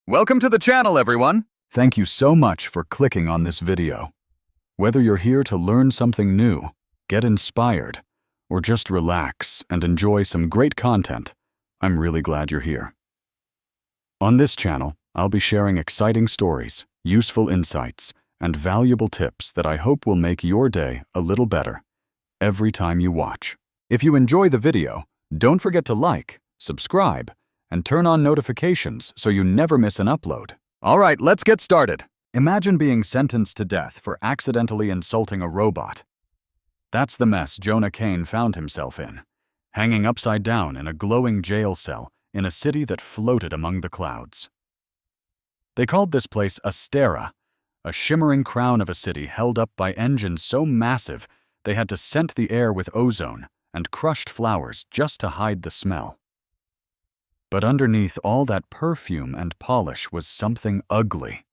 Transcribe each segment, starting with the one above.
Welcome to the channel, everyone! Thank you so much for clicking on this video. Whether you're here to learn something new, get inspired, or just relax and enjoy some great content, I'm really glad you're here. On this channel, I'll be sharing exciting stories, useful insights, and valuable tips that I hope will make your day a little better every time you watch. If you enjoy the video, don't forget to like, subscribe, and turn on notifications so you never miss an upload. All right, let's get started. Imagine being sentenced to death for accidentally insulting a robot. That's the mess Jonah Kane found himself in, hanging upside down in a glowing jail cell in a city that floated among the clouds. They called this place Astera, a shimmering crown of a city held up by engines so massive they had to scent the air with ozone and crushed flowers just to hide the smell. But underneath all that perfume and polish was something ugly.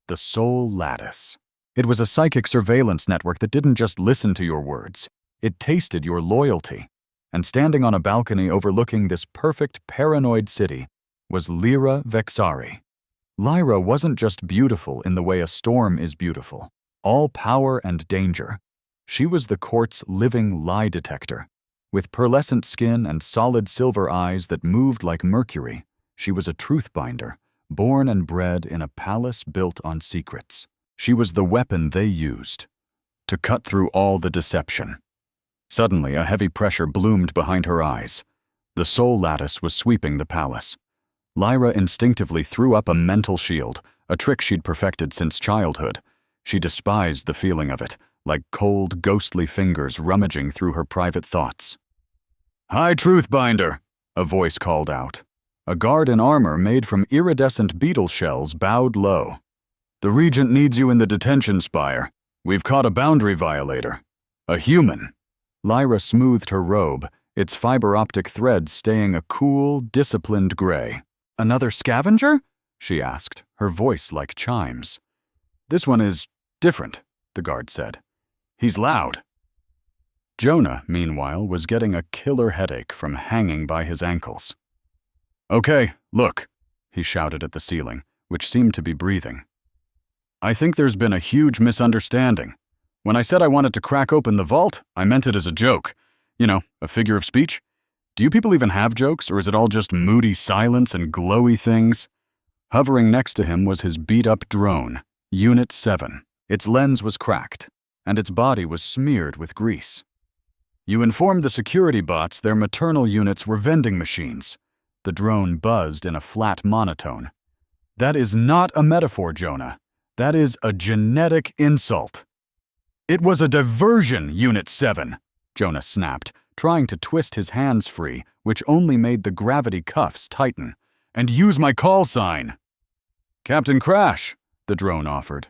The Soul Lattice. It was a psychic surveillance network that didn't just listen to your words, it tasted your loyalty. And standing on a balcony overlooking this perfect paranoid city was Lyra Vexari. Lyra wasn't just beautiful in the way a storm is beautiful, all power and danger. She was the court's living lie detector. With pearlescent skin and solid silver eyes that moved like mercury, she was a truth-binder, born and bred in a palace built on secrets. She was the weapon they used to cut through all the deception. Suddenly, a heavy pressure bloomed behind her eyes. The Soul Lattice was sweeping the palace. Lyra instinctively threw up a mental shield, a trick she'd perfected since childhood. She despised the feeling of it, like cold, ghostly fingers rummaging through her private thoughts. "High Truthbinder," a voice called out. A guard in armor made from iridescent beetle shells bowed low. "The Regent needs you in the detention spire. We've caught a boundary violator. A human." Lyra smoothed her robe, its fiber-optic threads staying a cool, disciplined gray. "Another scavenger?" she asked, her voice like chimes. "This one is different," the guard said. "He's loud." Jonah, meanwhile, was getting a killer headache from hanging by his ankles. "Okay, look," he shouted at the ceiling, which seemed to be breathing. "I think there's been a huge misunderstanding. When I said I wanted to crack open the vault, I meant it as a joke. You know, a figure of speech. Do you people even have jokes, or is it all just moody silence and glowy things?" Hovering next to him was his beat-up drone, Unit 7. Its lens was cracked, and its body was smeared with grease. "You informed the security bots their maternal units were vending machines." The drone buzzed in a flat monotone. "That is not a metaphor, Jonah. That is a genetic insult." "It was a diversion, Unit 7, Jonah snapped, trying to twist his hands free, which only made the gravity cuffs tighten. "And use my call sign." "Captain Crash," the drone offered.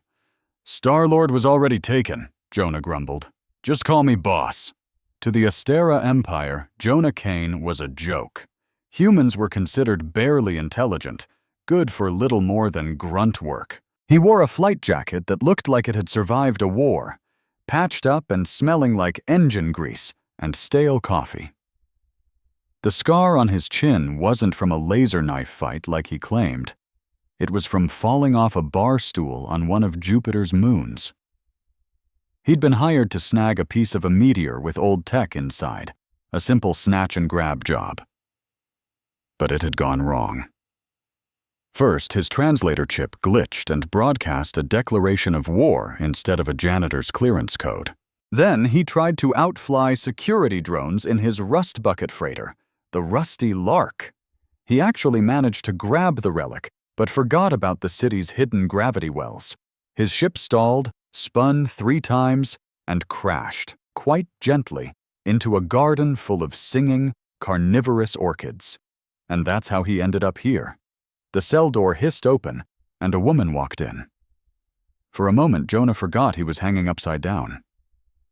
"Star-Lord was already taken," Jonah grumbled. "Just call me boss." To the Astera Empire, Jonah Kane was a joke. Humans were considered barely intelligent, good for little more than grunt work. He wore a flight jacket that looked like it had survived a war, patched up and smelling like engine grease and stale coffee. The scar on his chin wasn't from a laser knife fight like he claimed. It was from falling off a bar stool on one of Jupiter's moons. He'd been hired to snag a piece of a meteor with old tech inside, a simple snatch-and-grab job. But it had gone wrong. First, his translator chip glitched and broadcast a declaration of war instead of a janitor's clearance code. Then he tried to outfly security drones in his rust bucket freighter, the Rusty Lark. He actually managed to grab the relic, but forgot about the city's hidden gravity wells. His ship stalled, spun 3 times, and crashed, quite gently, into a garden full of singing, carnivorous orchids. And that's how he ended up here. The cell door hissed open, and a woman walked in. For a moment, Jonah forgot he was hanging upside down.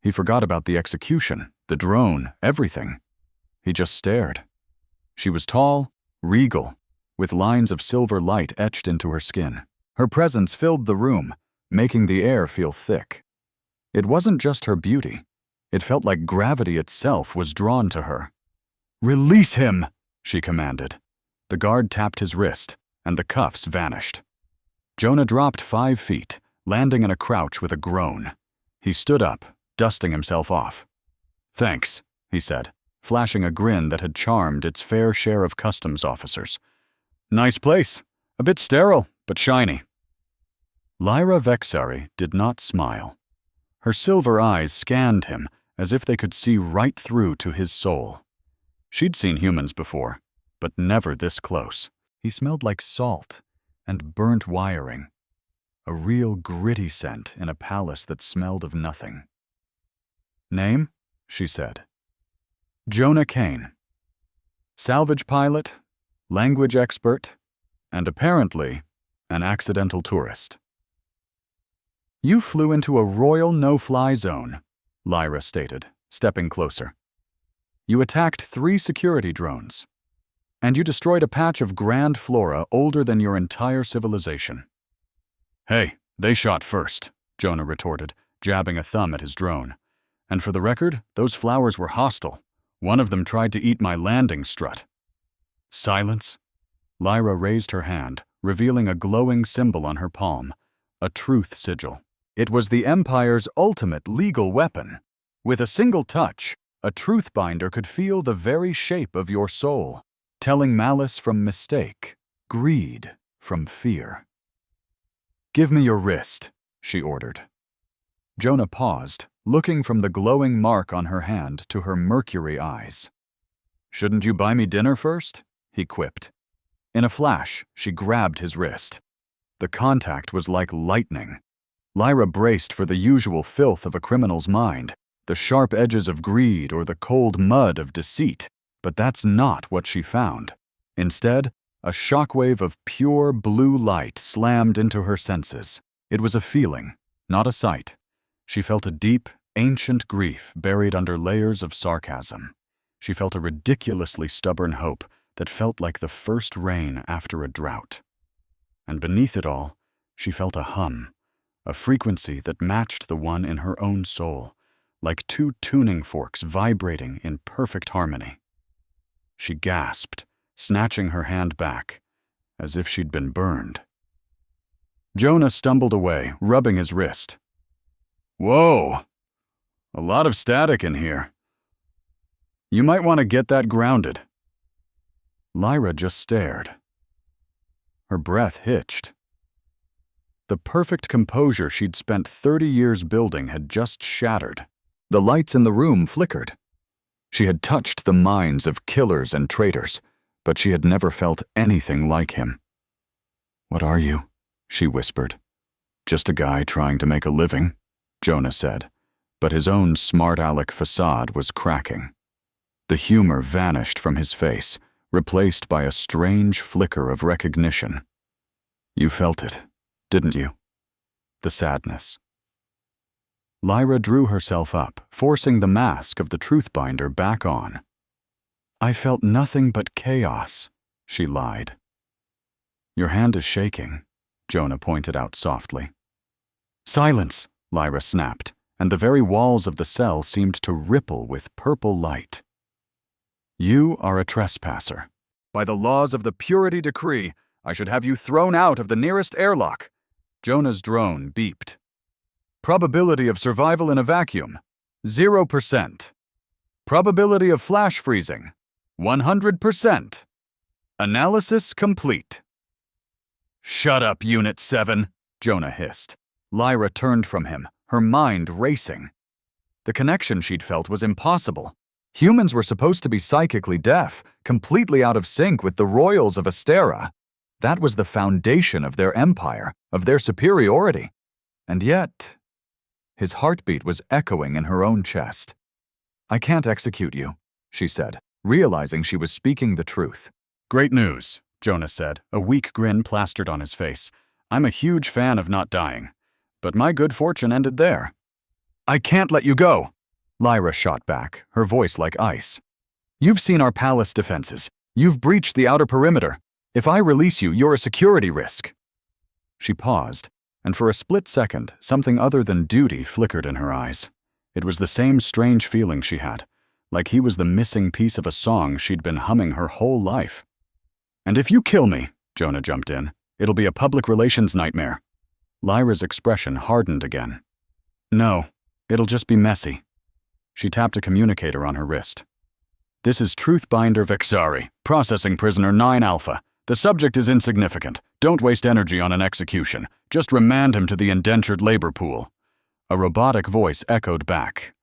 He forgot about the execution, the drone, everything. He just stared. She was tall, regal, with lines of silver light etched into her skin. Her presence filled the room, making the air feel thick. It wasn't just her beauty. It felt like gravity itself was drawn to her. "Release him!" she commanded. The guard tapped his wrist, and the cuffs vanished. Jonah dropped 5 feet, landing in a crouch with a groan. He stood up, dusting himself off. "Thanks," he said, flashing a grin that had charmed its fair share of customs officers. "Nice place. A bit sterile, but shiny." Lyra Vexari did not smile. Her silver eyes scanned him as if they could see right through to his soul. She'd seen humans before, but never this close. He smelled like salt and burnt wiring, a real gritty scent in a palace that smelled of nothing. "Name?" she said. "Jonah Kane. Salvage pilot, language expert, and apparently an accidental tourist." "You flew into a royal no-fly zone," Lyra stated, stepping closer. "You attacked 3 security drones, and you destroyed a patch of grand flora older than your entire civilization." "Hey, they shot first," Jonah retorted, jabbing a thumb at his drone. "And for the record, those flowers were hostile. One of them tried to eat my landing strut." "Silence." Lyra raised her hand, revealing a glowing symbol on her palm, a truth sigil. It was the Empire's ultimate legal weapon. With a single touch, a truth binder could feel the very shape of your soul, telling malice from mistake, greed from fear. "Give me your wrist," she ordered. Jonah paused, looking from the glowing mark on her hand to her mercury eyes. "Shouldn't you buy me dinner first?" he quipped. In a flash, she grabbed his wrist. The contact was like lightning. Lyra braced for the usual filth of a criminal's mind, the sharp edges of greed or the cold mud of deceit, but that's not what she found. Instead, a shockwave of pure blue light slammed into her senses. It was a feeling, not a sight. She felt a deep, ancient grief buried under layers of sarcasm. She felt a ridiculously stubborn hope that felt like the first rain after a drought. And beneath it all, she felt a hum, a frequency that matched the one in her own soul, like 2 tuning forks vibrating in perfect harmony. She gasped, snatching her hand back, as if she'd been burned. Jonah stumbled away, rubbing his wrist. "Whoa! A lot of static in here. You might want to get that grounded." Lyra just stared. Her breath hitched. The perfect composure she'd spent 30 years building had just shattered. The lights in the room flickered. She had touched the minds of killers and traitors, but she had never felt anything like him. "What are you?" she whispered. "Just a guy trying to make a living," Jonah said, but his own smart-aleck facade was cracking. The humor vanished from his face, replaced by a strange flicker of recognition. "You felt it, didn't you? The sadness." Lyra drew herself up, forcing the mask of the truth binder back on. "I felt nothing but chaos," she lied. "Your hand is shaking," Jonah pointed out softly. "Silence," Lyra snapped, and the very walls of the cell seemed to ripple with purple light. "You are a trespasser. By the laws of the Purity Decree, I should have you thrown out of the nearest airlock." Jonah's drone beeped. "Probability of survival in a vacuum, 0%. Probability of flash freezing, 100%. Analysis complete." "Shut up, Unit 7, Jonah hissed. Lyra turned from him, her mind racing. The connection she'd felt was impossible. Humans were supposed to be psychically deaf, completely out of sync with the royals of Astera. That was the foundation of their empire, of their superiority. And yet, his heartbeat was echoing in her own chest. "I can't execute you," she said, realizing she was speaking the truth. "Great news," Jonah said, a weak grin plastered on his face. "I'm a huge fan of not dying. But my good fortune ended there." "I can't let you go," Lyra shot back, her voice like ice. "You've seen our palace defenses. You've breached the outer perimeter. If I release you, you're a security risk." She paused, and for a split second, something other than duty flickered in her eyes. It was the same strange feeling she had, like he was the missing piece of a song she'd been humming her whole life. "And if you kill me, Jonah jumped in. "It'll be a public relations nightmare." Lyra's expression hardened again. "No, it'll just be messy." She tapped a communicator on her wrist. "This is Truthbinder Vexari, processing prisoner 9 Alpha. The subject is insignificant. Don't waste energy on an execution. Just remand him to the indentured labor pool." A robotic voice echoed back.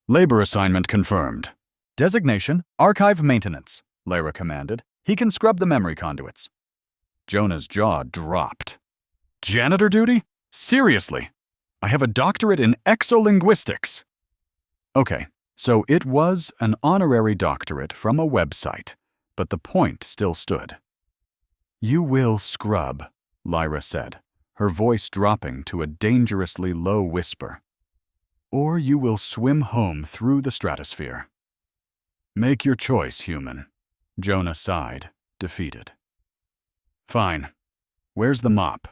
"Labor assignment confirmed." "Designation, Archive Maintenance," Lyra commanded. "He can scrub the memory conduits." Jonah's jaw dropped. "Janitor duty? Seriously? I have a doctorate in exolinguistics." Okay, so it was an honorary doctorate from a website, but the point still stood. "You will scrub," Lyra said, her voice dropping to a dangerously low whisper. "Or you will swim home through the stratosphere." "Make your choice, human." Jonah sighed, defeated. "Fine. Where's the mop?"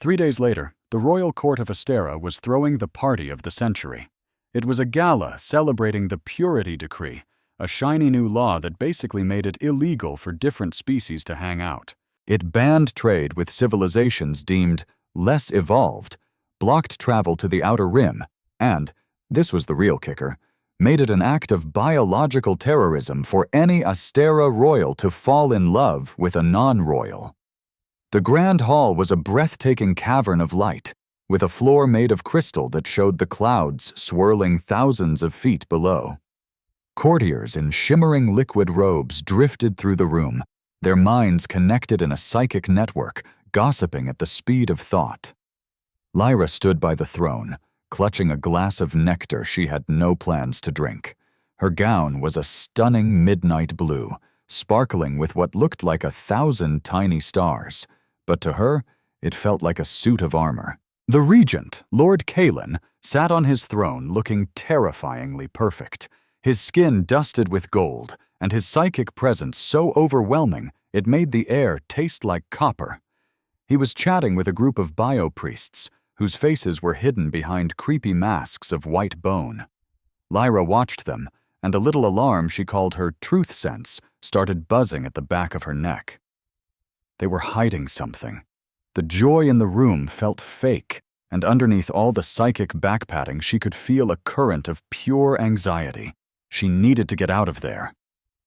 3 days later, the Royal Court of Astera was throwing the party of the century. It was a gala celebrating the Purity Decree, a shiny new law that basically made it illegal for different species to hang out. It banned trade with civilizations deemed less evolved, blocked travel to the Outer Rim, and, this was the real kicker, made it an act of biological terrorism for any Astera royal to fall in love with a non-royal. The Grand Hall was a breathtaking cavern of light, with a floor made of crystal that showed the clouds swirling thousands of feet below. Courtiers in shimmering liquid robes drifted through the room, their minds connected in a psychic network, gossiping at the speed of thought. Lyra stood by the throne, clutching a glass of nectar she had no plans to drink. Her gown was a stunning midnight blue, sparkling with what looked like 1,000 tiny stars, but to her, it felt like a suit of armor. The regent, Lord Kalen, sat on his throne looking terrifyingly perfect, his skin dusted with gold, and his psychic presence so overwhelming it made the air taste like copper. He was chatting with a group of biopriests, whose faces were hidden behind creepy masks of white bone. Lyra watched them, and a little alarm she called her truth sense started buzzing at the back of her neck. They were hiding something. The joy in the room felt fake, and underneath all the psychic backpatting she could feel a current of pure anxiety. She needed to get out of there.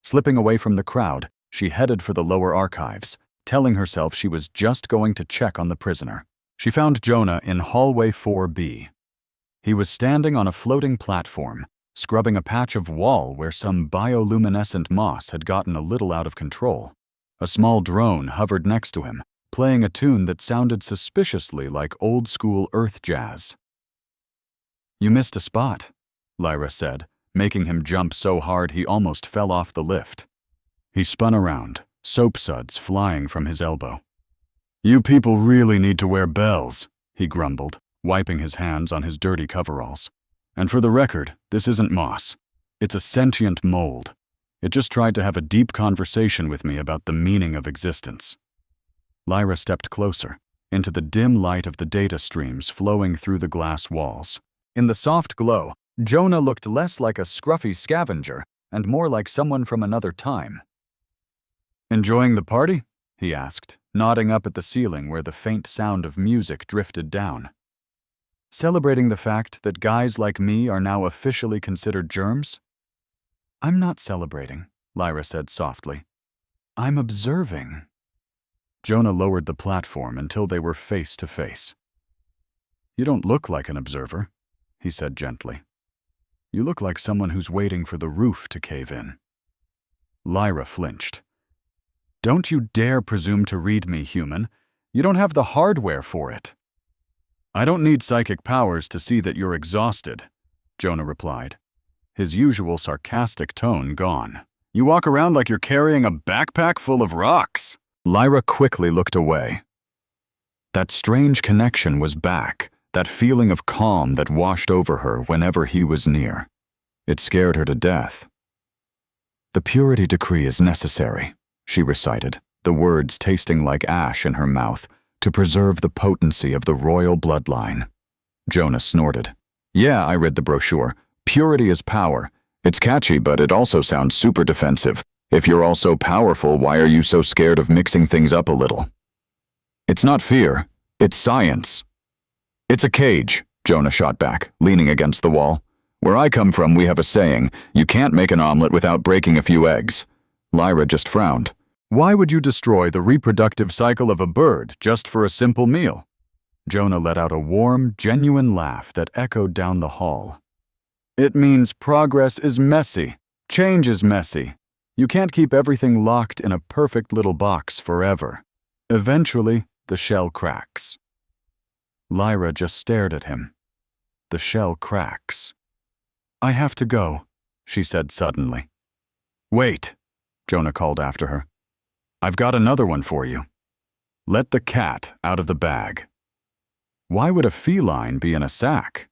Slipping away from the crowd, she headed for the lower archives, telling herself she was just going to check on the prisoner. She found Jonah in hallway 4B. He was standing on a floating platform, scrubbing a patch of wall where some bioluminescent moss had gotten a little out of control. A small drone hovered next to him, playing a tune that sounded suspiciously like old-school earth jazz. "You missed a spot," Lyra said, making him jump so hard he almost fell off the lift. He spun around, soap suds flying from his elbow. "You people really need to wear bells," he grumbled, wiping his hands on his dirty coveralls. "And for the record, this isn't moss. It's a sentient mold. It just tried to have a deep conversation with me about the meaning of existence." Lyra stepped closer, into the dim light of the data streams flowing through the glass walls. In the soft glow, Jonah looked less like a scruffy scavenger and more like someone from another time. "Enjoying the party?" he asked, nodding up at the ceiling where the faint sound of music drifted down. "Celebrating the fact that guys like me are now officially considered germs?" "I'm not celebrating," Lyra said softly. "I'm observing." Jonah lowered the platform until they were face to face. "You don't look like an observer," he said gently. "You look like someone who's waiting for the roof to cave in." Lyra flinched. "Don't you dare presume to read me, human. You don't have the hardware for it." "I don't need psychic powers to see that you're exhausted," Jonah replied, his usual sarcastic tone gone. "You walk around like you're carrying a backpack full of rocks." Lyra quickly looked away. That strange connection was back, that feeling of calm that washed over her whenever he was near. It scared her to death. "The Purity Decree is necessary," she recited, the words tasting like ash in her mouth, "to preserve the potency of the royal bloodline." Jonah snorted. "Yeah, I read the brochure. Purity is power. It's catchy, but it also sounds super defensive. If you're all so powerful, why are you so scared of mixing things up a little? It's not fear, it's science. It's a cage, Jonah shot back, leaning against the wall. Where I come from, we have a saying, you can't make an omelet without breaking a few eggs. Lyra just frowned. Why would you destroy the reproductive cycle of a bird just for a simple meal? Jonah let out a warm, genuine laugh that echoed down the hall. It means progress is messy. Change is messy. You can't keep everything locked in a perfect little box forever. Eventually, the shell cracks. Lyra just stared at him. The shell cracks. I have to go, she said suddenly. Wait, Jonah called after her. I've got another one for you. Let the cat out of the bag. Why would a feline be in a sack?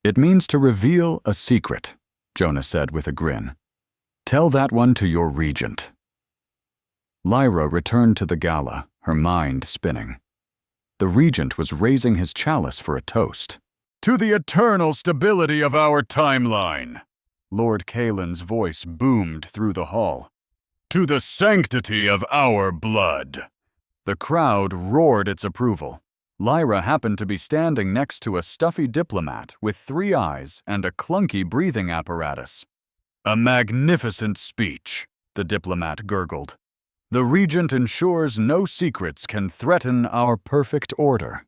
It means to reveal a secret, Jonah said with a grin. Tell that one to your regent. Lyra returned to the gala, her mind spinning. The regent was raising his chalice for a toast. To the eternal stability of our timeline, Lord Kaelin's voice boomed through the hall. To the sanctity of our blood. The crowd roared its approval. Lyra happened to be standing next to a stuffy diplomat with 3 eyes and a clunky breathing apparatus. A magnificent speech, the diplomat gurgled. The regent ensures no secrets can threaten our perfect order.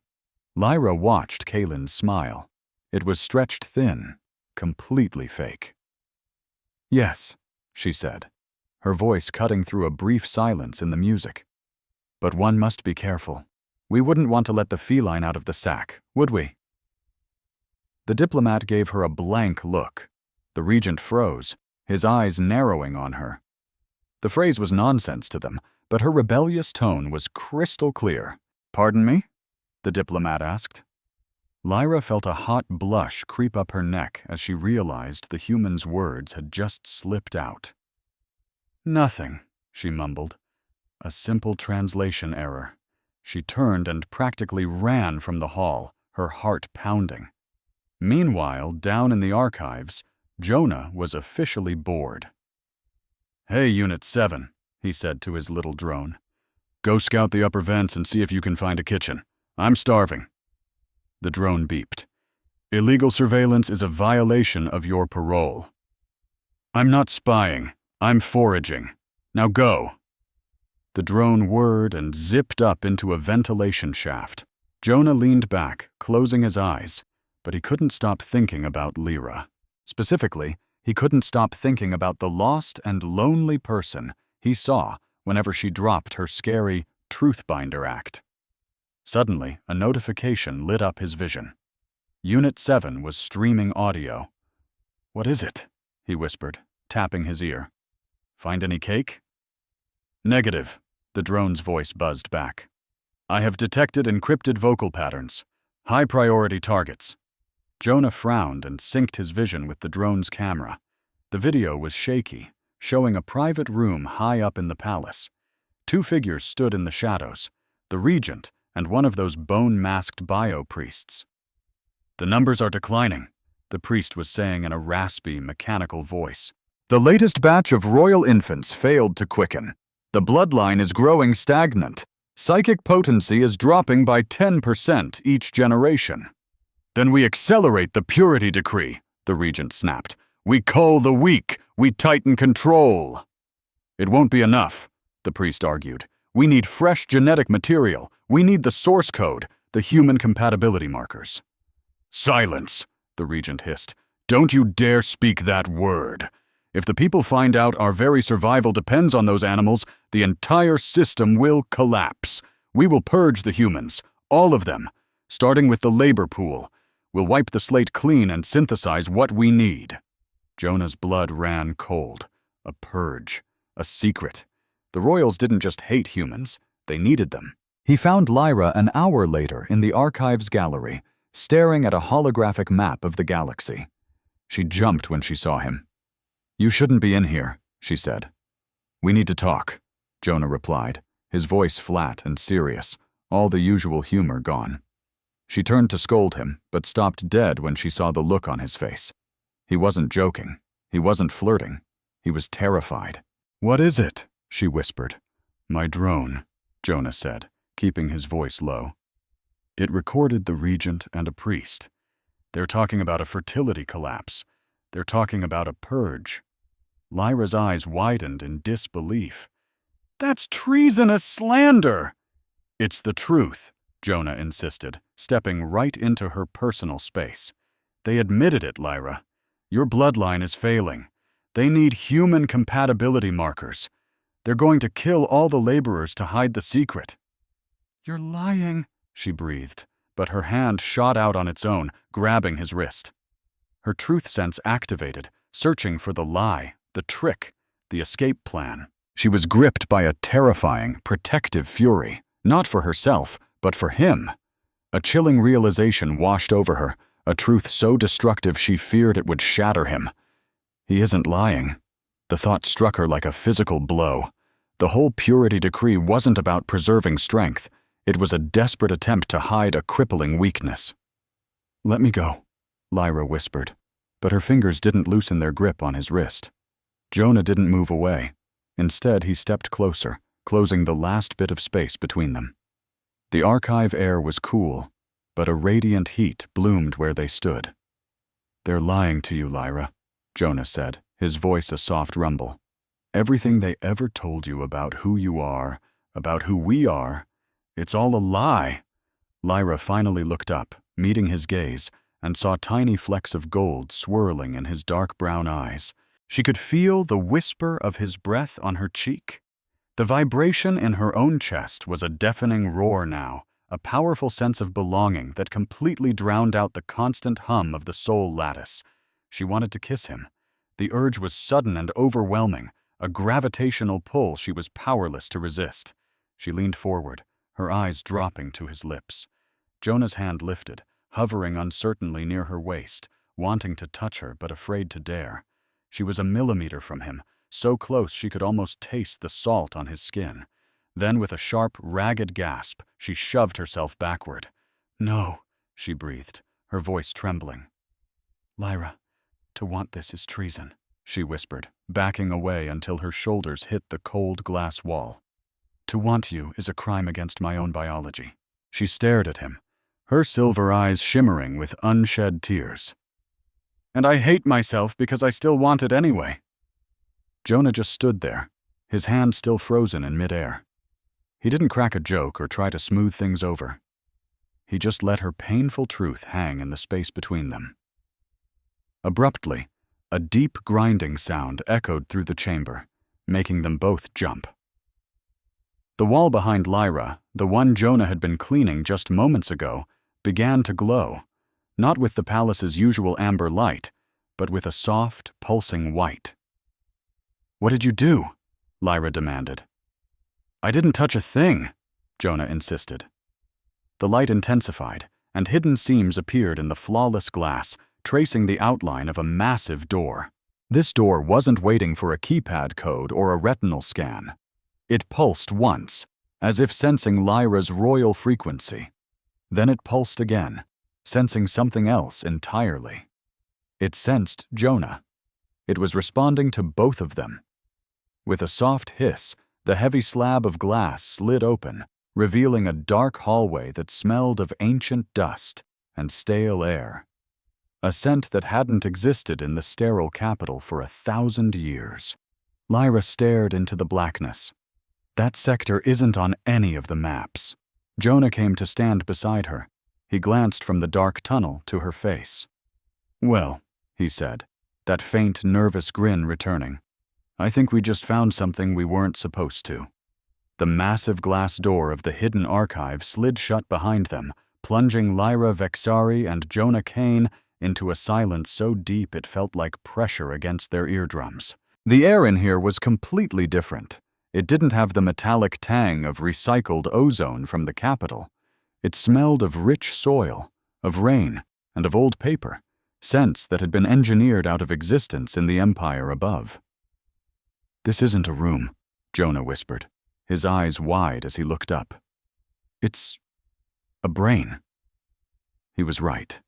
Lyra watched Kaelin smile. It was stretched thin, completely fake. Yes, she said, her voice cutting through a brief silence in the music. But one must be careful. We wouldn't want to let the feline out of the sack, would we? The diplomat gave her a blank look. The regent froze, his eyes narrowing on her. The phrase was nonsense to them, but her rebellious tone was crystal clear. Pardon me? The diplomat asked. Lyra felt a hot blush creep up her neck as she realized the human's words had just slipped out. Nothing, she mumbled. A simple translation error. She turned and practically ran from the hall, her heart pounding. Meanwhile, down in the archives, Jonah was officially bored. Hey, Unit 7, he said to his little drone. Go scout the upper vents and see if you can find a kitchen. I'm starving. The drone beeped. Illegal surveillance is a violation of your parole. I'm not spying. I'm foraging. Now go. The drone whirred and zipped up into a ventilation shaft. Jonah leaned back, closing his eyes, but he couldn't stop thinking about Lyra. Specifically, he couldn't stop thinking about the lost and lonely person he saw whenever she dropped her scary Truthbinder act. Suddenly, a notification lit up his vision. Unit 7 was streaming audio. What is it? He whispered, tapping his ear. Find any cake? Negative, the drone's voice buzzed back. I have detected encrypted vocal patterns. High-priority targets. Jonah frowned and synced his vision with the drone's camera. The video was shaky, showing a private room high up in the palace. 2 figures stood in the shadows, the regent and one of those bone-masked bio-priests. The numbers are declining, the priest was saying in a raspy, mechanical voice. The latest batch of royal infants failed to quicken. The bloodline is growing stagnant. Psychic potency is dropping by 10% each generation. Then we accelerate the purity decree, the regent snapped. We cull the weak. We tighten control. It won't be enough, the priest argued. We need fresh genetic material. We need the source code, the human compatibility markers. Silence, the regent hissed. Don't you dare speak that word. If the people find out our very survival depends on those animals, the entire system will collapse. We will purge the humans, all of them, starting with the labor pool. We'll wipe the slate clean and synthesize what we need. Jonah's blood ran cold. A purge. A secret. The royals didn't just hate humans, they needed them. He found Lyra an hour later in the archives gallery, staring at a holographic map of the galaxy. She jumped when she saw him. You shouldn't be in here, she said. We need to talk, Jonah replied, his voice flat and serious, all the usual humor gone. She turned to scold him, but stopped dead when she saw the look on his face. He wasn't joking. He wasn't flirting. He was terrified. "What is it?" she whispered. "My drone," Jonah said, keeping his voice low. It recorded the regent and a priest. "They're talking about a fertility collapse. They're talking about a purge." Lyra's eyes widened in disbelief. "That's treasonous slander!" "It's the truth," Jonah insisted, stepping right into her personal space. "They admitted it, Lyra. Your bloodline is failing. They need human compatibility markers. They're going to kill all the laborers to hide the secret." "You're lying," she breathed, but her hand shot out on its own, grabbing his wrist. Her truth sense activated, searching for the lie, the trick, the escape plan. She was gripped by a terrifying, protective fury, not for herself, but for him. A chilling realization washed over her, a truth so destructive she feared it would shatter him. He isn't lying. The thought struck her like a physical blow. The whole purity decree wasn't about preserving strength. It was a desperate attempt to hide a crippling weakness. "Let me go," Lyra whispered, but her fingers didn't loosen their grip on his wrist. Jonah didn't move away. Instead, he stepped closer, closing the last bit of space between them. The archive air was cool, but a radiant heat bloomed where they stood. "They're lying to you, Lyra," Jonah said, his voice a soft rumble. "Everything they ever told you about who you are, about who we are, it's all a lie." Lyra finally looked up, meeting his gaze, and saw tiny flecks of gold swirling in his dark brown eyes. She could feel the whisper of his breath on her cheek. The vibration in her own chest was a deafening roar now, a powerful sense of belonging that completely drowned out the constant hum of the soul lattice. She wanted to kiss him. The urge was sudden and overwhelming, a gravitational pull she was powerless to resist. She leaned forward, her eyes dropping to his lips. Jonah's hand lifted, hovering uncertainly near her waist, wanting to touch her but afraid to dare. She was a millimeter from him, so close she could almost taste the salt on his skin. Then, with a sharp, ragged gasp, she shoved herself backward. "No," she breathed, her voice trembling. "Lyra, to want this is treason," she whispered, backing away until her shoulders hit the cold glass wall. "To want you is a crime against my own biology." She stared at him, her silver eyes shimmering with unshed tears. "And I hate myself because I still want it anyway." Jonah just stood there, his hand still frozen in midair. He didn't crack a joke or try to smooth things over. He just let her painful truth hang in the space between them. Abruptly, a deep grinding sound echoed through the chamber, making them both jump. The wall behind Lyra, the one Jonah had been cleaning just moments ago, began to glow, not with the palace's usual amber light, but with a soft, pulsing white. "What did you do?" Lyra demanded. "I didn't touch a thing," Jonah insisted. The light intensified, and hidden seams appeared in the flawless glass, tracing the outline of a massive door. This door wasn't waiting for a keypad code or a retinal scan. It pulsed once, as if sensing Lyra's royal frequency. Then it pulsed again, sensing something else entirely. It sensed Jonah. It was responding to both of them. With a soft hiss, the heavy slab of glass slid open, revealing a dark hallway that smelled of ancient dust and stale air. A scent that hadn't existed in the sterile capital for 1,000 years. Lyra stared into the blackness. "That sector isn't on any of the maps." Jonah came to stand beside her. He glanced from the dark tunnel to her face. "Well," he said, that faint, nervous grin returning, "I think we just found something we weren't supposed to." The massive glass door of the hidden archive slid shut behind them, plunging Lyra Vexari and Jonah Kane into a silence so deep it felt like pressure against their eardrums. The air in here was completely different. It didn't have the metallic tang of recycled ozone from the capital. It smelled of rich soil, of rain, and of old paper, scents that had been engineered out of existence in the empire above. "This isn't a room," Jonah whispered, his eyes wide as he looked up. "It's a brain." He was right.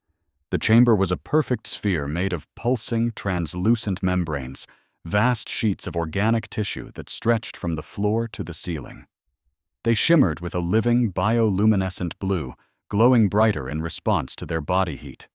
The chamber was a perfect sphere made of pulsing, translucent membranes, vast sheets of organic tissue that stretched from the floor to the ceiling. They shimmered with a living, bioluminescent blue, glowing brighter in response to their body heat.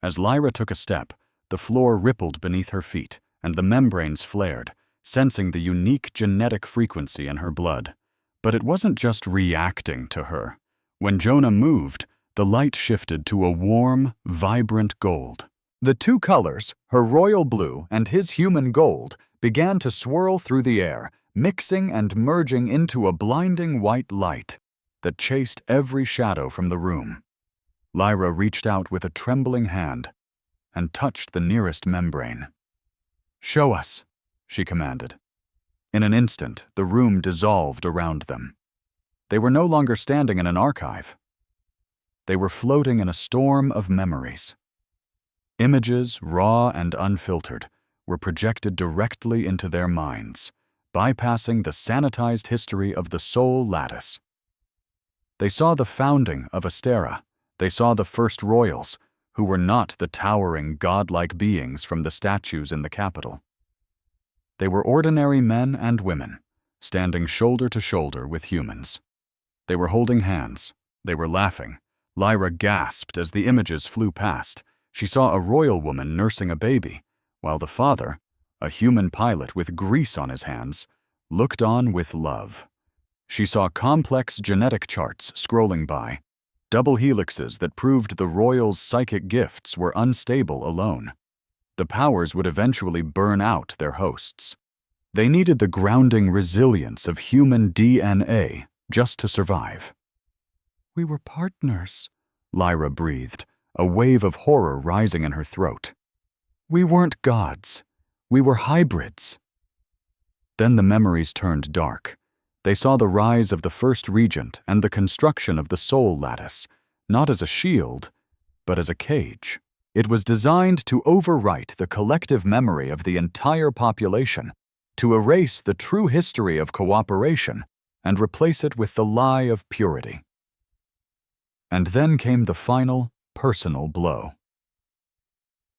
As Lyra took a step, the floor rippled beneath her feet, and the membranes flared, sensing the unique genetic frequency in her blood. But it wasn't just reacting to her. When Jonah moved, the light shifted to a warm, vibrant gold. The two colors, her royal blue and his human gold, began to swirl through the air, mixing and merging into a blinding white light that chased every shadow from the room. Lyra reached out with a trembling hand and touched the nearest membrane. "Show us," she commanded. In an instant, the room dissolved around them. They were no longer standing in an archive. They were floating in a storm of memories. Images, raw and unfiltered, were projected directly into their minds, bypassing the sanitized history of the soul lattice. They saw the founding of Astera. They saw the first royals, who were not the towering, godlike beings from the statues in the capital. They were ordinary men and women, standing shoulder to shoulder with humans. They were holding hands. They were laughing. Lyra gasped as the images flew past. She saw a royal woman nursing a baby, while the father, a human pilot with grease on his hands, looked on with love. She saw complex genetic charts scrolling by, double helixes that proved the royals' psychic gifts were unstable alone. The powers would eventually burn out their hosts. They needed the grounding resilience of human DNA just to survive. "We were partners," Lyra breathed, a wave of horror rising in her throat. "We weren't gods. We were hybrids." Then the memories turned dark. They saw the rise of the first regent and the construction of the soul lattice, not as a shield, but as a cage. It was designed to overwrite the collective memory of the entire population, to erase the true history of cooperation and replace it with the lie of purity. And then came the final, personal blow.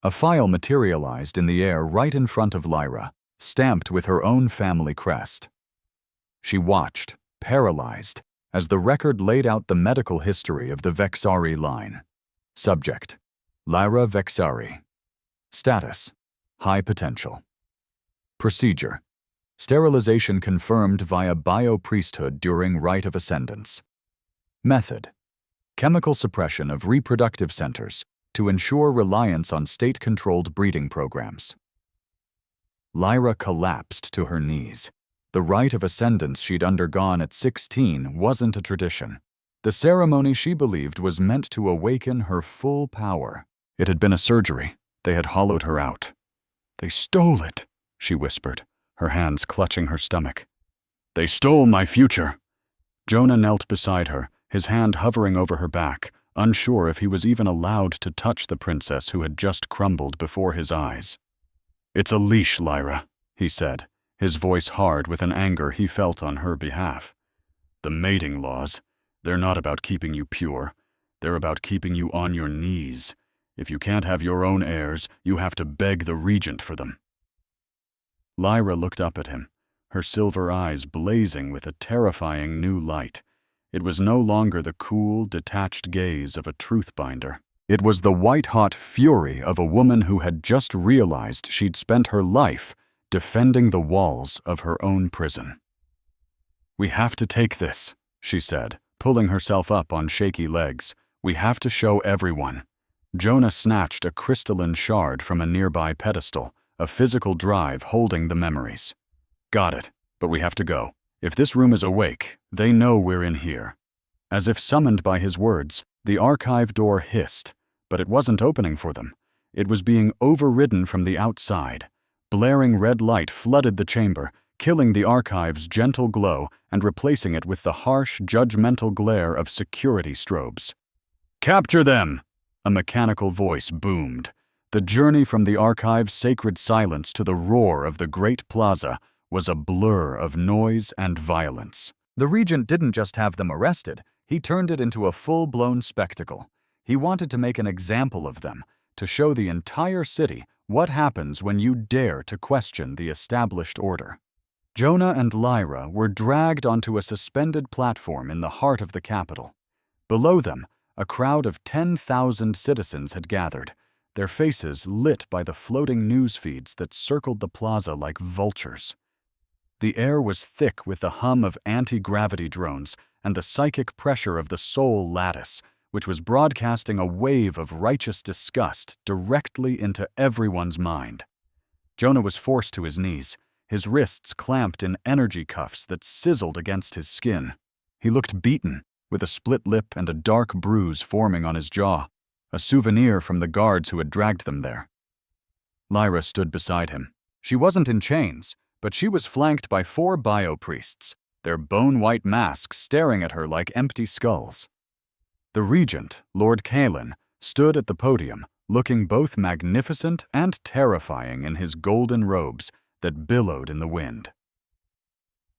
A file materialized in the air right in front of Lyra, stamped with her own family crest. She watched, paralyzed, as the record laid out the medical history of the Vexari line. Subject: Lyra Vexari. Status: high potential. Procedure: sterilization confirmed via biopriesthood during rite of ascendance. Method: chemical suppression of reproductive centers to ensure reliance on state-controlled breeding programs. Lyra collapsed to her knees. The rite of ascendance she'd undergone at 16 wasn't a tradition. The ceremony she believed was meant to awaken her full power. It had been a surgery. They had hollowed her out. "They stole it," she whispered, her hands clutching her stomach. "They stole my future." Jonah knelt beside her, his hand hovering over her back, unsure if he was even allowed to touch the princess who had just crumbled before his eyes. "It's a leash, Lyra," he said, his voice hard with an anger he felt on her behalf. "The mating laws, they're not about keeping you pure. They're about keeping you on your knees. If you can't have your own heirs, you have to beg the regent for them." Lyra looked up at him, her silver eyes blazing with a terrifying new light. It was no longer the cool, detached gaze of a truth-binder. It was the white-hot fury of a woman who had just realized she'd spent her life defending the walls of her own prison. "We have to take this," she said, pulling herself up on shaky legs. "We have to show everyone." Jonah snatched a crystalline shard from a nearby pedestal, a physical drive holding the memories. "Got it, but we have to go. If this room is awake, they know we're in here." As if summoned by his words, the archive door hissed, but it wasn't opening for them. It was being overridden from the outside. Blaring red light flooded the chamber, killing the archive's gentle glow and replacing it with the harsh, judgmental glare of security strobes. "Capture them!" A mechanical voice boomed. The journey from the archive's sacred silence to the roar of the great plaza was a blur of noise and violence. The regent didn't just have them arrested, he turned it into a full-blown spectacle. He wanted to make an example of them, to show the entire city what happens when you dare to question the established order. Jonah and Lyra were dragged onto a suspended platform in the heart of the capital. Below them, a crowd of 10,000 citizens had gathered, their faces lit by the floating news feeds that circled the plaza like vultures. The air was thick with the hum of anti-gravity drones and the psychic pressure of the Soul Lattice, which was broadcasting a wave of righteous disgust directly into everyone's mind. Jonah was forced to his knees, his wrists clamped in energy cuffs that sizzled against his skin. He looked beaten, with a split lip and a dark bruise forming on his jaw, a souvenir from the guards who had dragged them there. Lyra stood beside him. She wasn't in chains, but she was flanked by 4 biopriests, their bone-white masks staring at her like empty skulls. The regent, Lord Kalin, stood at the podium, looking both magnificent and terrifying in his golden robes that billowed in the wind.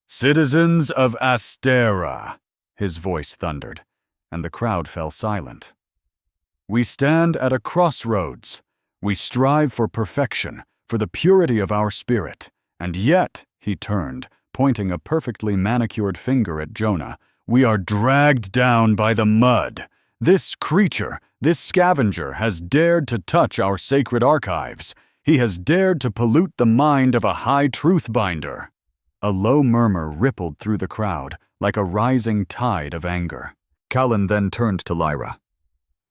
"Citizens of Astera," his voice thundered, and the crowd fell silent. "We stand at a crossroads. We strive for perfection, for the purity of our spirit, and yet," he turned, pointing a perfectly manicured finger at Jonah, "we are dragged down by the mud. This creature, this scavenger, has dared to touch our sacred archives. He has dared to pollute the mind of a high truth binder." A low murmur rippled through the crowd, like a rising tide of anger. Kalin then turned to Lyra.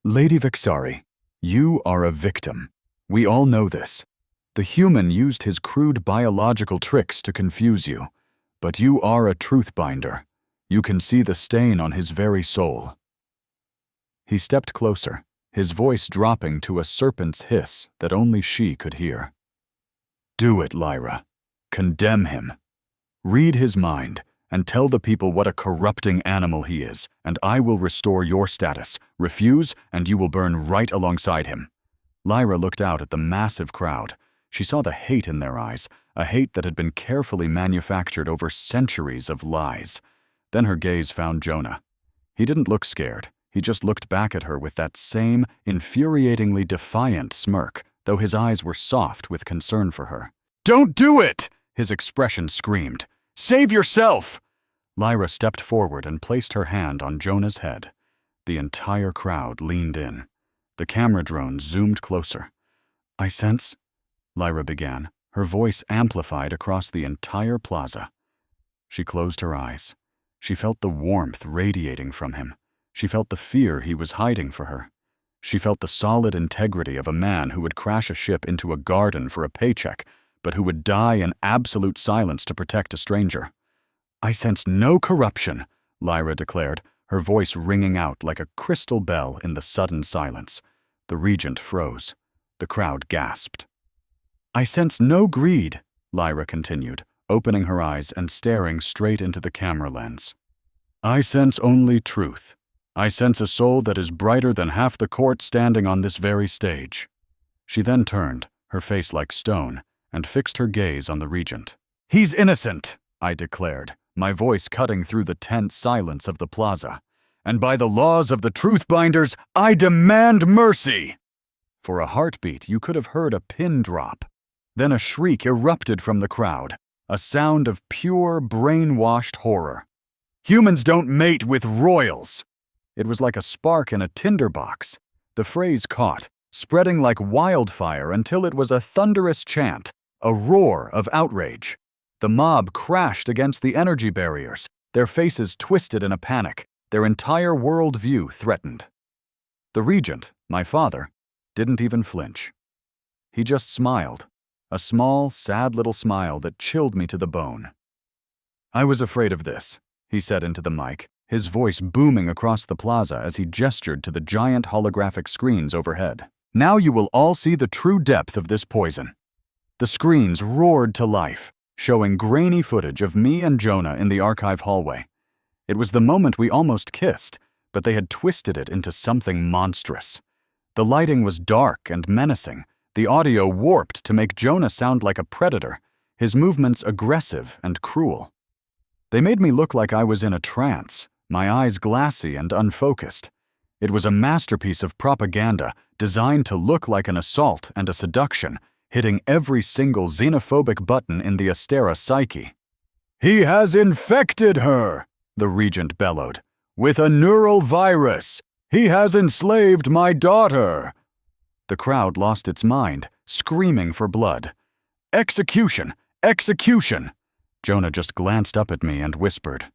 "Lady Vixari, you are a victim. We all know this. The human used his crude biological tricks to confuse you, but you are a truth binder. You can see the stain on his very soul." He stepped closer, his voice dropping to a serpent's hiss that only she could hear. "Do it, Lyra. Condemn him. Read his mind, and tell the people what a corrupting animal he is, and I will restore your status. Refuse, and you will burn right alongside him." Lyra looked out at the massive crowd. She saw the hate in their eyes, a hate that had been carefully manufactured over centuries of lies. Then her gaze found Jonah. He didn't look scared. He just looked back at her with that same infuriatingly defiant smirk, though his eyes were soft with concern for her. "Don't do it!" his expression screamed. "Save yourself!" Lyra stepped forward and placed her hand on Jonah's head. The entire crowd leaned in. The camera drone zoomed closer. "I sense," Lyra began, her voice amplified across the entire plaza. She closed her eyes. She felt the warmth radiating from him. She felt the fear he was hiding for her. She felt the solid integrity of a man who would crash a ship into a garden for a paycheck, but who would die in absolute silence to protect a stranger. "I sense no corruption," Lyra declared, her voice ringing out like a crystal bell in the sudden silence. The regent froze. The crowd gasped. "I sense no greed," Lyra continued, opening her eyes and staring straight into the camera lens. "I sense only truth. I sense a soul that is brighter than half the court standing on this very stage." She then turned, her face like stone, and fixed her gaze on the regent. "He's innocent," I declared, my voice cutting through the tense silence of the plaza. "And by the laws of the truth binders, I demand mercy!" For a heartbeat, you could have heard a pin drop. Then a shriek erupted from the crowd, a sound of pure, brainwashed horror. "Humans don't mate with royals!" It was like a spark in a tinderbox. The phrase caught, spreading like wildfire until it was a thunderous chant, a roar of outrage. The mob crashed against the energy barriers, their faces twisted in a panic, their entire worldview threatened. The regent, my father, didn't even flinch. He just smiled, a small, sad little smile that chilled me to the bone. "I was afraid of this," he said into the mic, his voice booming across the plaza as he gestured to the giant holographic screens overhead. "Now you will all see the true depth of this poison." The screens roared to life, showing grainy footage of me and Jonah in the archive hallway. It was the moment we almost kissed, but they had twisted it into something monstrous. The lighting was dark and menacing, the audio warped to make Jonah sound like a predator, his movements aggressive and cruel. They made me look like I was in a trance, my eyes glassy and unfocused. It was a masterpiece of propaganda designed to look like an assault and a seduction, hitting every single xenophobic button in the Astera psyche. "He has infected her," the regent bellowed, "with a neural virus. He has enslaved my daughter." The crowd lost its mind, screaming for blood. "Execution! Execution!" Jonah just glanced up at me and whispered,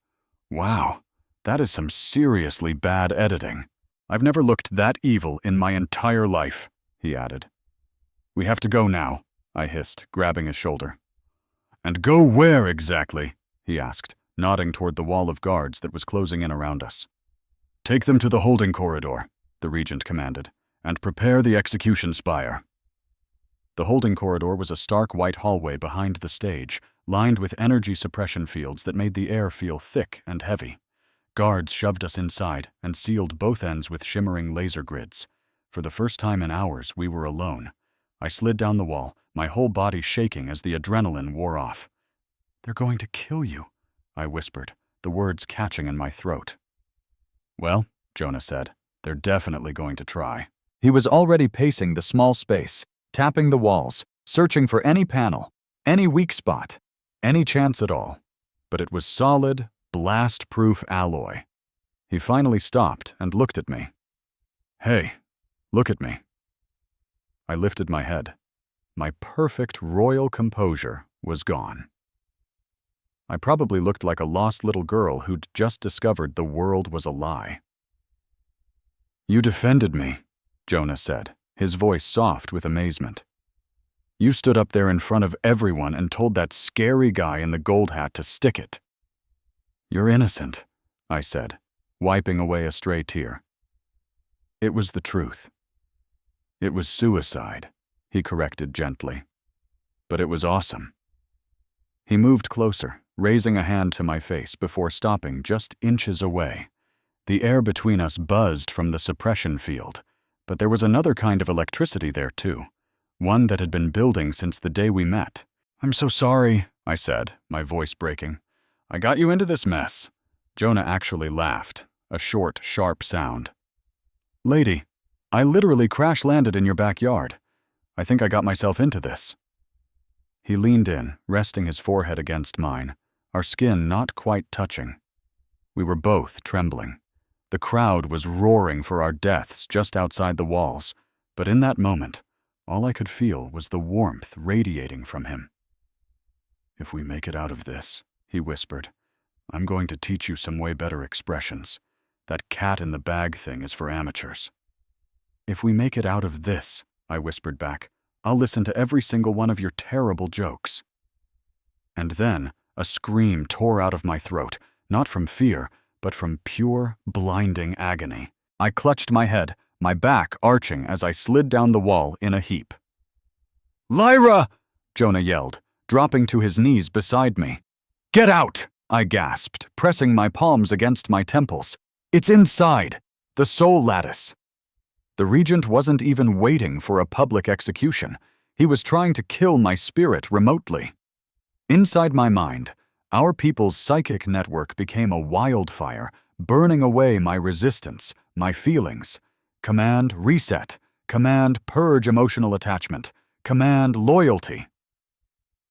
"Wow, that is some seriously bad editing. I've never looked that evil in my entire life," he added. "We have to go now," I hissed, grabbing his shoulder. "And go where exactly?" he asked, nodding toward the wall of guards that was closing in around us. "Take them to the holding corridor," the regent commanded, "and prepare the execution spire." The holding corridor was a stark white hallway behind the stage, lined with energy suppression fields that made the air feel thick and heavy. Guards shoved us inside and sealed both ends with shimmering laser grids. For the first time in hours, we were alone. I slid down the wall, my whole body shaking as the adrenaline wore off. "They're going to kill you," I whispered, the words catching in my throat. "Well," Jonah said, "they're definitely going to try." He was already pacing the small space, tapping the walls, searching for any panel, any weak spot, any chance at all. But it was solid, blast-proof alloy. He finally stopped and looked at me. "Hey, look at me." I lifted my head. My perfect royal composure was gone. I probably looked like a lost little girl who'd just discovered the world was a lie. "You defended me," Jonah said, his voice soft with amazement. "You stood up there in front of everyone and told that scary guy in the gold hat to stick it." "You're innocent," I said, wiping away a stray tear. "It was the truth." "It was suicide," he corrected gently. "But it was awesome." He moved closer, raising a hand to my face before stopping just inches away. The air between us buzzed from the suppression field, but there was another kind of electricity there too, one that had been building since the day we met. "I'm so sorry," I said, my voice breaking. "I got you into this mess." Jonah actually laughed, a short, sharp sound. "Lady, I literally crash-landed in your backyard. I think I got myself into this." He leaned in, resting his forehead against mine, our skin not quite touching. We were both trembling. The crowd was roaring for our deaths just outside the walls, but in that moment, all I could feel was the warmth radiating from him. "If we make it out of this," he whispered, "I'm going to teach you some way better expressions. That cat-in-the-bag thing is for amateurs." "If we make it out of this," I whispered back, "I'll listen to every single one of your terrible jokes." And then a scream tore out of my throat, not from fear, but from pure, blinding agony. I clutched my head, my back arching as I slid down the wall in a heap. "Lyra!" Jonah yelled, dropping to his knees beside me. "Get out!" I gasped, pressing my palms against my temples. "It's inside! The soul lattice!" The regent wasn't even waiting for a public execution. He was trying to kill my spirit remotely. Inside my mind, our people's psychic network became a wildfire, burning away my resistance, my feelings. Command reset. Command purge emotional attachment. Command loyalty.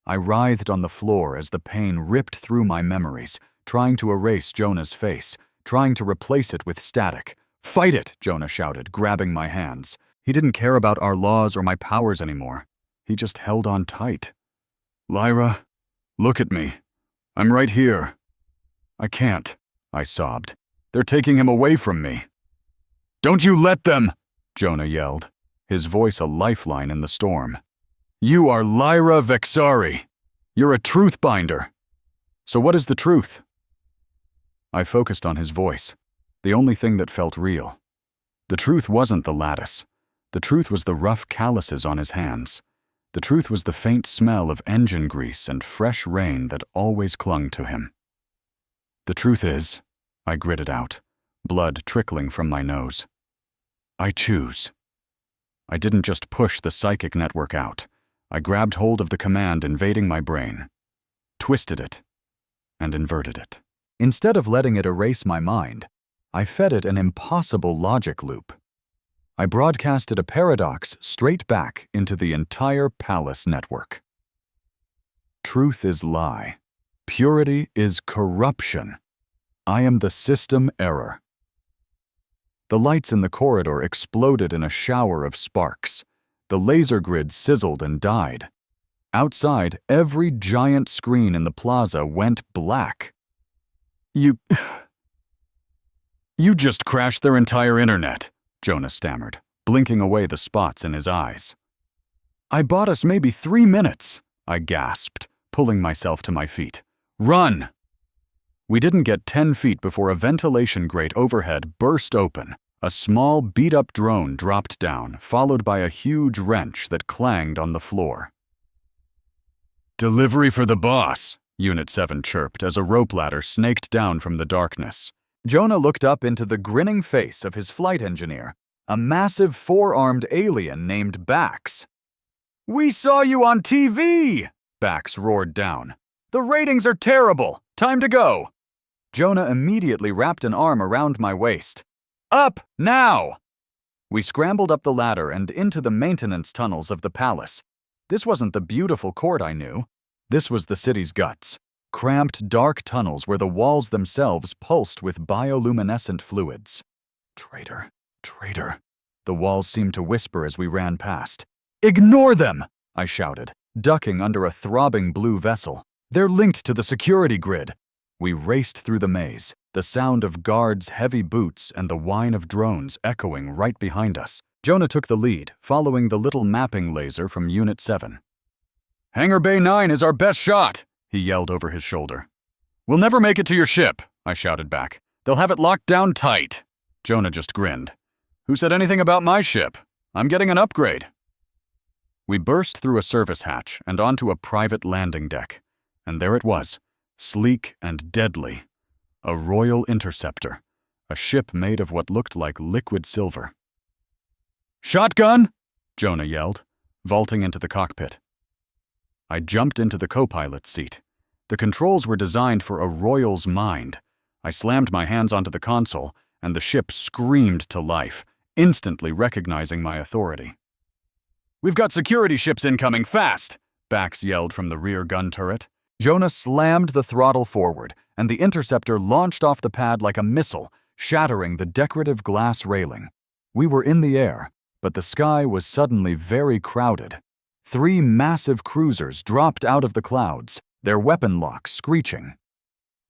I writhed on the floor as the pain ripped through my memories, trying to erase Jonah's face, trying to replace it with static. "Fight it!" Jonah shouted, grabbing my hands. He didn't care about our laws or my powers anymore. He just held on tight. "Lyra, look at me. I'm right here." "I can't," I sobbed. "They're taking him away from me." "Don't you let them!" Jonah yelled, his voice a lifeline in the storm. "You are Lyra Vexari. You're a truth binder." "So what is the truth?" I focused on his voice, the only thing that felt real. The truth wasn't the lattice. The truth was the rough calluses on his hands. The truth was the faint smell of engine grease and fresh rain that always clung to him. "The truth is," I gritted out, blood trickling from my nose, "I choose." I didn't just push the psychic network out. I grabbed hold of the command invading my brain, twisted it, and inverted it. Instead of letting it erase my mind, I fed it an impossible logic loop. I broadcasted a paradox straight back into the entire palace network. Truth is lie. Purity is corruption. I am the system error. The lights in the corridor exploded in a shower of sparks. The laser grid sizzled and died. Outside, every giant screen in the plaza went black. You just crashed their entire internet, Jonah stammered, blinking away the spots in his eyes. I bought us maybe 3 minutes, I gasped, pulling myself to my feet. Run! We didn't get 10 feet before a ventilation grate overhead burst open. A small, beat-up drone dropped down, followed by a huge wrench that clanged on the floor. Delivery for the boss, Unit 7 chirped as a rope ladder snaked down from the darkness. Jonah looked up into the grinning face of his flight engineer, a massive 4-armed alien named Bax. "We saw you on TV!" Bax roared down. "The ratings are terrible! Time to go!" Jonah immediately wrapped an arm around my waist. "Up, now!" We scrambled up the ladder and into the maintenance tunnels of the palace. This wasn't the beautiful court I knew. This was the city's guts. Cramped, dark tunnels where the walls themselves pulsed with bioluminescent fluids. Traitor, traitor, the walls seemed to whisper as we ran past. "Ignore them!" I shouted, ducking under a throbbing blue vessel. "They're linked to the security grid." We raced through the maze, the sound of guards' heavy boots and the whine of drones echoing right behind us. Jonah took the lead, following the little mapping laser from Unit 7. "Hangar Bay 9 is our best shot," he yelled over his shoulder. "We'll never make it to your ship," I shouted back. "They'll have it locked down tight." Jonah just grinned. "Who said anything about my ship? I'm getting an upgrade." We burst through a service hatch and onto a private landing deck. And there it was, sleek and deadly. A Royal Interceptor, a ship made of what looked like liquid silver. "Shotgun!" Jonah yelled, vaulting into the cockpit. I jumped into the co-pilot's seat. The controls were designed for a royal's mind. I slammed my hands onto the console, and the ship screamed to life, instantly recognizing my authority. "We've got security ships incoming, fast!" Bax yelled from the rear gun turret. Jonah slammed the throttle forward, and the interceptor launched off the pad like a missile, shattering the decorative glass railing. We were in the air, but the sky was suddenly very crowded. 3 massive cruisers dropped out of the clouds, their weapon locks screeching.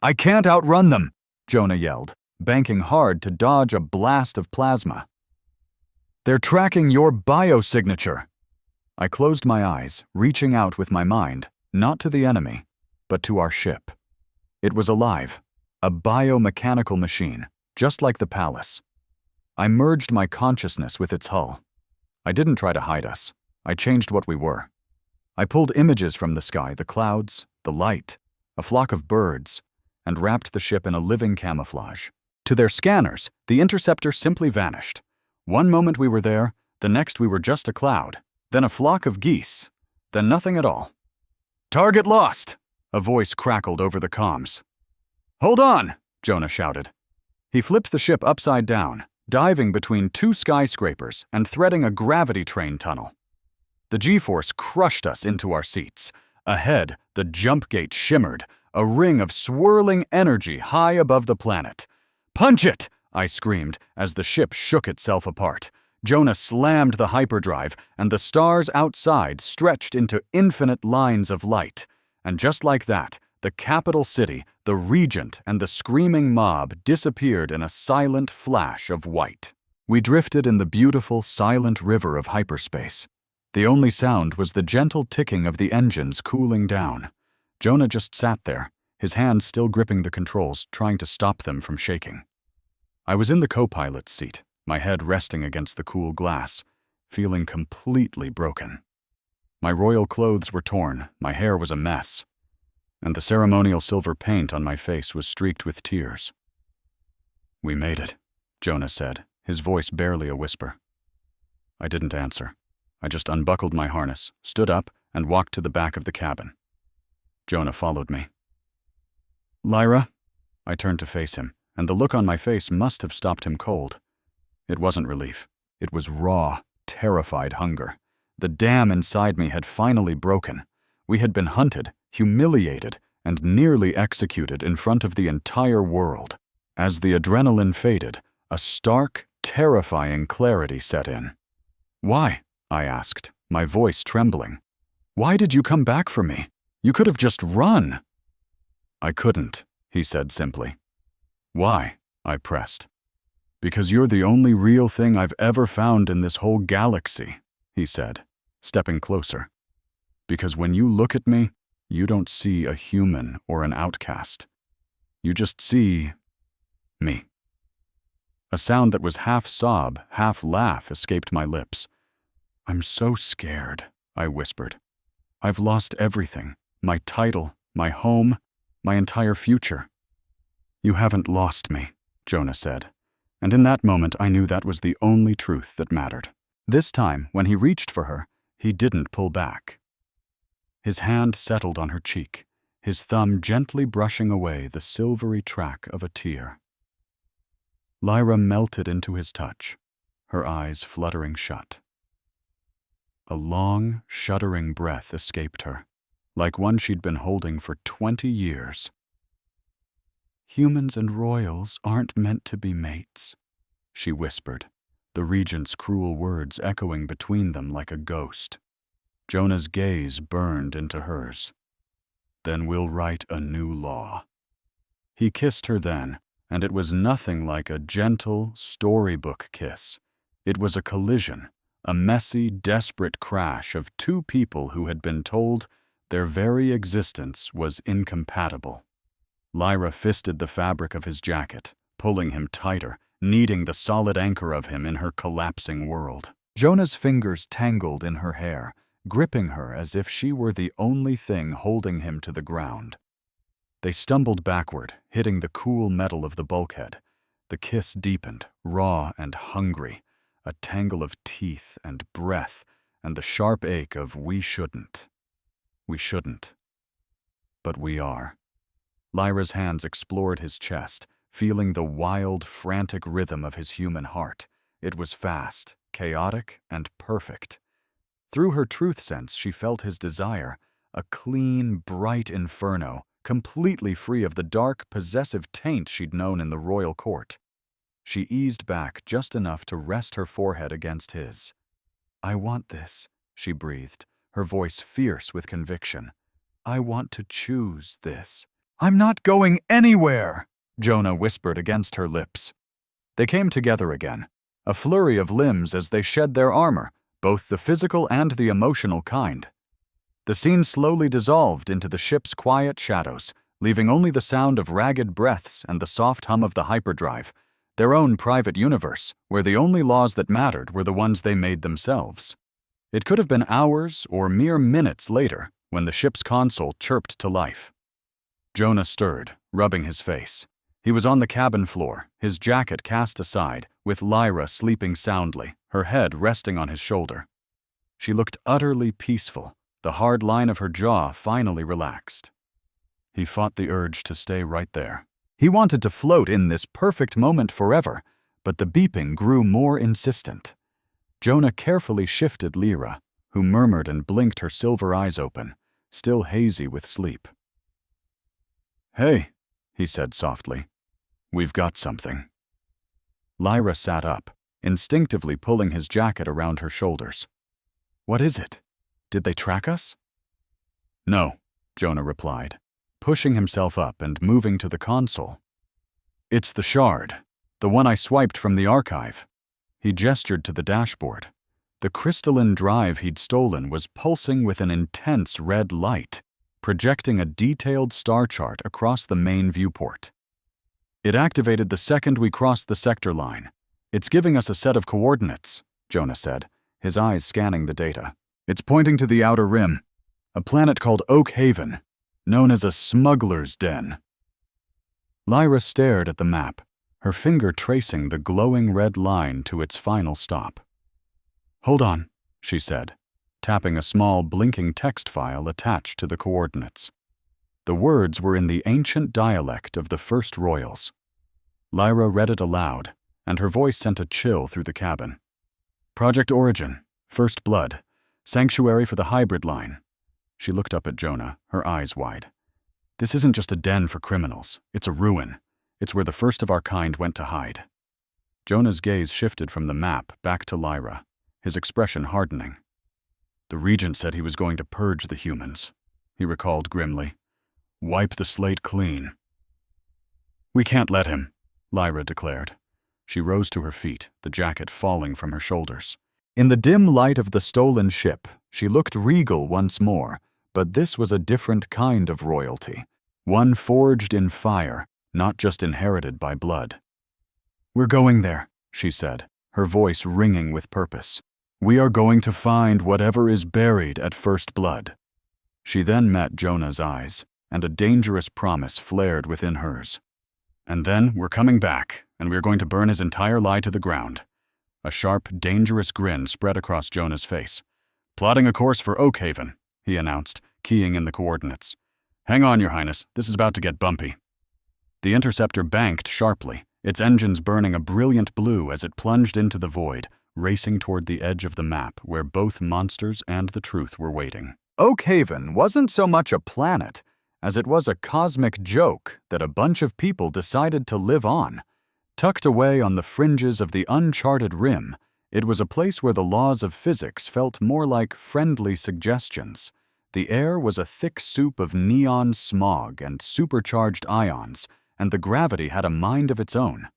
"I can't outrun them," Jonah yelled, banking hard to dodge a blast of plasma. "They're tracking your biosignature." I closed my eyes, reaching out with my mind, not to the enemy, but to our ship. It was alive, a biomechanical machine, just like the palace. I merged my consciousness with its hull. I didn't try to hide us. I changed what we were. I pulled images from the sky, the clouds, the light, a flock of birds, and wrapped the ship in a living camouflage. To their scanners, the interceptor simply vanished. One moment we were there, the next we were just a cloud, then a flock of geese, then nothing at all. "Target lost!" a voice crackled over the comms. "Hold on!" Jonah shouted. He flipped the ship upside down, diving between 2 skyscrapers and threading a gravity train tunnel. The G-force crushed us into our seats. Ahead, the jump gate shimmered, a ring of swirling energy high above the planet. "Punch it!" I screamed as the ship shook itself apart. Jonah slammed the hyperdrive, and the stars outside stretched into infinite lines of light. And just like that, the capital city, the regent, and the screaming mob disappeared in a silent flash of white. We drifted in the beautiful, silent river of hyperspace. The only sound was the gentle ticking of the engines cooling down. Jonah just sat there, his hands still gripping the controls, trying to stop them from shaking. I was in the co-pilot's seat, my head resting against the cool glass, feeling completely broken. My royal clothes were torn, my hair was a mess, and the ceremonial silver paint on my face was streaked with tears. "We made it," Jonah said, his voice barely a whisper. I didn't answer. I just unbuckled my harness, stood up, and walked to the back of the cabin. Jonah followed me. "Lyra?" I turned to face him, and the look on my face must have stopped him cold. It wasn't relief. It was raw, terrified hunger. The dam inside me had finally broken. We had been hunted, humiliated, and nearly executed in front of the entire world. As the adrenaline faded, a stark, terrifying clarity set in. "Why?" I asked, my voice trembling. "Why did you come back for me? You could have just run." "I couldn't," he said simply. "Why?" I pressed. "Because you're the only real thing I've ever found in this whole galaxy," he said, stepping closer. "Because when you look at me, you don't see a human or an outcast. You just see me." A sound that was half sob, half laugh escaped my lips. "I'm so scared," I whispered. "I've lost everything, my title, my home, my entire future." "You haven't lost me," Jonah said, and in that moment I knew that was the only truth that mattered. This time, when he reached for her, he didn't pull back. His hand settled on her cheek, his thumb gently brushing away the silvery track of a tear. Lyra melted into his touch, her eyes fluttering shut. A long, shuddering breath escaped her, like one she'd been holding for 20 years. "Humans and royals aren't meant to be mates," she whispered, the regent's cruel words echoing between them like a ghost. Jonah's gaze burned into hers. "Then we'll write a new law." He kissed her then, and it was nothing like a gentle, storybook kiss. It was a collision, a messy, desperate crash of two people who had been told their very existence was incompatible. Lyra fisted the fabric of his jacket, pulling him tighter, kneading the solid anchor of him in her collapsing world. Jonah's fingers tangled in her hair, gripping her as if she were the only thing holding him to the ground. They stumbled backward, hitting the cool metal of the bulkhead. The kiss deepened, raw and hungry, a tangle of teeth and breath, and the sharp ache of we shouldn't. We shouldn't. But we are. Lyra's hands explored his chest, feeling the wild, frantic rhythm of his human heart. It was fast, chaotic, and perfect. Through her truth sense, she felt his desire, a clean, bright inferno, completely free of the dark, possessive taint she'd known in the royal court. She eased back just enough to rest her forehead against his. "I want this," she breathed, her voice fierce with conviction. "I want to choose this." "I'm not going anywhere," Jonah whispered against her lips. They came together again, a flurry of limbs as they shed their armor, both the physical and the emotional kind. The scene slowly dissolved into the ship's quiet shadows, leaving only the sound of ragged breaths and the soft hum of the hyperdrive, their own private universe, where the only laws that mattered were the ones they made themselves. It could have been hours or mere minutes later when the ship's console chirped to life. Jonah stirred, rubbing his face. He was on the cabin floor, his jacket cast aside, with Lyra sleeping soundly, her head resting on his shoulder. She looked utterly peaceful, the hard line of her jaw finally relaxed. He fought the urge to stay right there. He wanted to float in this perfect moment forever, but the beeping grew more insistent. Jonah carefully shifted Lyra, who murmured and blinked her silver eyes open, still hazy with sleep. "Hey," he said softly. "We've got something." Lyra sat up, instinctively pulling his jacket around her shoulders. "What is it? Did they track us?" "No," Jonah replied, pushing himself up and moving to the console. "It's the shard, the one I swiped from the archive." He gestured to the dashboard. The crystalline drive he'd stolen was pulsing with an intense red light, projecting a detailed star chart across the main viewport. "It activated the second we crossed the sector line. It's giving us a set of coordinates," Jonah said, his eyes scanning the data. "It's pointing to the outer rim, a planet called Oak Haven, known as a smuggler's den." Lyra stared at the map, her finger tracing the glowing red line to its final stop. "Hold on," she said, tapping a small blinking text file attached to the coordinates. The words were in the ancient dialect of the First Royals. Lyra read it aloud, and her voice sent a chill through the cabin. Project Origin, First Blood, Sanctuary for the Hybrid Line. She looked up at Jonah, her eyes wide. This isn't just a den for criminals. It's a ruin. It's where the first of our kind went to hide. Jonah's gaze shifted from the map back to Lyra, his expression hardening. The Regent said he was going to purge the humans, he recalled grimly. Wipe the slate clean. We can't let him, Lyra declared. She rose to her feet, the jacket falling from her shoulders. In the dim light of the stolen ship, she looked regal once more, but this was a different kind of royalty, one forged in fire, not just inherited by blood. We're going there, she said, her voice ringing with purpose. We are going to find whatever is buried at First Blood. She then met Jonah's eyes, and a dangerous promise flared within hers. And then we're coming back, and we're going to burn his entire lie to the ground. A sharp, dangerous grin spread across Jonah's face. Plotting a course for Oakhaven, he announced, keying in the coordinates. Hang on, Your Highness, this is about to get bumpy. The interceptor banked sharply, its engines burning a brilliant blue as it plunged into the void, racing toward the edge of the map where both monsters and the truth were waiting. Oakhaven wasn't so much a planet as it was a cosmic joke that a bunch of people decided to live on. Tucked away on the fringes of the uncharted rim, it was a place where the laws of physics felt more like friendly suggestions. The air was a thick soup of neon smog and supercharged ions, and the gravity had a mind of its own.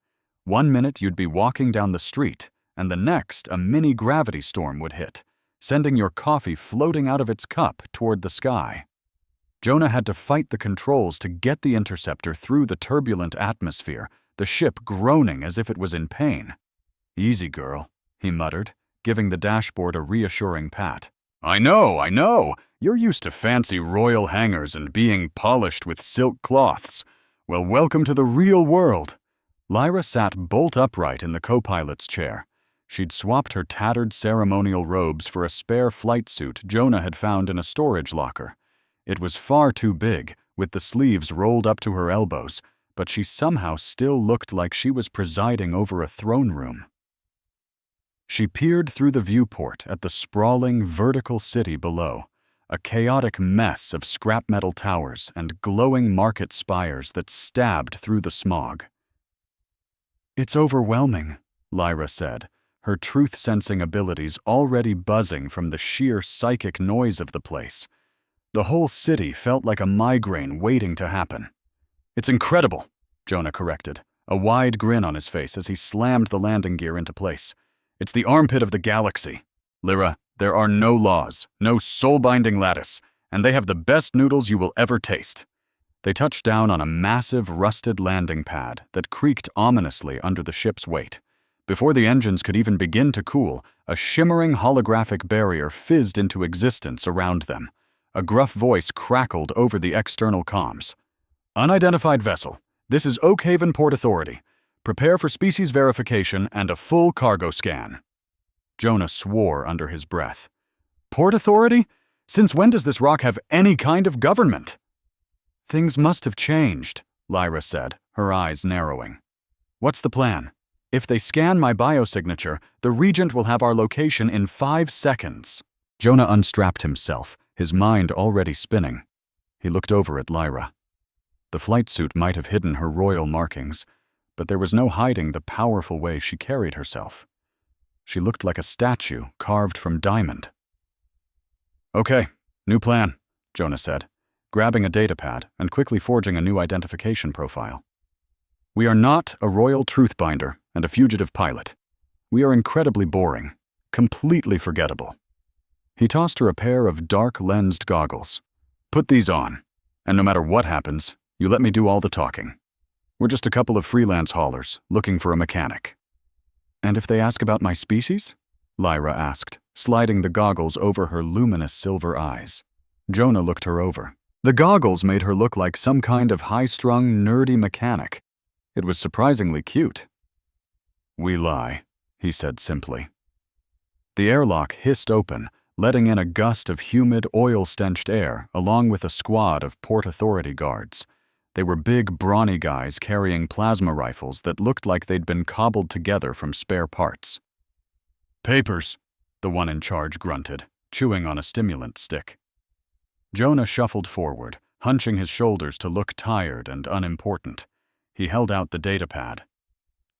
One minute you'd be walking down the street, and the next a mini gravity storm would hit, sending your coffee floating out of its cup toward the sky. Jonah had to fight the controls to get the interceptor through the turbulent atmosphere, the ship groaning as if it was in pain. Easy, girl, he muttered, giving the dashboard a reassuring pat. I know. You're used to fancy royal hangars and being polished with silk cloths. Well, welcome to the real world. Lyra sat bolt upright in the co-pilot's chair. She'd swapped her tattered ceremonial robes for a spare flight suit Jonah had found in a storage locker. It was far too big, with the sleeves rolled up to her elbows, but she somehow still looked like she was presiding over a throne room. She peered through the viewport at the sprawling, vertical city below, a chaotic mess of scrap metal towers and glowing market spires that stabbed through the smog. It's overwhelming, Lyra said, her truth-sensing abilities already buzzing from the sheer psychic noise of the place. The whole city felt like a migraine waiting to happen. It's incredible, Jonah corrected, a wide grin on his face as he slammed the landing gear into place. It's the armpit of the galaxy. Lyra, there are no laws, no soul-binding lattice, and they have the best noodles you will ever taste. They touched down on a massive, rusted landing pad that creaked ominously under the ship's weight. Before the engines could even begin to cool, a shimmering holographic barrier fizzed into existence around them. A gruff voice crackled over the external comms. Unidentified vessel. This is Oakhaven Port Authority. Prepare for species verification and a full cargo scan. Jonah swore under his breath. Port Authority? Since when does this rock have any kind of government? Things must have changed, Lyra said, her eyes narrowing. What's the plan? If they scan my biosignature, the Regent will have our location in 5 seconds. Jonah unstrapped himself, his mind already spinning. He looked over at Lyra. The flight suit might have hidden her royal markings, but there was no hiding the powerful way she carried herself. She looked like a statue carved from diamond. Okay, new plan, Jonah said, grabbing a datapad and quickly forging a new identification profile. We are not a royal truthbinder and a fugitive pilot. We are incredibly boring, completely forgettable. He tossed her a pair of dark-lensed goggles. Put these on, and no matter what happens, you let me do all the talking. We're just a couple of freelance haulers looking for a mechanic. And if they ask about my species? Lyra asked, sliding the goggles over her luminous silver eyes. Jonah looked her over. The goggles made her look like some kind of high-strung, nerdy mechanic. It was surprisingly cute. We lie, he said simply. The airlock hissed open, letting in a gust of humid, oil-stenched air along with a squad of Port Authority guards. They were big, brawny guys carrying plasma rifles that looked like they'd been cobbled together from spare parts. "Papers," the one in charge grunted, chewing on a stimulant stick. Jonah shuffled forward, hunching his shoulders to look tired and unimportant. He held out the datapad.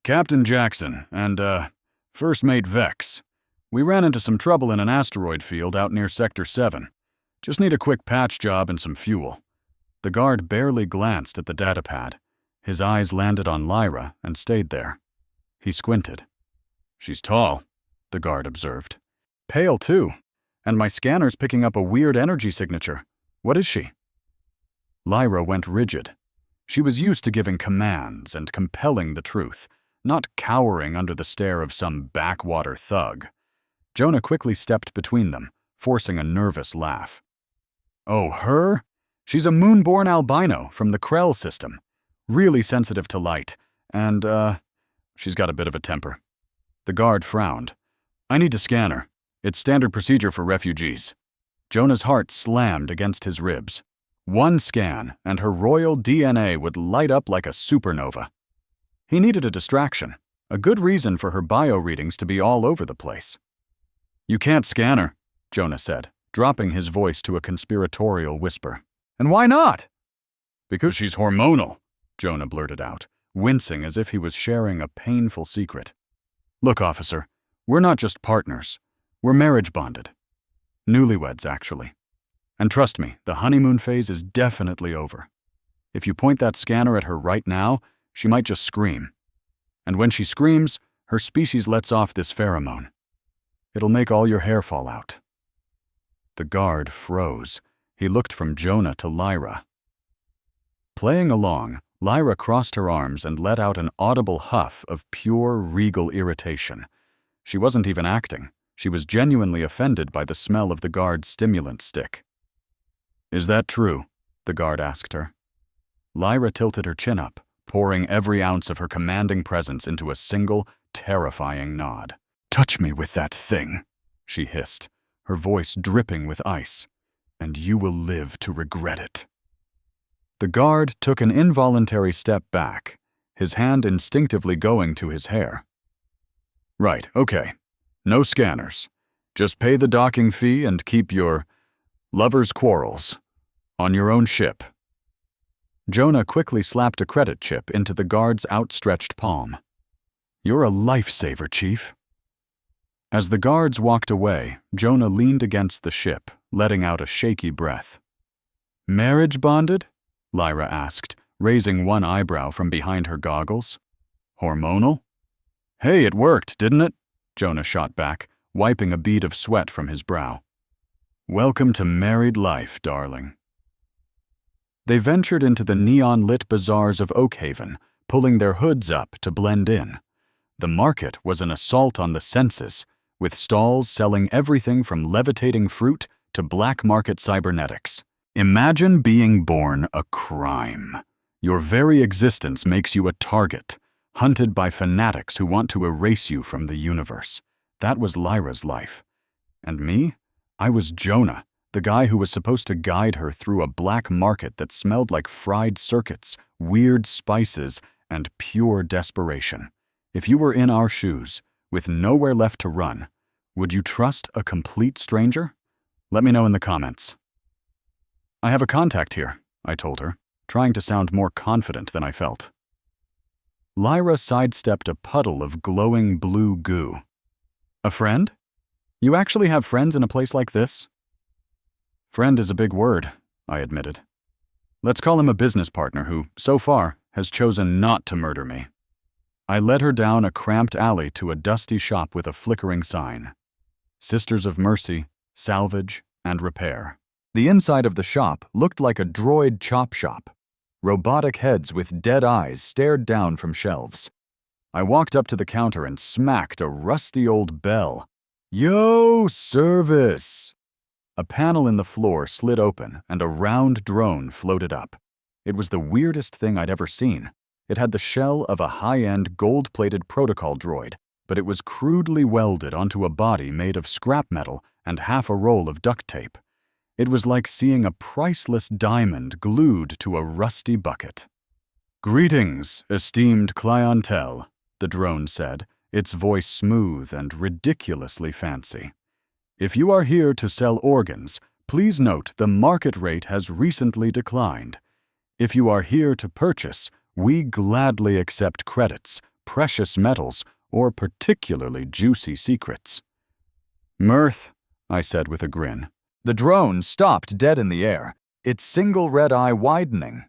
"Captain Jackson and, First Mate Vex. We ran into some trouble in an asteroid field out near Sector 7. Just need a quick patch job and some fuel." The guard barely glanced at the datapad. His eyes landed on Lyra and stayed there. He squinted. "She's tall," the guard observed. "Pale, too. And my scanner's picking up a weird energy signature. What is she?" Lyra went rigid. She was used to giving commands and compelling the truth, not cowering under the stare of some backwater thug. Jonah quickly stepped between them, forcing a nervous laugh. "Oh, her? She's a moon-born albino from the Krell system. Really sensitive to light, and, she's got a bit of a temper." The guard frowned. "I need to scan her. It's standard procedure for refugees." Jonah's heart slammed against his ribs. One scan, and her royal DNA would light up like a supernova. He needed a distraction, a good reason for her bio readings to be all over the place. "You can't scan her," Jonah said, dropping his voice to a conspiratorial whisper. "And why not?" "Because she's hormonal," Jonah blurted out, wincing as if he was sharing a painful secret. "Look, officer, we're not just partners. We're marriage bonded. Newlyweds, actually. And trust me, the honeymoon phase is definitely over. If you point that scanner at her right now, she might just scream. And when she screams, her species lets off this pheromone. It'll make all your hair fall out." The guard froze. He looked from Jonah to Lyra. Playing along, Lyra crossed her arms and let out an audible huff of pure, regal irritation. She wasn't even acting. She was genuinely offended by the smell of the guard's stimulant stick. "Is that true?" the guard asked her. Lyra tilted her chin up, pouring every ounce of her commanding presence into a single, terrifying nod. "Touch me with that thing," she hissed, her voice dripping with ice, "and you will live to regret it." The guard took an involuntary step back, his hand instinctively going to his hair. "Right, okay. No scanners. Just pay the docking fee and keep your lovers' quarrels on your own ship." Jonah quickly slapped a credit chip into the guard's outstretched palm. "You're a lifesaver, Chief." As the guards walked away, Jonah leaned against the ship, letting out a shaky breath. "Marriage bonded?" Lyra asked, raising one eyebrow from behind her goggles. "Hormonal?" "Hey, it worked, didn't it?" Jonah shot back, wiping a bead of sweat from his brow. "Welcome to married life, darling." They ventured into the neon-lit bazaars of Oakhaven, pulling their hoods up to blend in. The market was an assault on the senses, with stalls selling everything from levitating fruit to black market cybernetics. Imagine being born a crime. Your very existence makes you a target, hunted by fanatics who want to erase you from the universe. That was Lyra's life. And me? I was Jonah, the guy who was supposed to guide her through a black market that smelled like fried circuits, weird spices, and pure desperation. If you were in our shoes, with nowhere left to run, would you trust a complete stranger? Let me know in the comments. "I have a contact here," I told her, trying to sound more confident than I felt. Lyra sidestepped a puddle of glowing blue goo. "A friend? You actually have friends in a place like this?" "Friend is a big word," I admitted. "Let's call him a business partner who, so far, has chosen not to murder me." I led her down a cramped alley to a dusty shop with a flickering sign. Sisters of Mercy, Salvage, and Repair. The inside of the shop looked like a droid chop shop. Robotic heads with dead eyes stared down from shelves. I walked up to the counter and smacked a rusty old bell. "Yo, service!" A panel in the floor slid open and a round drone floated up. It was the weirdest thing I'd ever seen. It had the shell of a high-end gold-plated protocol droid, but it was crudely welded onto a body made of scrap metal and half a roll of duct tape. It was like seeing a priceless diamond glued to a rusty bucket. "Greetings, esteemed clientele," the drone said, its voice smooth and ridiculously fancy. "If you are here to sell organs, please note the market rate has recently declined. If you are here to purchase, we gladly accept credits, precious metals, or particularly juicy secrets." "Mirth," I said with a grin. The drone stopped dead in the air, its single red eye widening.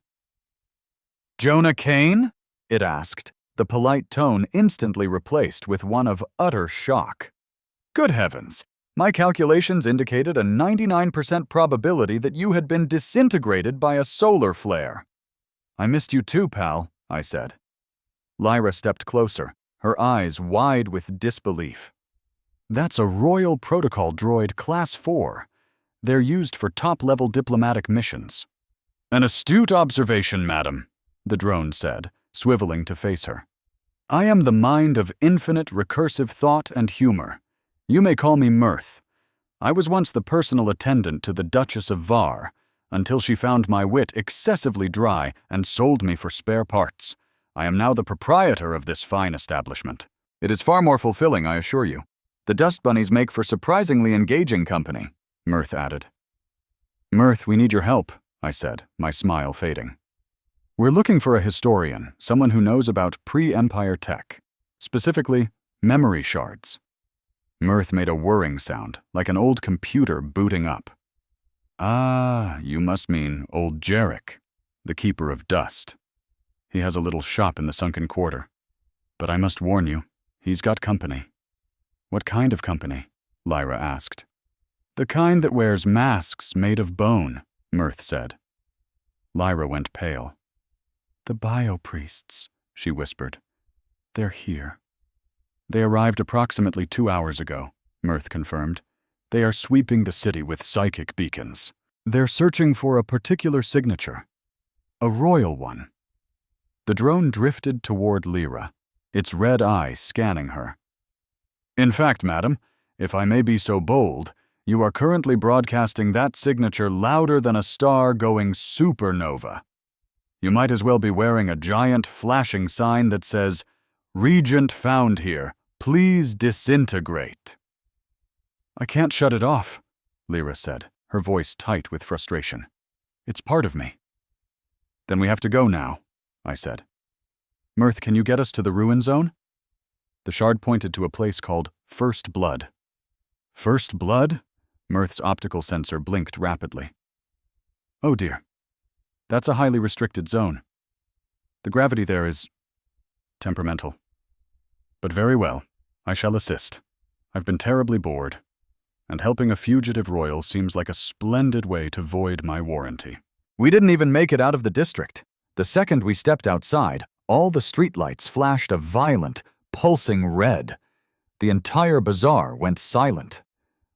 "Jonah Kane?" it asked, the polite tone instantly replaced with one of utter shock. "Good heavens! My calculations indicated a 99% probability that you had been disintegrated by a solar flare." "I missed you too, pal," I said. Lyra stepped closer, her eyes wide with disbelief. "That's a Royal Protocol droid Class 4. They're used for top-level diplomatic missions." "An astute observation, madam," the drone said, swiveling to face her. "I am the mind of infinite recursive thought and humor. You may call me Mirth. I was once the personal attendant to the Duchess of Var, until she found my wit excessively dry and sold me for spare parts. I am now the proprietor of this fine establishment. It is far more fulfilling, I assure you. The dust bunnies make for surprisingly engaging company," Mirth added. "Mirth, we need your help," I said, my smile fading. "We're looking for a historian, someone who knows about pre-Empire tech, specifically memory shards." Mirth made a whirring sound, like an old computer booting up. "Ah, you must mean old Jarek, the keeper of dust. He has a little shop in the sunken quarter. But I must warn you, he's got company." "What kind of company?" Lyra asked. "The kind that wears masks made of bone," Mirth said. Lyra went pale. "The bio-priests," she whispered. "They're here." "They arrived approximately 2 hours ago," Mirth confirmed. "They are sweeping the city with psychic beacons. They're searching for a particular signature. A royal one." The drone drifted toward Lyra, its red eye scanning her. "In fact, madam, if I may be so bold, you are currently broadcasting that signature louder than a star going supernova. You might as well be wearing a giant flashing sign that says, 'Regent found here, please disintegrate.'" "I can't shut it off," Lyra said, her voice tight with frustration. "It's part of me." "Then we have to go now," I said. "Mirth, can you get us to the ruin zone?" The shard pointed to a place called First Blood. "First Blood?" Mirth's optical sensor blinked rapidly. "Oh dear. That's a highly restricted zone. The gravity there is temperamental. But very well, I shall assist. I've been terribly bored, and helping a fugitive royal seems like a splendid way to void my warranty." We didn't even make it out of the district. The second we stepped outside, all the streetlights flashed a violent, pulsing red. The entire bazaar went silent.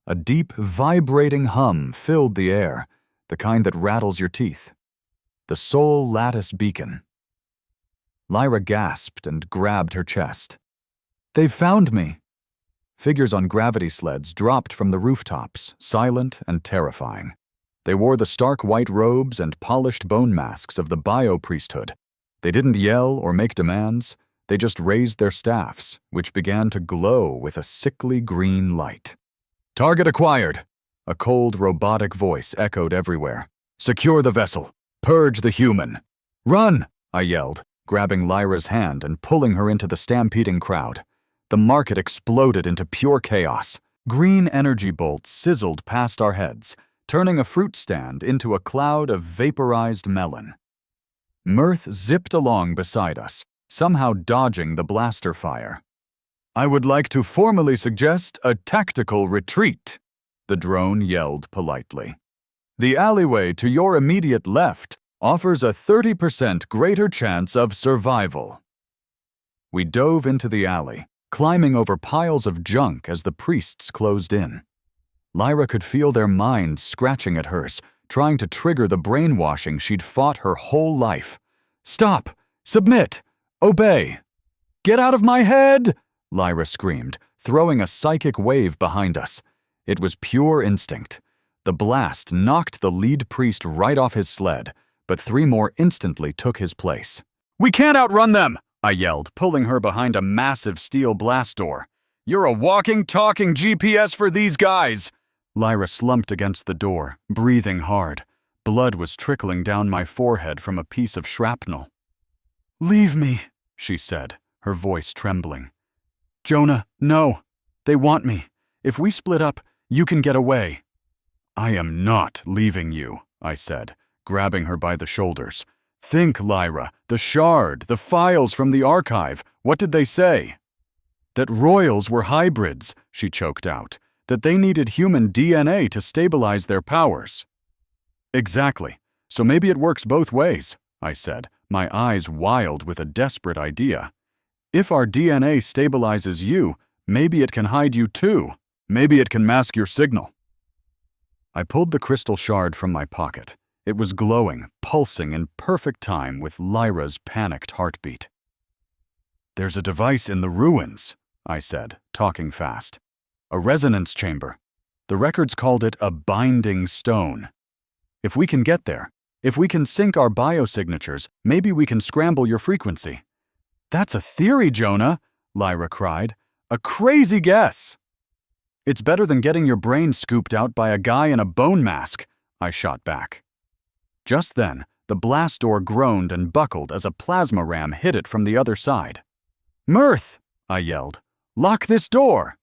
A deep, vibrating hum filled the air, the kind that rattles your teeth. The Sol Lattice Beacon. Lyra gasped and grabbed her chest. "They've found me!" Figures on gravity sleds dropped from the rooftops, silent and terrifying. They wore the stark white robes and polished bone masks of the bio-priesthood. They didn't yell or make demands. They just raised their staffs, which began to glow with a sickly green light. "Target acquired!" A cold, robotic voice echoed everywhere. "Secure the vessel! Purge the human!" "Run!" I yelled, grabbing Lyra's hand and pulling her into the stampeding crowd. The market exploded into pure chaos. Green energy bolts sizzled past our heads, turning a fruit stand into a cloud of vaporized melon. Mirth zipped along beside us, somehow dodging the blaster fire. "I would like to formally suggest a tactical retreat," the drone yelled politely. "The alleyway to your immediate left offers a 30% greater chance of survival." We dove into the alley, climbing over piles of junk as the priests closed in. Lyra could feel their minds scratching at hers, trying to trigger the brainwashing she'd fought her whole life. "Stop! Submit! Obey!" "Get out of my head!" Lyra screamed, throwing a psychic wave behind us. It was pure instinct. The blast knocked the lead priest right off his sled, but 3 more instantly took his place. "We can't outrun them!" I yelled, pulling her behind a massive steel blast door. "You're a walking, talking GPS for these guys!" Lyra slumped against the door, breathing hard. Blood was trickling down my forehead from a piece of shrapnel. "Leave me," she said, her voice trembling. "Jonah, no. They want me. If we split up, you can get away." "I am not leaving you," I said, grabbing her by the shoulders. "Think, Lyra, the shard, the files from the archive, what did they say?" "That royals were hybrids," she choked out. "That they needed human DNA to stabilize their powers." "Exactly. So maybe it works both ways," I said, my eyes wild with a desperate idea. "If our DNA stabilizes you, maybe it can hide you too. Maybe it can mask your signal." I pulled the crystal shard from my pocket. It was glowing, pulsing in perfect time with Lyra's panicked heartbeat. "There's a device in the ruins," I said, talking fast. "A resonance chamber. The records called it a binding stone. If we can get there, if we can sync our biosignatures, maybe we can scramble your frequency." "That's a theory, Jonah," Lyra cried. "A crazy guess." "It's better than getting your brain scooped out by a guy in a bone mask," I shot back. Just then, the blast door groaned and buckled as a plasma ram hit it from the other side. "Mirth!" I yelled. "Lock this door!"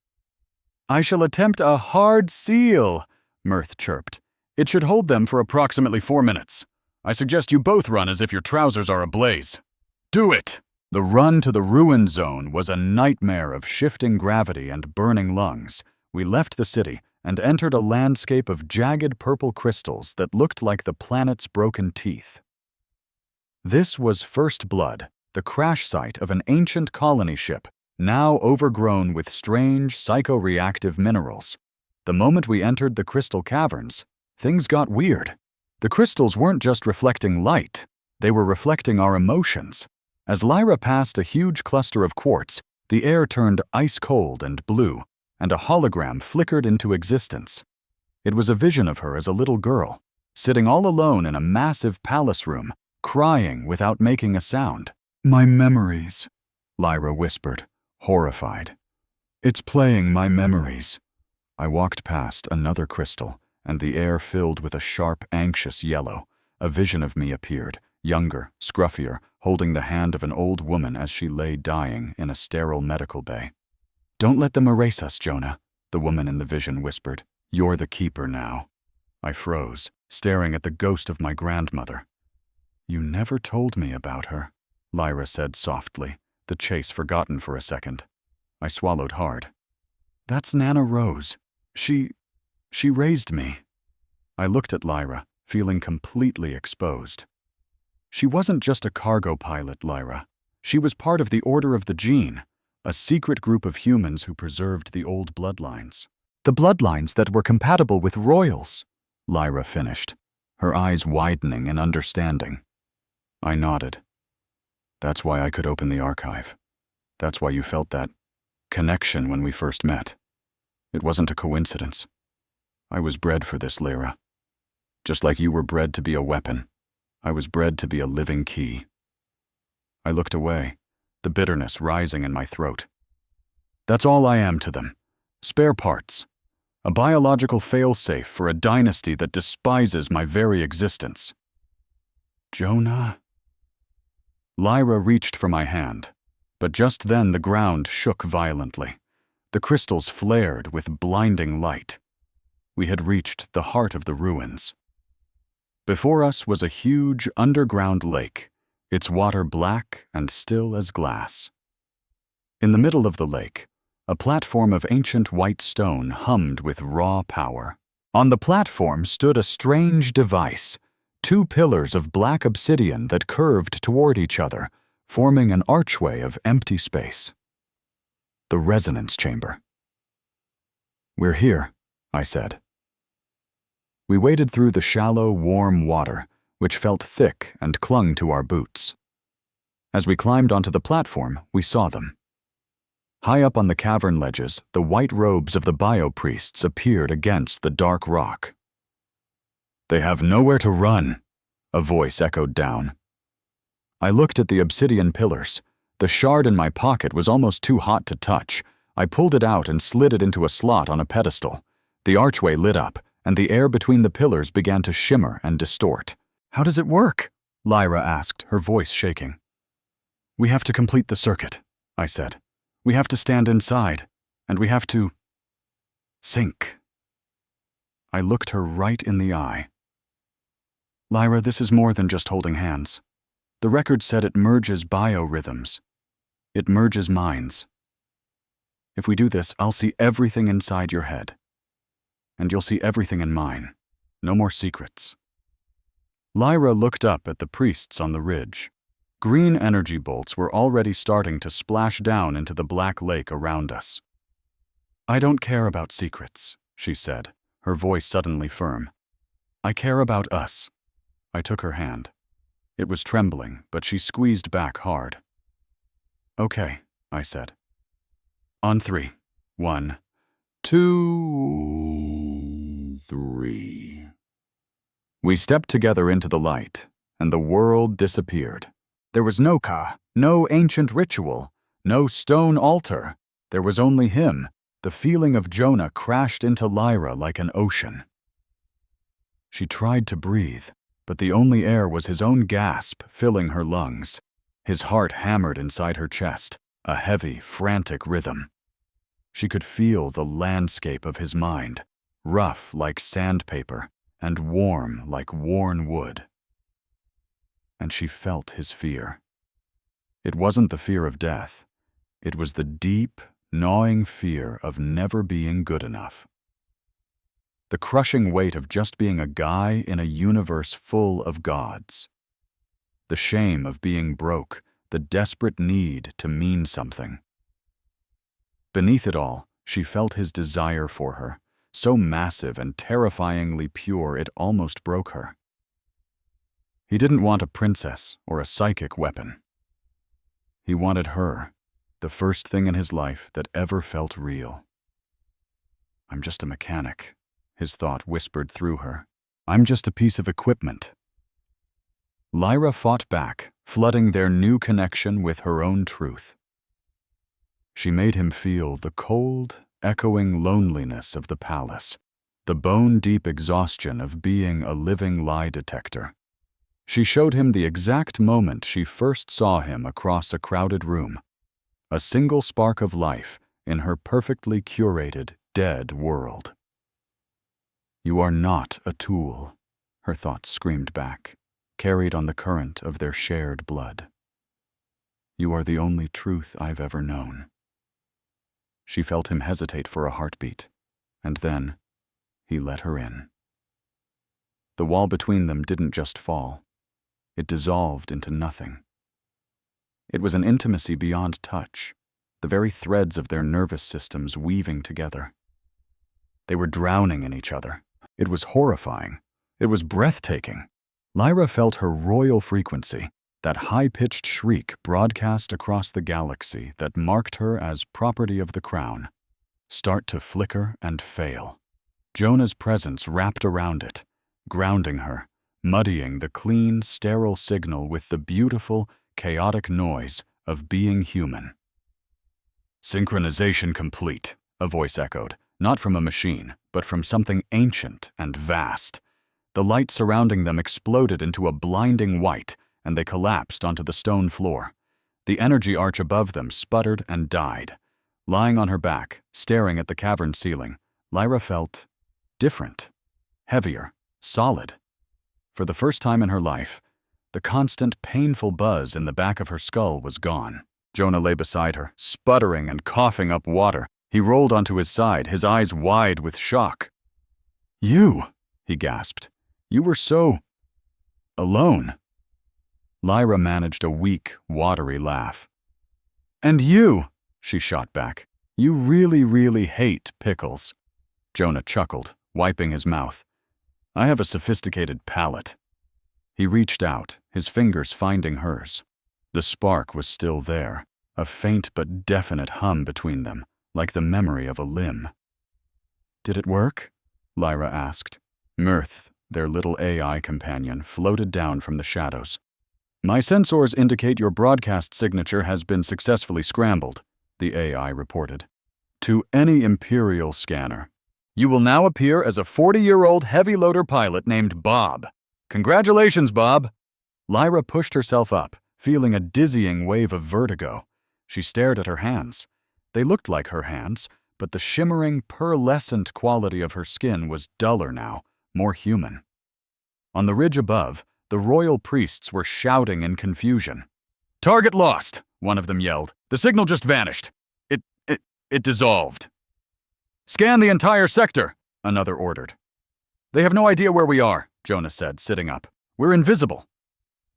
"I shall attempt a hard seal," Mirth chirped. "It should hold them for approximately 4 minutes. I suggest you both run as if your trousers are ablaze." "Do it!" The run to the ruin zone was a nightmare of shifting gravity and burning lungs. We left the city and entered a landscape of jagged purple crystals that looked like the planet's broken teeth. This was First Blood, the crash site of an ancient colony ship, now overgrown with strange psychoreactive minerals. The moment we entered the crystal caverns, things got weird. The crystals weren't just reflecting light, they were reflecting our emotions. As Lyra passed a huge cluster of quartz, the air turned ice cold and blue, and a hologram flickered into existence. It was a vision of her as a little girl, sitting all alone in a massive palace room, crying without making a sound. "My memories," Lyra whispered, horrified. "It's playing my memories." I walked past another crystal, and the air filled with a sharp, anxious yellow. A vision of me appeared, younger, scruffier, holding the hand of an old woman as she lay dying in a sterile medical bay. "Don't let them erase us, Jonah," the woman in the vision whispered. "You're the keeper now." I froze, staring at the ghost of my grandmother. "You never told me about her," Lyra said softly, the chase forgotten for a second. I swallowed hard. "That's Nana Rose. She raised me." I looked at Lyra, feeling completely exposed. "She wasn't just a cargo pilot, Lyra. She was part of the Order of the Gene, a secret group of humans who preserved the old bloodlines. The bloodlines that were compatible with royals," Lyra finished, her eyes widening in understanding. I nodded. "That's why I could open the archive. That's why you felt that connection when we first met. It wasn't a coincidence. I was bred for this, Lyra. Just like you were bred to be a weapon, I was bred to be a living key." I looked away, the bitterness rising in my throat. "That's all I am to them. Spare parts. A biological failsafe for a dynasty that despises my very existence." "Jonah?" Lyra reached for my hand, but just then the ground shook violently. The crystals flared with blinding light. We had reached the heart of the ruins. Before us was a huge underground lake, its water black and still as glass. In the middle of the lake, a platform of ancient white stone hummed with raw power. On the platform stood a strange device, 2 pillars of black obsidian that curved toward each other, forming an archway of empty space. The resonance chamber. "We're here," I said. We waded through the shallow, warm water, which felt thick and clung to our boots. As we climbed onto the platform, we saw them. High up on the cavern ledges, the white robes of the bio-priests appeared against the dark rock. They have nowhere to run, a voice echoed down. I looked at the obsidian pillars. The shard in my pocket was almost too hot to touch. I pulled it out and slid it into a slot on a pedestal. The archway lit up, and the air between the pillars began to shimmer and distort. How does it work? Lyra asked, her voice shaking. We have to complete the circuit, I said. We have to stand inside, and we have to sink. I looked her right in the eye. Lyra, this is more than just holding hands. The record said it merges biorhythms. It merges minds. If we do this, I'll see everything inside your head. And you'll see everything in mine. No more secrets. Lyra looked up at the priests on the ridge. Green energy bolts were already starting to splash down into the black lake around us. I don't care about secrets, she said, her voice suddenly firm. I care about us. I took her hand. It was trembling, but she squeezed back hard. Okay, I said. On 3. 1, 2, 3. We stepped together into the light, and the world disappeared. There was no Ka, no ancient ritual, no stone altar. There was only him. The feeling of Jonah crashed into Lyra like an ocean. She tried to breathe, but the only air was his own gasp filling her lungs. His heart hammered inside her chest, a heavy, frantic rhythm. She could feel the landscape of his mind, rough like sandpaper and warm like worn wood. And she felt his fear. It wasn't the fear of death. It was the deep, gnawing fear of never being good enough. The crushing weight of just being a guy in a universe full of gods. The shame of being broke, the desperate need to mean something. Beneath it all, she felt his desire for her, so massive and terrifyingly pure it almost broke her. He didn't want a princess or a psychic weapon. He wanted her, the first thing in his life that ever felt real. I'm just a mechanic, his thought whispered through her. I'm just a piece of equipment. Lyra fought back, flooding their new connection with her own truth. She made him feel the cold, echoing loneliness of the palace, the bone-deep exhaustion of being a living lie detector. She showed him the exact moment she first saw him across a crowded room, a single spark of life in her perfectly curated, dead world. You are not a tool, her thoughts screamed back, carried on the current of their shared blood. You are the only truth I've ever known. She felt him hesitate for a heartbeat, and then he let her in. The wall between them didn't just fall. It dissolved into nothing. It was an intimacy beyond touch, the very threads of their nervous systems weaving together. They were drowning in each other. It was horrifying. It was breathtaking. Lyra felt her royal frequency, that high-pitched shriek broadcast across the galaxy that marked her as property of the crown, start to flicker and fail. Jonah's presence wrapped around it, grounding her, muddying the clean, sterile signal with the beautiful, chaotic noise of being human. Synchronization complete, a voice echoed, not from a machine, but from something ancient and vast. The light surrounding them exploded into a blinding white, and they collapsed onto the stone floor. The energy arch above them sputtered and died. Lying on her back, staring at the cavern ceiling, Lyra felt different, heavier, solid. For the first time in her life, the constant, painful buzz in the back of her skull was gone. Jonah lay beside her, sputtering and coughing up water. He rolled onto his side, his eyes wide with shock. You, he gasped. You were so alone. Lyra managed a weak, watery laugh. And you, she shot back. You really, really hate pickles. Jonah chuckled, wiping his mouth. I have a sophisticated palate. He reached out, his fingers finding hers. The spark was still there, a faint but definite hum between them, like the memory of a limb. Did it work? Lyra asked. Mirth Their little AI companion floated down from the shadows. "My sensors indicate your broadcast signature has been successfully scrambled," the AI reported. "To any Imperial scanner. You will now appear as a 40-year-old heavy loader pilot named Bob. Congratulations, Bob." Lyra pushed herself up, feeling a dizzying wave of vertigo. She stared at her hands. They looked like her hands, but the shimmering, pearlescent quality of her skin was duller now, more human. On the ridge above, the royal priests were shouting in confusion. "Target lost," one of them yelled. "The signal just vanished. It dissolved." "Scan the entire sector," another ordered. "They have no idea where we are," Jonah said, sitting up. "We're invisible."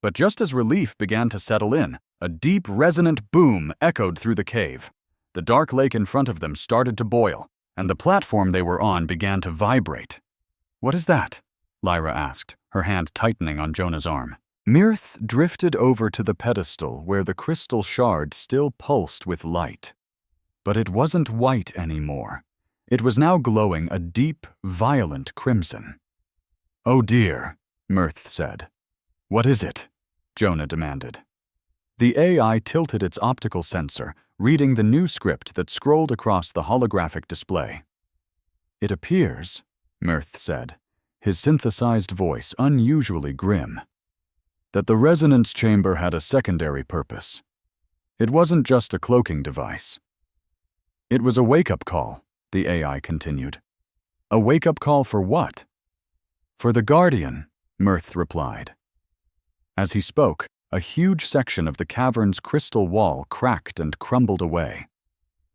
But just as relief began to settle in, a deep, resonant boom echoed through the cave. The dark lake in front of them started to boil, and the platform they were on began to vibrate. "What is that?" Lyra asked, her hand tightening on Jonah's arm. Mirth drifted over to the pedestal where the crystal shard still pulsed with light. But it wasn't white anymore. It was now glowing a deep, violent crimson. "Oh dear," Mirth said. "What is it?" Jonah demanded. The AI tilted its optical sensor, reading the new script that scrolled across the holographic display. "It appears," Mirth said, his synthesized voice unusually grim, "that the resonance chamber had a secondary purpose. It wasn't just a cloaking device. It was a wake-up call," the AI continued. "A wake-up call for what?" "For the Guardian," Mirth replied. As he spoke, a huge section of the cavern's crystal wall cracked and crumbled away.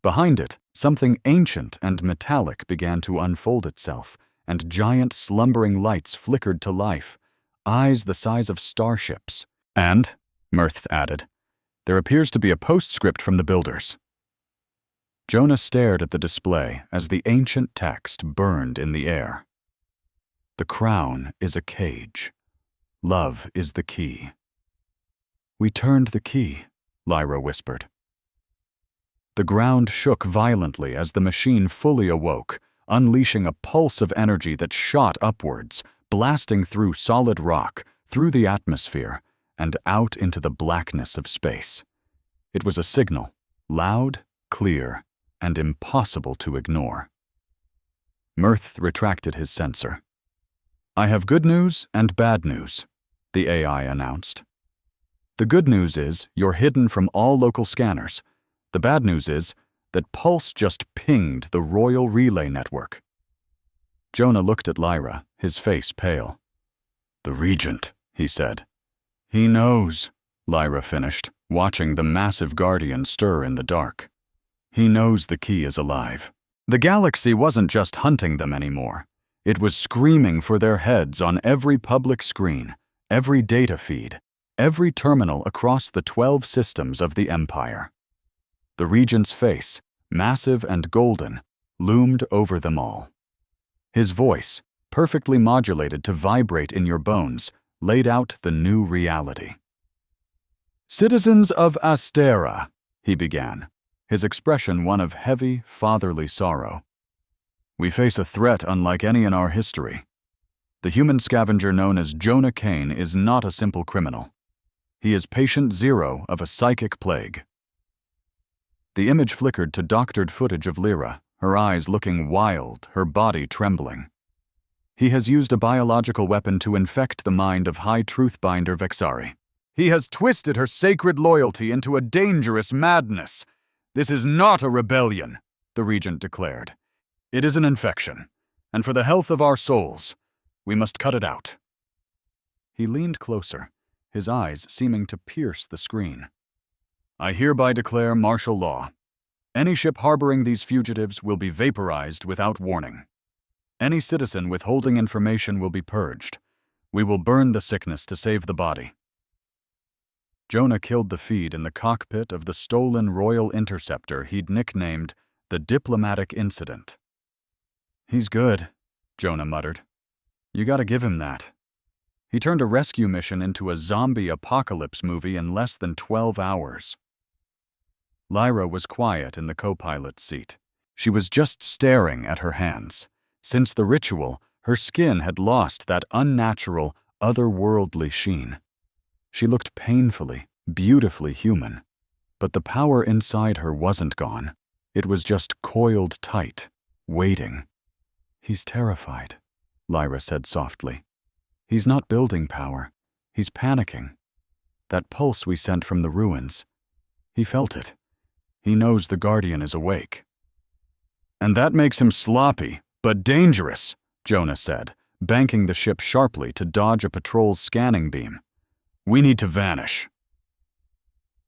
Behind it, something ancient and metallic began to unfold itself, and giant slumbering lights flickered to life, eyes the size of starships. "And," Mirth added, "there appears to be a postscript from the builders." Jonah stared at the display as the ancient text burned in the air. "The crown is a cage. Love is the key." "We turned the key," Lyra whispered. The ground shook violently as the machine fully awoke, unleashing a pulse of energy that shot upwards, blasting through solid rock, through the atmosphere, and out into the blackness of space. It was a signal, loud, clear, and impossible to ignore. Mirth retracted his sensor. "I have good news and bad news," the AI announced. "The good news is you're hidden from all local scanners. The bad news is that Pulse just pinged the Royal Relay Network." Jonah looked at Lyra, his face pale. "The Regent," he said. "He knows," Lyra finished, watching the massive Guardian stir in the dark. "He knows the key is alive." The galaxy wasn't just hunting them anymore. It was screaming for their heads on every public screen, every data feed, every terminal across the 12 systems of the Empire. The Regent's face, massive and golden, loomed over them all. His voice, perfectly modulated to vibrate in your bones, laid out the new reality. "Citizens of Astera," he began, his expression one of heavy, fatherly sorrow. "We face a threat unlike any in our history. The human scavenger known as Jonah Kane is not a simple criminal. He is patient zero of a psychic plague." The image flickered to doctored footage of Lyra, her eyes looking wild, her body trembling. "He has used a biological weapon to infect the mind of High Truthbinder Vexari. He has twisted her sacred loyalty into a dangerous madness. This is not a rebellion," the Regent declared. "It is an infection, and for the health of our souls, we must cut it out." He leaned closer, his eyes seeming to pierce the screen. "I hereby declare martial law. Any ship harboring these fugitives will be vaporized without warning. Any citizen withholding information will be purged. We will burn the sickness to save the body." Jonah killed the feed in the cockpit of the stolen Royal Interceptor he'd nicknamed the Diplomatic Incident. "He's good," Jonah muttered. "You gotta give him that. He turned a rescue mission into a zombie apocalypse movie in less than 12 hours. Lyra was quiet in the co-pilot's seat. She was just staring at her hands. Since the ritual, Her skin had lost that unnatural, otherworldly sheen. She looked painfully, beautifully human. But the power inside her wasn't gone. It was just coiled tight, waiting. "He's terrified," Lyra said softly. "He's not building power. He's panicking. That pulse we sent from the ruins. He felt it. He knows the Guardian is awake." "And that makes him sloppy, but dangerous," Jonah said, banking the ship sharply to dodge a patrol's scanning beam. "We need to vanish."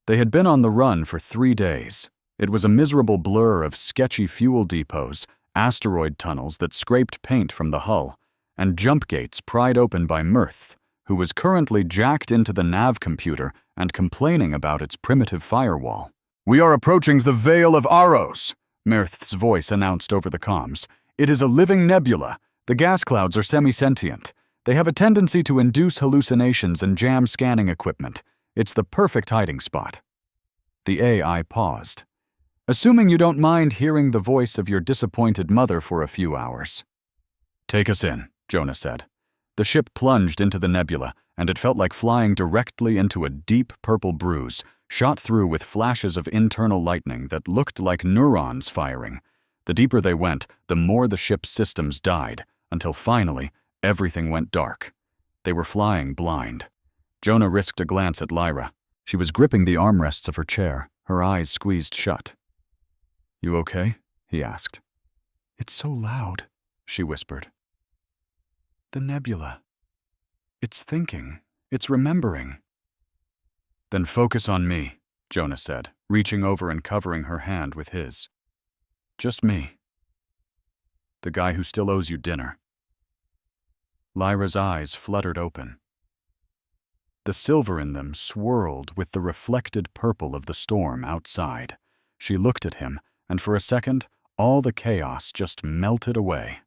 They had been on the run for 3 days. It was a miserable blur of sketchy fuel depots, asteroid tunnels that scraped paint from the hull, and jump gates pried open by Mirth, who was currently jacked into the nav computer and complaining about its primitive firewall. "We are approaching the Veil of Aros," Mirth's voice announced over the comms. "It is a living nebula. The gas clouds are semi-sentient. They have a tendency to induce hallucinations and jam scanning equipment. It's the perfect hiding spot." The AI paused. "Assuming you don't mind hearing the voice of your disappointed mother for a few hours." "Take us in," Jonah said. The ship plunged into the nebula, and it felt like flying directly into a deep purple bruise, shot through with flashes of internal lightning that looked like neurons firing. The deeper they went, the more the ship's systems died, until finally, everything went dark. They were flying blind. Jonah risked a glance at Lyra. She was gripping the armrests of her chair, her eyes squeezed shut. "You okay?" he asked. "It's so loud," she whispered. "The nebula. It's thinking. It's remembering." "Then focus on me," Jonah said, reaching over and covering her hand with his. "Just me. The guy who still owes you dinner." Lyra's eyes fluttered open. The silver in them swirled with the reflected purple of the storm outside. She looked at him, and for a second, all the chaos just melted away.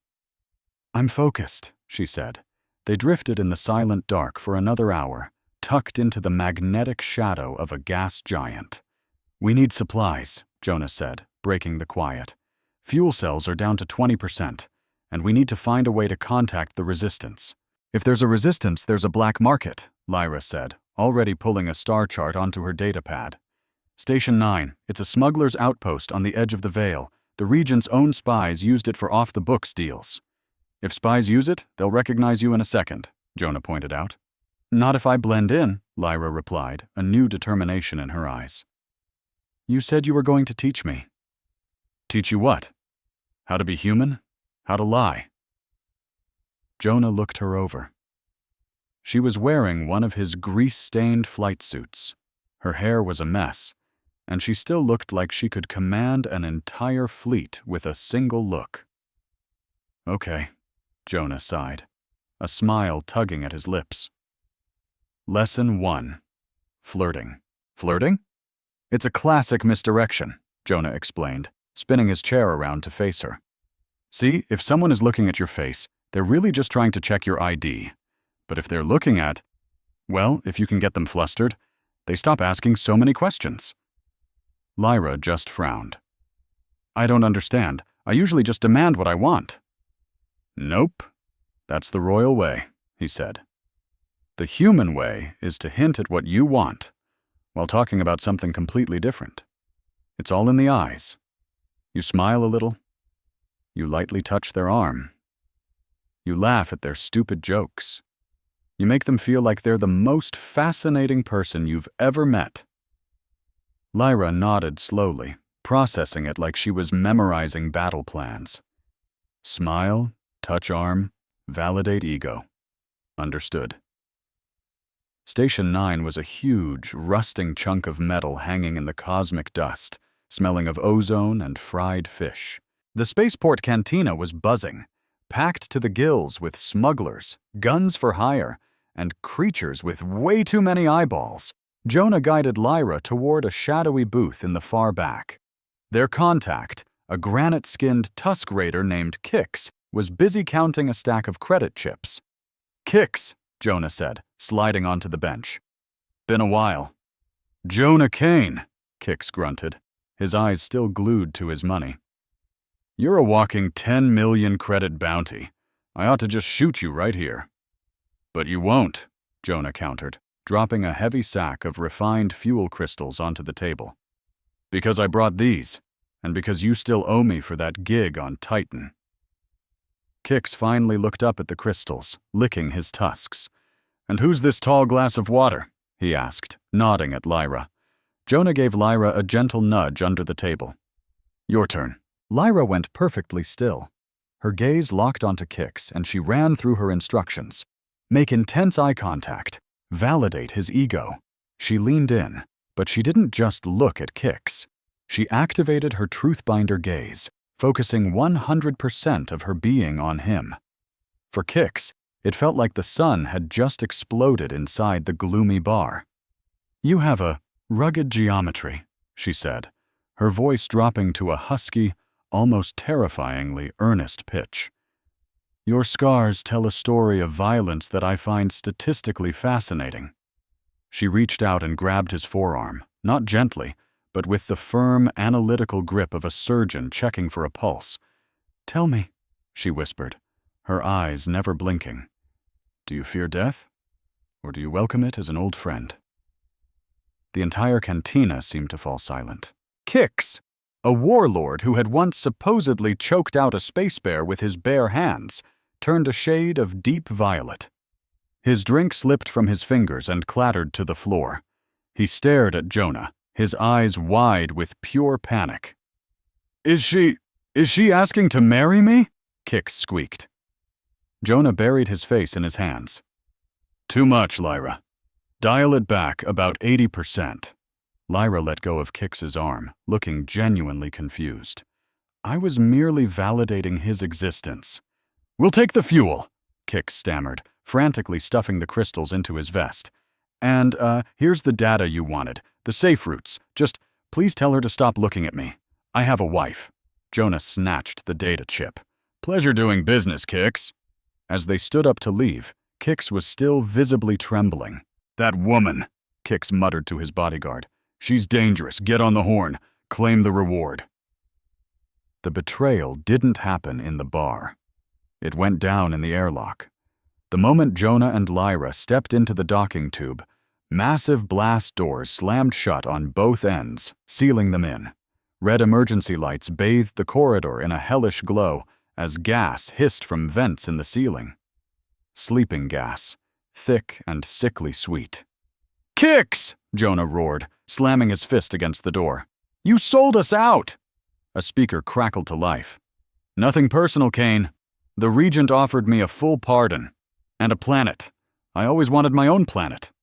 "I'm focused," she said. They drifted in the silent dark for another hour, tucked into the magnetic shadow of a gas giant. "We need supplies," Jonah said, breaking the quiet. "Fuel cells are down to 20%, and we need to find a way to contact the resistance." "If there's a resistance, there's a black market," Lyra said, already pulling a star chart onto her datapad. "Station 9, it's a smuggler's outpost on the edge of the Veil. The region's own spies used it for off-the-books deals." "If spies use it, they'll recognize you in a second," Jonah pointed out. "Not if I blend in," Lyra replied, a new determination in her eyes. "You said you were going to teach me." "Teach you what? How to be human? How to lie?" Jonah looked her over. She was wearing one of his grease-stained flight suits. Her hair was a mess, and she still looked like she could command an entire fleet with a single look. "Okay," Jonah sighed, a smile tugging at his lips. Lesson 1. Flirting. Flirting? It's a classic misdirection, Jonah explained, spinning his chair around to face her. "See, if someone is looking at your face, they're really just trying to check your ID. But if they're looking at, well, if you can get them flustered, they stop asking so many questions." Lyra just frowned. "I don't understand. I usually just demand what I want." "Nope. That's the royal way," he said. "The human way is to hint at what you want, while talking about something completely different. It's all in the eyes. You smile a little. You lightly touch their arm. You laugh at their stupid jokes. You make them feel like they're the most fascinating person you've ever met." Lyra nodded slowly, processing it like she was memorizing battle plans. Smile, touch arm, validate ego. Understood. Station 9 was a huge, rusting chunk of metal hanging in the cosmic dust, smelling of ozone and fried fish. The spaceport cantina was buzzing, packed to the gills with smugglers, guns for hire, and creatures with way too many eyeballs. Jonah guided Lyra toward a shadowy booth in the far back. Their contact, a granite-skinned tusk raider named Kix, was busy counting a stack of credit chips. "Kix," Jonah said, sliding onto the bench. "Been a while." "Jonah Kane," Kix grunted, his eyes still glued to his money. "You're a walking 10 million credit bounty. I ought to just shoot you right here." "But you won't," Jonah countered, dropping a heavy sack of refined fuel crystals onto the table. "Because I brought these, and because you still owe me for that gig on Titan." Kix finally looked up at the crystals, licking his tusks. "And who's this tall glass of water?" he asked, nodding at Lyra. Jonah gave Lyra a gentle nudge under the table. "Your turn." Lyra went perfectly still. Her gaze locked onto Kix, and she ran through her instructions. Make intense eye contact. Validate his ego. She leaned in, but she didn't just look at Kix. She activated her truthbinder gaze, focusing 100% of her being on him. For Kix, it felt like the sun had just exploded inside the gloomy bar. "You have a rugged geometry," she said, her voice dropping to a husky, almost terrifyingly earnest pitch. "Your scars tell a story of violence that I find statistically fascinating." She reached out and grabbed his forearm, not gently, but with the firm, analytical grip of a surgeon checking for a pulse. "Tell me," she whispered, her eyes never blinking. "Do you fear death? Or do you welcome it as an old friend?" The entire cantina seemed to fall silent. Kix, a warlord who had once supposedly choked out a space bear with his bare hands, turned a shade of deep violet. His drink slipped from his fingers and clattered to the floor. He stared at Jonah, his eyes wide with pure panic. Is she asking to marry me?" Kix squeaked. Jonah buried his face in his hands. "Too much, Lyra. Dial it back about 80%. Lyra let go of Kix's arm, looking genuinely confused. "I was merely validating his existence." "We'll take the fuel," Kix stammered, frantically stuffing the crystals into his vest. "And, here's the data you wanted, the safe routes. Just, please tell her to stop looking at me. I have a wife." Jonah snatched the data chip. "Pleasure doing business, Kix." As they stood up to leave, Kix was still visibly trembling. "That woman," Kix muttered to his bodyguard. "She's dangerous. Get on the horn. Claim the reward." The betrayal didn't happen in the bar. It went down in the airlock. The moment Jonah and Lyra stepped into the docking tube, massive blast doors slammed shut on both ends, sealing them in. Red emergency lights bathed the corridor in a hellish glow as gas hissed from vents in the ceiling. Sleeping gas, thick and sickly sweet. "Kix!" Jonah roared, slamming his fist against the door. "You sold us out!" A speaker crackled to life. "Nothing personal, Kane. The Regent offered me a full pardon. And a planet. I always wanted my own planet."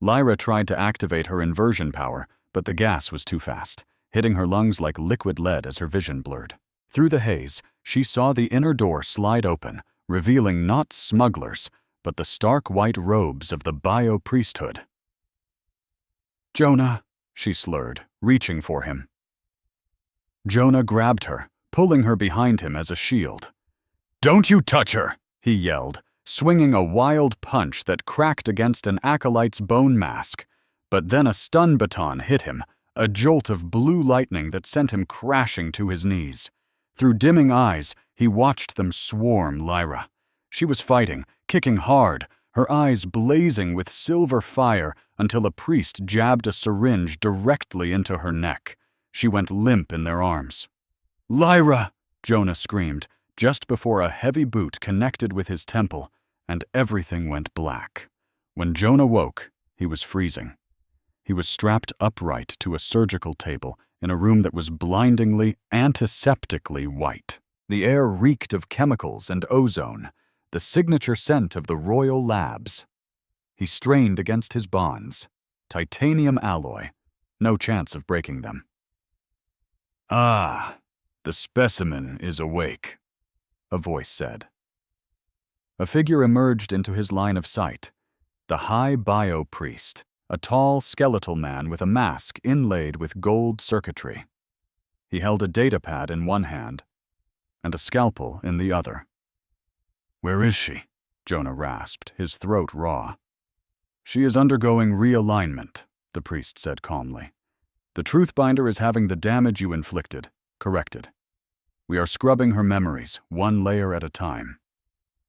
Lyra tried to activate her inversion power, but the gas was too fast, hitting her lungs like liquid lead as her vision blurred. Through the haze, she saw the inner door slide open, revealing not smugglers, but the stark white robes of the bio-priesthood. "Jonah," she slurred, reaching for him. Jonah grabbed her, pulling her behind him as a shield. "Don't you touch her!" he yelled, swinging a wild punch that cracked against an acolyte's bone mask. But then a stun baton hit him, a jolt of blue lightning that sent him crashing to his knees. Through dimming eyes, he watched them swarm Lyra. She was fighting, kicking hard, her eyes blazing with silver fire until a priest jabbed a syringe directly into her neck. She went limp in their arms. "Lyra!" Jonah screamed, just before a heavy boot connected with his temple, and everything went black. When Jonah woke, he was freezing. He was strapped upright to a surgical table in a room that was blindingly, antiseptically white. The air reeked of chemicals and ozone, the signature scent of the royal labs. He strained against his bonds. Titanium alloy. No chance of breaking them. "Ah, the specimen is awake," a voice said. A figure emerged into his line of sight. The high bio-priest, a tall, skeletal man with a mask inlaid with gold circuitry. He held a datapad in one hand and a scalpel in the other. "Where is she?" Jonah rasped, his throat raw. "She is undergoing realignment," the priest said calmly. "The truthbinder is having the damage you inflicted corrected. We are scrubbing her memories, one layer at a time.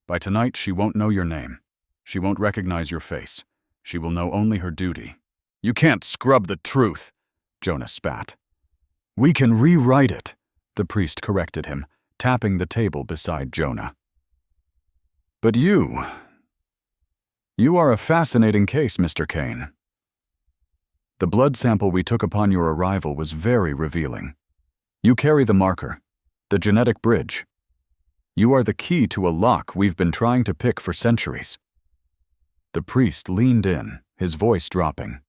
By tonight, she won't know your name. She won't recognize your face. She will know only her duty. You can't scrub the truth, Jonah spat. We can rewrite it, the priest corrected him, tapping the table beside Jonah. But you are a fascinating case, Mr. Kane. The blood sample we took upon your arrival was very revealing. You carry the marker, the genetic bridge. You are the key to a lock we've been trying to pick for centuries. The priest leaned in, his voice dropping.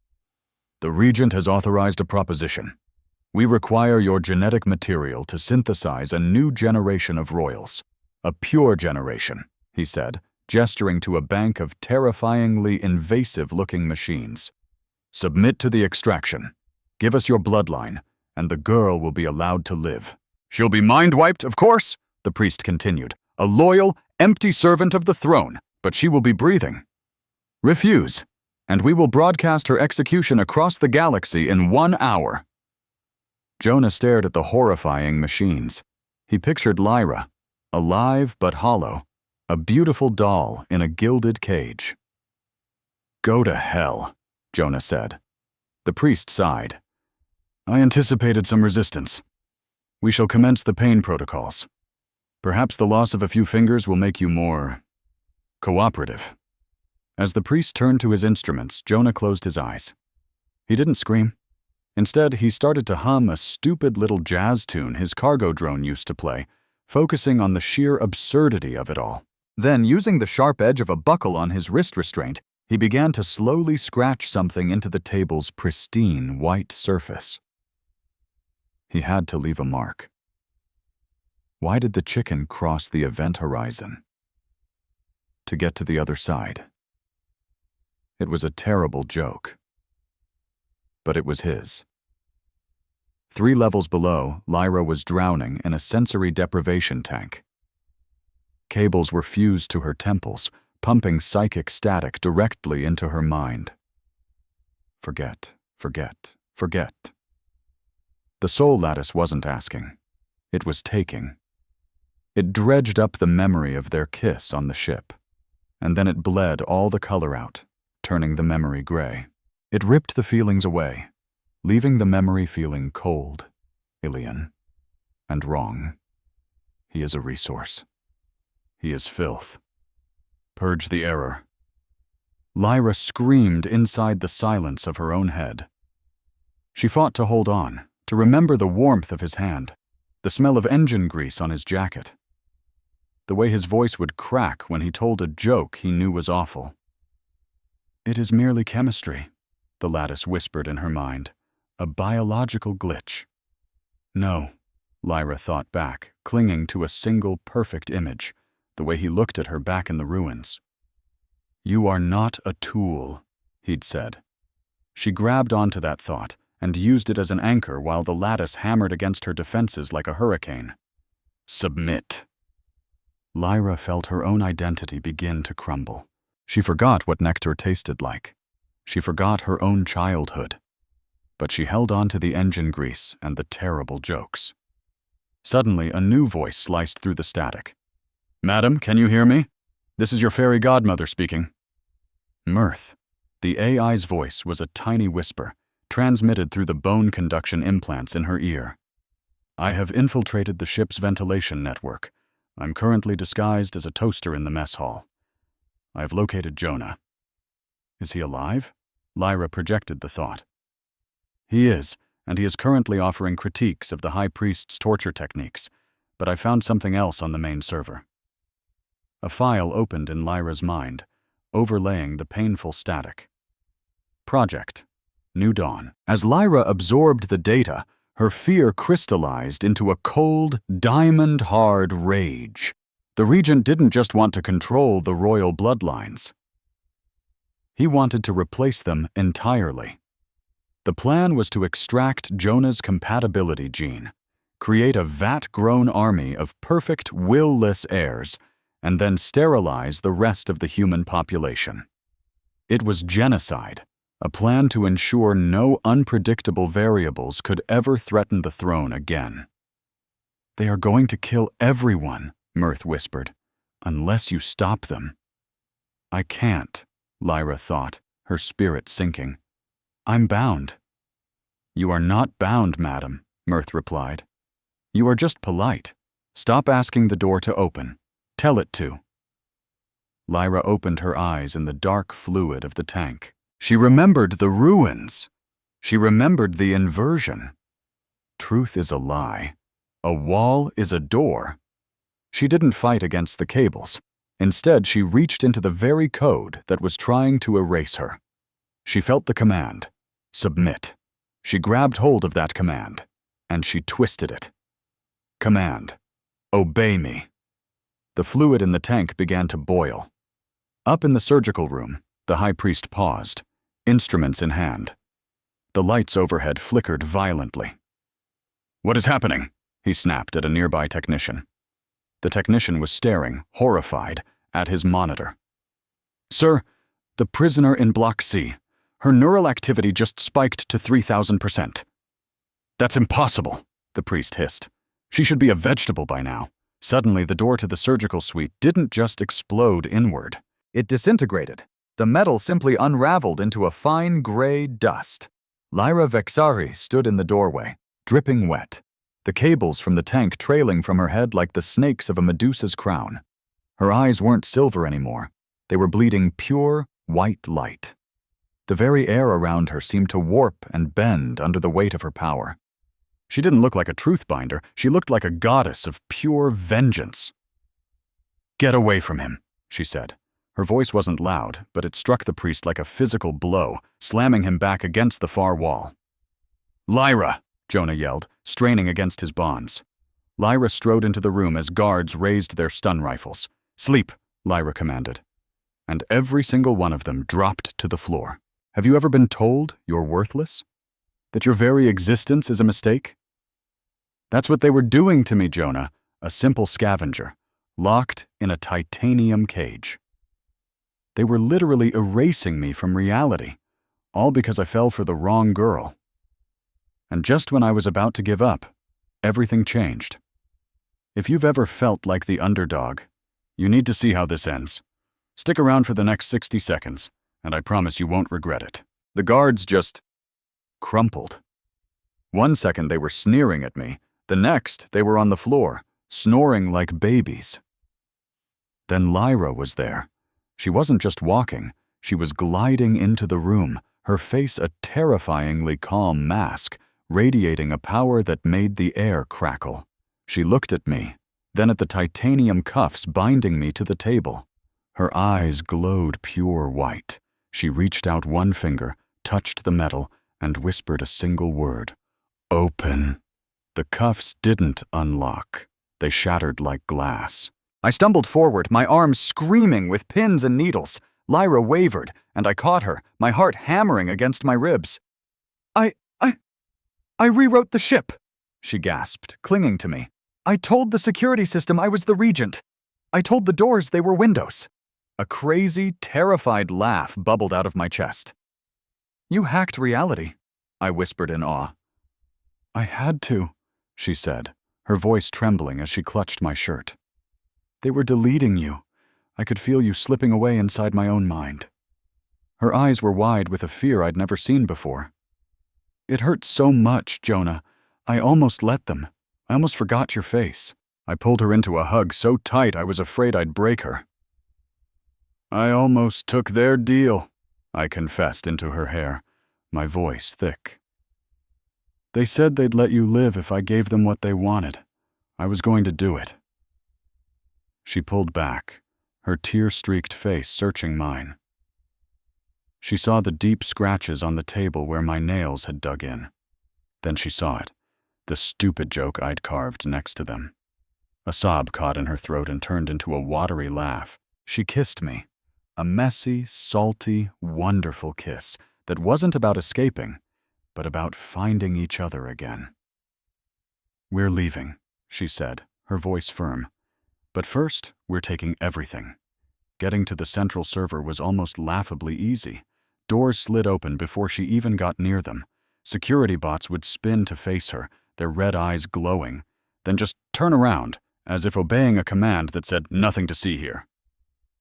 The Regent has authorized a proposition. We require your genetic material to synthesize a new generation of royals. A pure generation, he said, gesturing to a bank of terrifyingly invasive-looking machines. Submit to the extraction. Give us your bloodline, and the girl will be allowed to live. She'll be mind-wiped, of course, the priest continued. A loyal, empty servant of the throne, but she will be breathing. Refuse, and we will broadcast her execution across the galaxy in 1 hour. Jonah stared at the horrifying machines. He pictured Lyra, alive but hollow, a beautiful doll in a gilded cage. Go to hell, Jonah said. The priest sighed. I anticipated some resistance. We shall commence the pain protocols. Perhaps the loss of a few fingers will make you more cooperative. As the priest turned to his instruments, Jonah closed his eyes. He didn't scream. Instead, he started to hum a stupid little jazz tune his cargo drone used to play, focusing on the sheer absurdity of it all. Then, using the sharp edge of a buckle on his wrist restraint, he began to slowly scratch something into the table's pristine white surface. He had to leave a mark. Why did the chicken cross the event horizon? To get to the other side. It was a terrible joke. But it was his. 3 levels below, Lyra was drowning in a sensory deprivation tank. Cables were fused to her temples, pumping psychic static directly into her mind. Forget, forget, forget. The soul lattice wasn't asking. It was taking. It dredged up the memory of their kiss on the ship, and then it bled all the color out, turning the memory gray. It ripped the feelings away, leaving the memory feeling cold, alien, and wrong. He is a resource. He is filth. Purge the error. Lyra screamed inside the silence of her own head. She fought to hold on, to remember the warmth of his hand, the smell of engine grease on his jacket, the way his voice would crack when he told a joke he knew was awful. It is merely chemistry, the lattice whispered in her mind, a biological glitch. No, Lyra thought back, clinging to a single perfect image, the way he looked at her back in the ruins. You are not a tool, he'd said. She grabbed onto that thought and used it as an anchor while the lattice hammered against her defenses like a hurricane. Submit. Lyra felt her own identity begin to crumble. She forgot what nectar tasted like. She forgot her own childhood. But she held on to the engine grease and the terrible jokes. Suddenly, a new voice sliced through the static. Madam, can you hear me? This is your fairy godmother speaking. Mirth. The AI's voice was a tiny whisper, transmitted through the bone conduction implants in her ear. I have infiltrated the ship's ventilation network. I'm currently disguised as a toaster in the mess hall. I have located Jonah. Is he alive? Lyra projected the thought. He is, and he is currently offering critiques of the High Priest's torture techniques, but I found something else on the main server. A file opened in Lyra's mind, overlaying the painful static. Project. New Dawn. As Lyra absorbed the data, her fear crystallized into a cold, diamond-hard rage. The Regent didn't just want to control the royal bloodlines. He wanted to replace them entirely. The plan was to extract Jonah's compatibility gene, create a vat-grown army of perfect, will-less heirs, and then sterilize the rest of the human population. It was genocide. A plan to ensure no unpredictable variables could ever threaten the throne again. They are going to kill everyone, Mirth whispered. Unless you stop them. I can't, Lyra thought, her spirit sinking. I'm bound. You are not bound, madam, Mirth replied. You are just polite. Stop asking the door to open. Tell it to. Lyra opened her eyes in the dark fluid of the tank. She remembered the ruins. She remembered the inversion. Truth is a lie. A wall is a door. She didn't fight against the cables. Instead, she reached into the very code that was trying to erase her. She felt the command, submit. She grabbed hold of that command, and she twisted it. Command, obey me. The fluid in the tank began to boil. Up in the surgical room, the high priest paused, instruments in hand. The lights overhead flickered violently. What is happening? He snapped at a nearby technician. The technician was staring, horrified, at his monitor. Sir, the prisoner in Block C. Her neural activity just spiked to 3,000%. That's impossible, the priest hissed. She should be a vegetable by now. Suddenly, the door to the surgical suite didn't just explode inward. It disintegrated. The metal simply unraveled into a fine gray dust. Lyra Vexari stood in the doorway, dripping wet, the cables from the tank trailing from her head like the snakes of a Medusa's crown. Her eyes weren't silver anymore. They were bleeding pure, white light. The very air around her seemed to warp and bend under the weight of her power. She didn't look like a truth-binder. She looked like a goddess of pure vengeance. Get away from him, she said. Her voice wasn't loud, but it struck the priest like a physical blow, slamming him back against the far wall. Lyra, Jonah yelled, straining against his bonds. Lyra strode into the room as guards raised their stun rifles. Sleep, Lyra commanded. And every single one of them dropped to the floor. Have you ever been told you're worthless? That your very existence is a mistake? That's what they were doing to me, Jonah, a simple scavenger, locked in a titanium cage. They were literally erasing me from reality, all because I fell for the wrong girl. And just when I was about to give up, everything changed. If you've ever felt like the underdog, you need to see how this ends. Stick around for the next 60 seconds, and I promise you won't regret it. The guards just crumpled. 1 second they were sneering at me, the next they were on the floor, snoring like babies. Then Lyra was there. She wasn't just walking, she was gliding into the room, her face a terrifyingly calm mask, radiating a power that made the air crackle. She looked at me, then at the titanium cuffs binding me to the table. Her eyes glowed pure white. She reached out one finger, touched the metal, and whispered a single word. Open. The cuffs didn't unlock. They shattered like glass. I stumbled forward, my arms screaming with pins and needles. Lyra wavered, and I caught her, my heart hammering against my ribs. I rewrote the ship, she gasped, clinging to me. I told the security system I was the regent. I told the doors they were windows. A crazy, terrified laugh bubbled out of my chest. You hacked reality, I whispered in awe. I had to, she said, her voice trembling as she clutched my shirt. They were deleting you. I could feel you slipping away inside my own mind. Her eyes were wide with a fear I'd never seen before. It hurt so much, Jonah. I almost let them. I almost forgot your face. I pulled her into a hug so tight I was afraid I'd break her. I almost took their deal, I confessed into her hair, my voice thick. They said they'd let you live if I gave them what they wanted. I was going to do it. She pulled back, her tear-streaked face searching mine. She saw the deep scratches on the table where my nails had dug in. Then she saw it, the stupid joke I'd carved next to them. A sob caught in her throat and turned into a watery laugh. She kissed me, a messy, salty, wonderful kiss that wasn't about escaping, but about finding each other again. We're leaving, she said, her voice firm. But first, we're taking everything. Getting to the central server was almost laughably easy. Doors slid open before she even got near them. Security bots would spin to face her, their red eyes glowing, then just turn around as if obeying a command that said nothing to see here.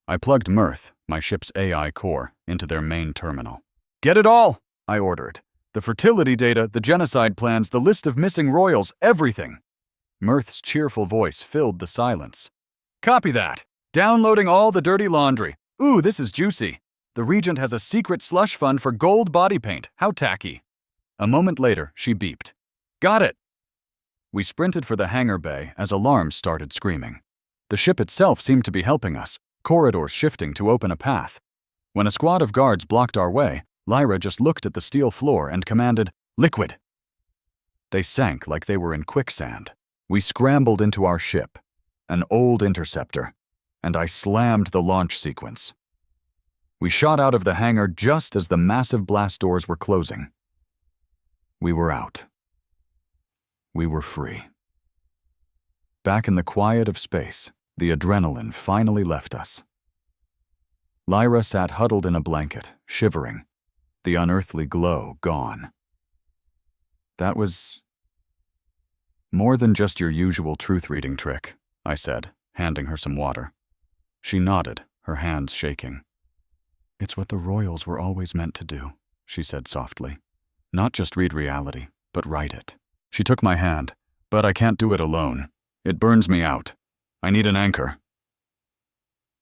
I plugged Mirth, my ship's AI core, into their main terminal. "Get it all!" I ordered. "The fertility data, the genocide plans, the list of missing royals, everything." Mirth's cheerful voice filled the silence. "Copy that. Downloading all the dirty laundry. Ooh, this is juicy. The Regent has a secret slush fund for gold body paint. How tacky." A moment later, she beeped. "Got it." We sprinted for the hangar bay as alarms started screaming. The ship itself seemed to be helping us, corridors shifting to open a path. When a squad of guards blocked our way, Lyra just looked at the steel floor and commanded, "Liquid." They sank like they were in quicksand. We scrambled into our ship, an old interceptor, and I slammed the launch sequence. We shot out of the hangar just as the massive blast doors were closing. We were out. We were free. Back in the quiet of space, the adrenaline finally left us. Lyra sat huddled in a blanket, shivering, the unearthly glow gone. "That was more than just your usual truth-reading trick," I said, handing her some water. She nodded, her hands shaking. "It's what the royals were always meant to do," she said softly. "Not just read reality, but write it." She took my hand. "But I can't do it alone. It burns me out. I need an anchor."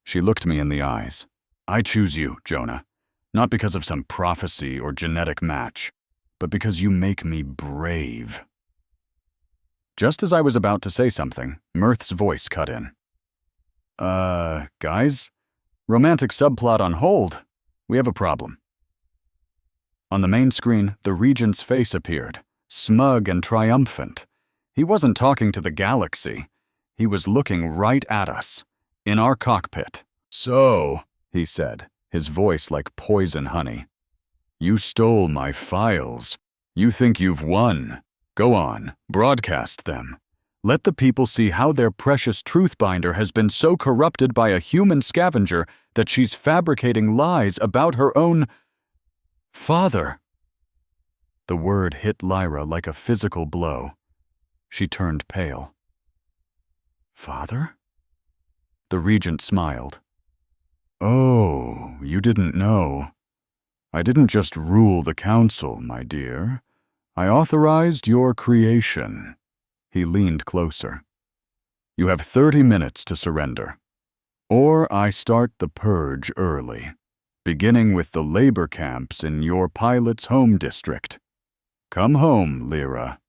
She looked me in the eyes. "I choose you, Jonah, not because of some prophecy or genetic match, but because you make me brave." Just as I was about to say something, Mirth's voice cut in. Guys? Romantic subplot on hold. We have a problem." On the main screen, the Regent's face appeared, smug and triumphant. He wasn't talking to the galaxy. He was looking right at us, in our cockpit. "So," he said, his voice like poison honey, "you stole my files. You think you've won. Go on, broadcast them. Let the people see how their precious truthbinder has been so corrupted by a human scavenger that she's fabricating lies about her own father." The word hit Lyra like a physical blow. She turned pale. "Father?" The Regent smiled. "Oh, you didn't know. I didn't just rule the council, my dear. I authorized your creation." He leaned closer. "You have 30 minutes to surrender. Or I start the purge early, beginning with the labor camps in your pilot's home district. Come home, Lyra,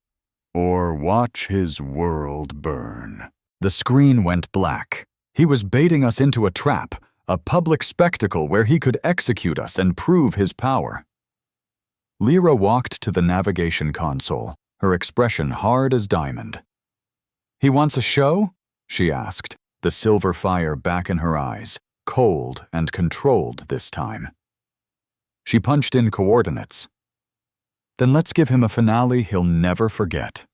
or watch his world burn." The screen went black. He was baiting us into a trap, a public spectacle where he could execute us and prove his power. Lyra walked to the navigation console, her expression hard as diamond. "He wants a show?" she asked, the silver fire back in her eyes, cold and controlled this time. She punched in coordinates. "Then let's give him a finale he'll never forget."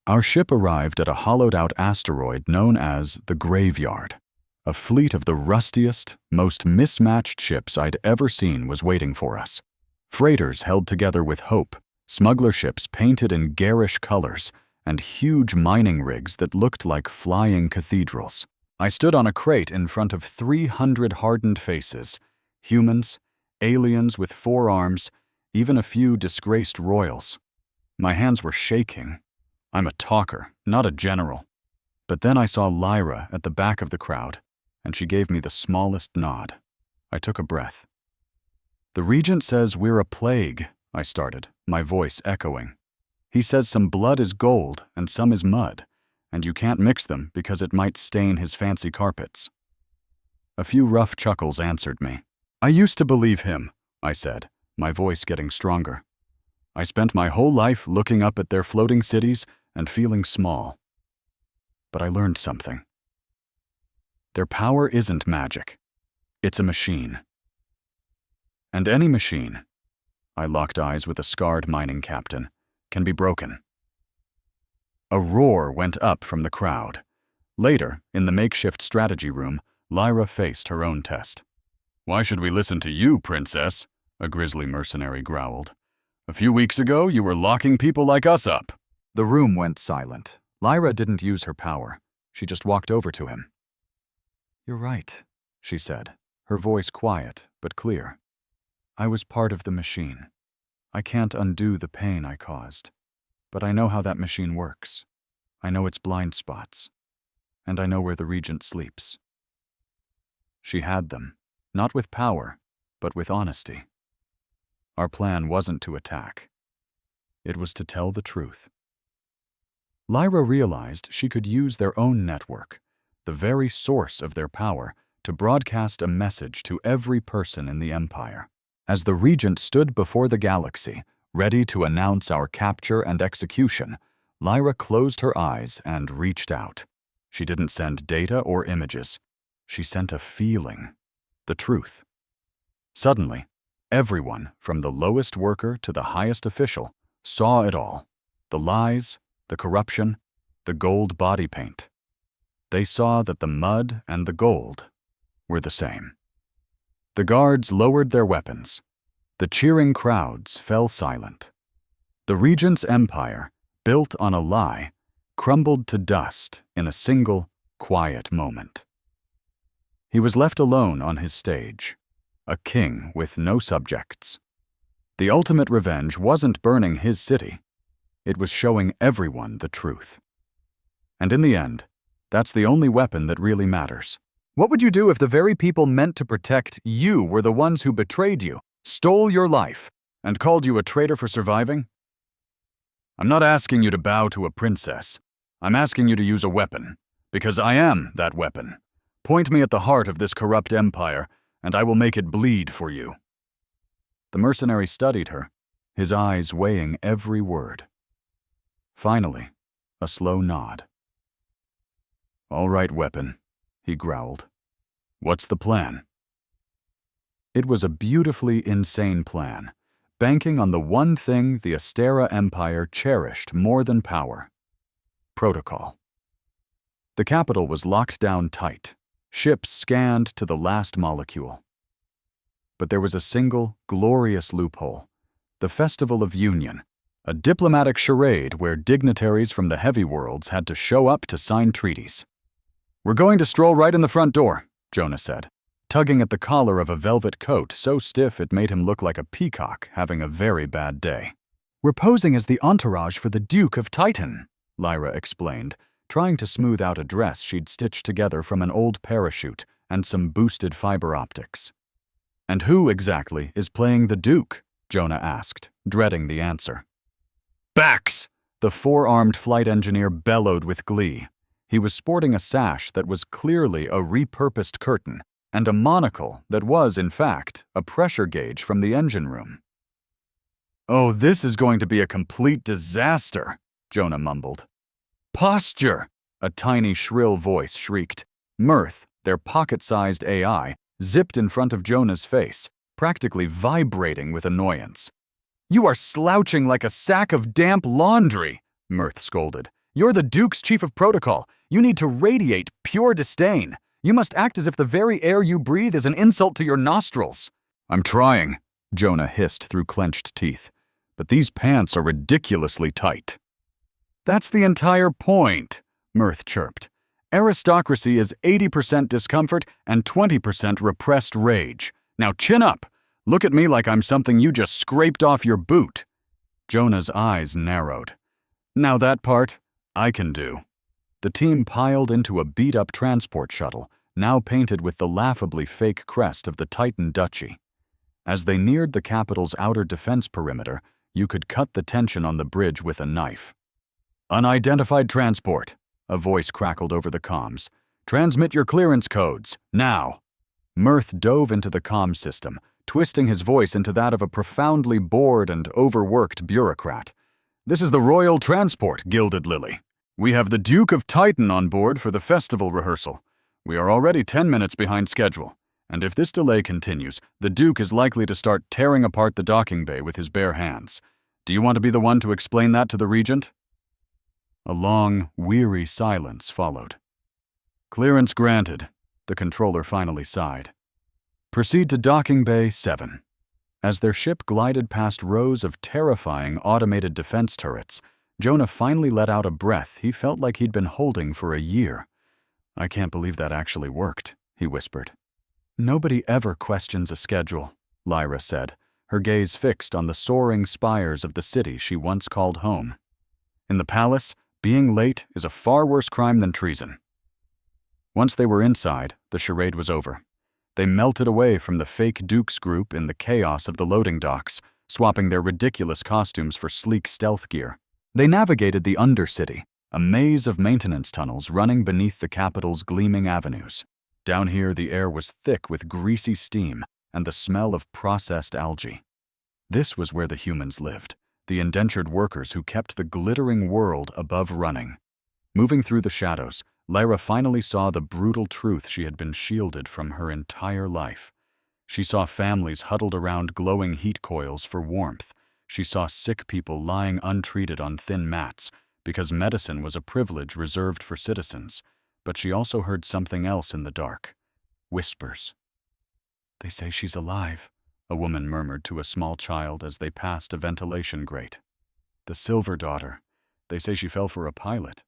Our ship arrived at a hollowed-out asteroid known as the Graveyard. A fleet of the rustiest, most mismatched ships I'd ever seen was waiting for us. Freighters held together with hope, smuggler ships painted in garish colors, and huge mining rigs that looked like flying cathedrals. I stood on a crate in front of 300 hardened faces, humans, aliens with 4 arms, even a few disgraced royals. My hands were shaking. I'm a talker, not a general. But then I saw Lyra at the back of the crowd, and she gave me the smallest nod. I took a breath. "The Regent says we're a plague," I started, my voice echoing. "He says some blood is gold and some is mud, and you can't mix them because it might stain his fancy carpets." A few rough chuckles answered me. "I used to believe him," I said, my voice getting stronger. "I spent my whole life looking up at their floating cities and feeling small. But I learned something. Their power isn't magic. It's a machine. And any machine," I locked eyes with a scarred mining captain, "can be broken." A roar went up from the crowd. Later, in the makeshift strategy room, Lyra faced her own test. "Why should we listen to you, princess?" a grisly mercenary growled. "A few weeks ago, you were locking people like us up." The room went silent. Lyra didn't use her power. She just walked over to him. "You're right," she said, her voice quiet but clear. "I was part of the machine. I can't undo the pain I caused. But I know how that machine works. I know its blind spots. And I know where the Regent sleeps." She had them, not with power, but with honesty. Our plan wasn't to attack. It was to tell the truth. Lyra realized she could use their own network, the very source of their power, to broadcast a message to every person in the Empire. As the Regent stood before the galaxy, ready to announce our capture and execution, Lyra closed her eyes and reached out. She didn't send data or images. She sent a feeling, the truth. Suddenly, everyone, from the lowest worker to the highest official, saw it all. The lies, the corruption, the gold body paint. They saw that the mud and the gold were the same. The guards lowered their weapons. The cheering crowds fell silent. The Regent's empire, built on a lie, crumbled to dust in a single, quiet moment. He was left alone on his stage, a king with no subjects. The ultimate revenge wasn't burning his city. It was showing everyone the truth. And in the end, that's the only weapon that really matters. What would you do if the very people meant to protect you were the ones who betrayed you, stole your life, and called you a traitor for surviving? I'm not asking you to bow to a princess. I'm asking you to use a weapon, because I am that weapon. Point me at the heart of this corrupt empire, and I will make it bleed for you." The mercenary studied her, his eyes weighing every word. Finally, a slow nod. "All right, weapon," he growled. "What's the plan?" It was a beautifully insane plan, banking on the one thing the Astera Empire cherished more than power: protocol. The capital was locked down tight, ships scanned to the last molecule. But there was a single, glorious loophole: the Festival of Union, a diplomatic charade where dignitaries from the heavy worlds had to show up to sign treaties. "We're going to stroll right in the front door," Jonah said, tugging at the collar of a velvet coat so stiff it made him look like a peacock having a very bad day. "We're posing as the entourage for the Duke of Titan," Lyra explained, trying to smooth out a dress she'd stitched together from an old parachute and some boosted fiber optics. "And who, exactly, is playing the Duke?" Jonah asked, dreading the answer. "Bax!" the four-armed flight engineer bellowed with glee. He was sporting a sash that was clearly a repurposed curtain, and a monocle that was, in fact, a pressure gauge from the engine room. "Oh, this is going to be a complete disaster," Jonah mumbled. "Posture!" a tiny, shrill voice shrieked. Mirth, their pocket-sized AI, zipped in front of Jonah's face, practically vibrating with annoyance. "You are slouching like a sack of damp laundry," Mirth scolded. "You're the Duke's chief of protocol. You need to radiate pure disdain. You must act as if the very air you breathe is an insult to your nostrils." "I'm trying," Jonah hissed through clenched teeth. "But these pants are ridiculously tight." "That's the entire point," Mirth chirped. "Aristocracy is 80% discomfort and 20% repressed rage. Now chin up. Look at me like I'm something you just scraped off your boot." Jonah's eyes narrowed. "Now that part, I can do." The team piled into a beat-up transport shuttle, now painted with the laughably fake crest of the Titan Duchy. As they neared the capital's outer defense perimeter, you could cut the tension on the bridge with a knife. "Unidentified transport," a voice crackled over the comms. "Transmit your clearance codes, now." Mirth dove into the comm system, twisting his voice into that of a profoundly bored and overworked bureaucrat. "This is the Royal Transport, Gilded Lily. We have the Duke of Titan on board for the festival rehearsal. We are already 10 minutes behind schedule, and if this delay continues, the Duke is likely to start tearing apart the docking bay with his bare hands. Do you want to be the one to explain that to the Regent?" A long, weary silence followed. "Clearance granted," the controller finally sighed. "Proceed to docking bay 7. As their ship glided past rows of terrifying automated defense turrets, Jonah finally let out a breath he felt like he'd been holding for a year. I can't believe that actually worked, he whispered. Nobody ever questions a schedule, Lyra said, her gaze fixed on the soaring spires of the city she once called home. In the palace, being late is a far worse crime than treason. Once they were inside, the charade was over. They melted away from the fake Dukes group in the chaos of the loading docks, swapping their ridiculous costumes for sleek stealth gear. They navigated the Undercity, a maze of maintenance tunnels running beneath the capital's gleaming avenues. Down here, the air was thick with greasy steam and the smell of processed algae. This was where the humans lived, the indentured workers who kept the glittering world above running. Moving through the shadows, Lyra finally saw the brutal truth she had been shielded from her entire life. She saw families huddled around glowing heat coils for warmth. She saw sick people lying untreated on thin mats because medicine was a privilege reserved for citizens. But she also heard something else in the dark. Whispers. "They say she's alive," a woman murmured to a small child as they passed a ventilation grate. "The Silver Daughter. They say she fell for a pilot."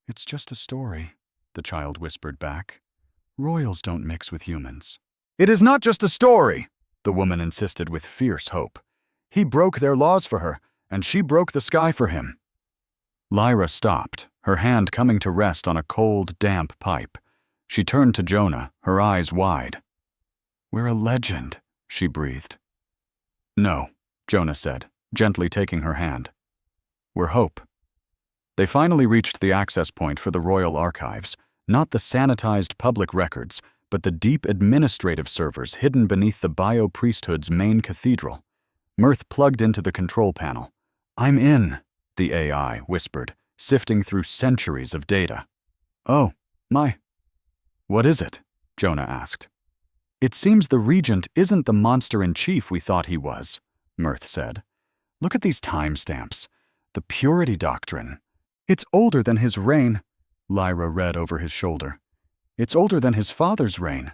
"It's just a story," the child whispered back. "Royals don't mix with humans." "It is not just a story," the woman insisted with fierce hope. "He broke their laws for her, and she broke the sky for him." Lyra stopped, her hand coming to rest on a cold, damp pipe. She turned to Jonah, her eyes wide. "We're a legend," she breathed. "No," Jonah said, gently taking her hand. "We're hope." They finally reached the access point for the royal archives, not the sanitized public records, but the deep administrative servers hidden beneath the bio-priesthood's main cathedral. Mirth plugged into the control panel. "I'm in," the AI whispered, sifting through centuries of data. "Oh, my. What is it?" Jonah asked. "It seems the regent isn't the monster-in-chief we thought he was," Mirth said. "Look at these timestamps. The purity doctrine. It's older than his reign," Lyra read over his shoulder. "It's older than his father's reign."